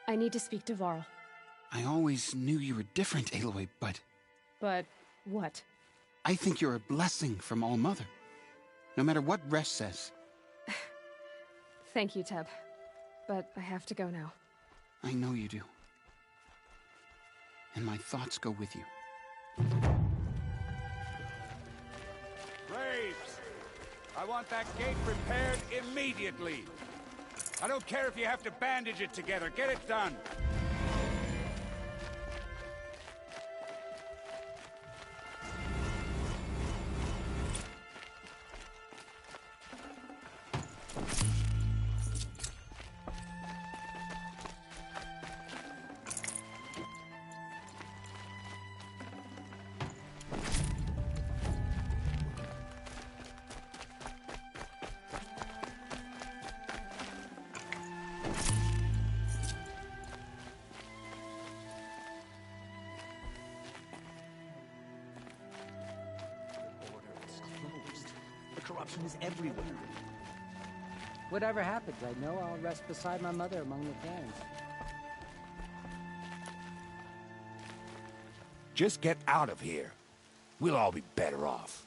S10: I need to speak to Varl.
S24: I always knew you were different, Aloy, but...
S10: But what?
S24: I think you're a blessing from All-Mother. No matter what Resh says.
S10: Thank you, Teb. But I have to go now.
S24: I know you do. And my thoughts go with you.
S6: Braves! I want that gate repaired immediately. I don't care if you have to bandage it together. Get it done.
S2: Corruption is everywhere.
S8: Whatever happens, I know I'll rest beside my mother among the cairns.
S6: Just get out of here. We'll all be better off.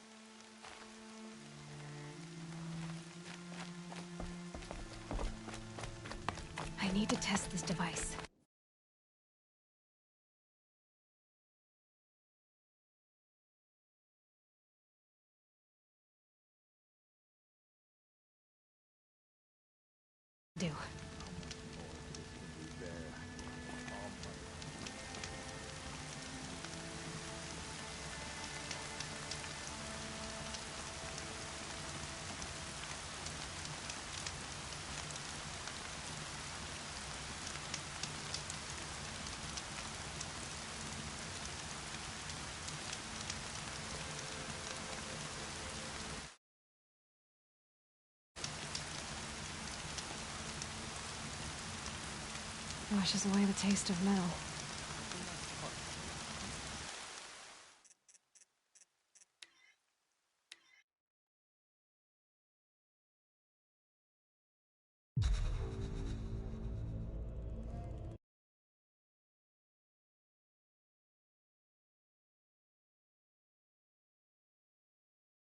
S10: I need to test this device. Do. Washes away the taste of metal.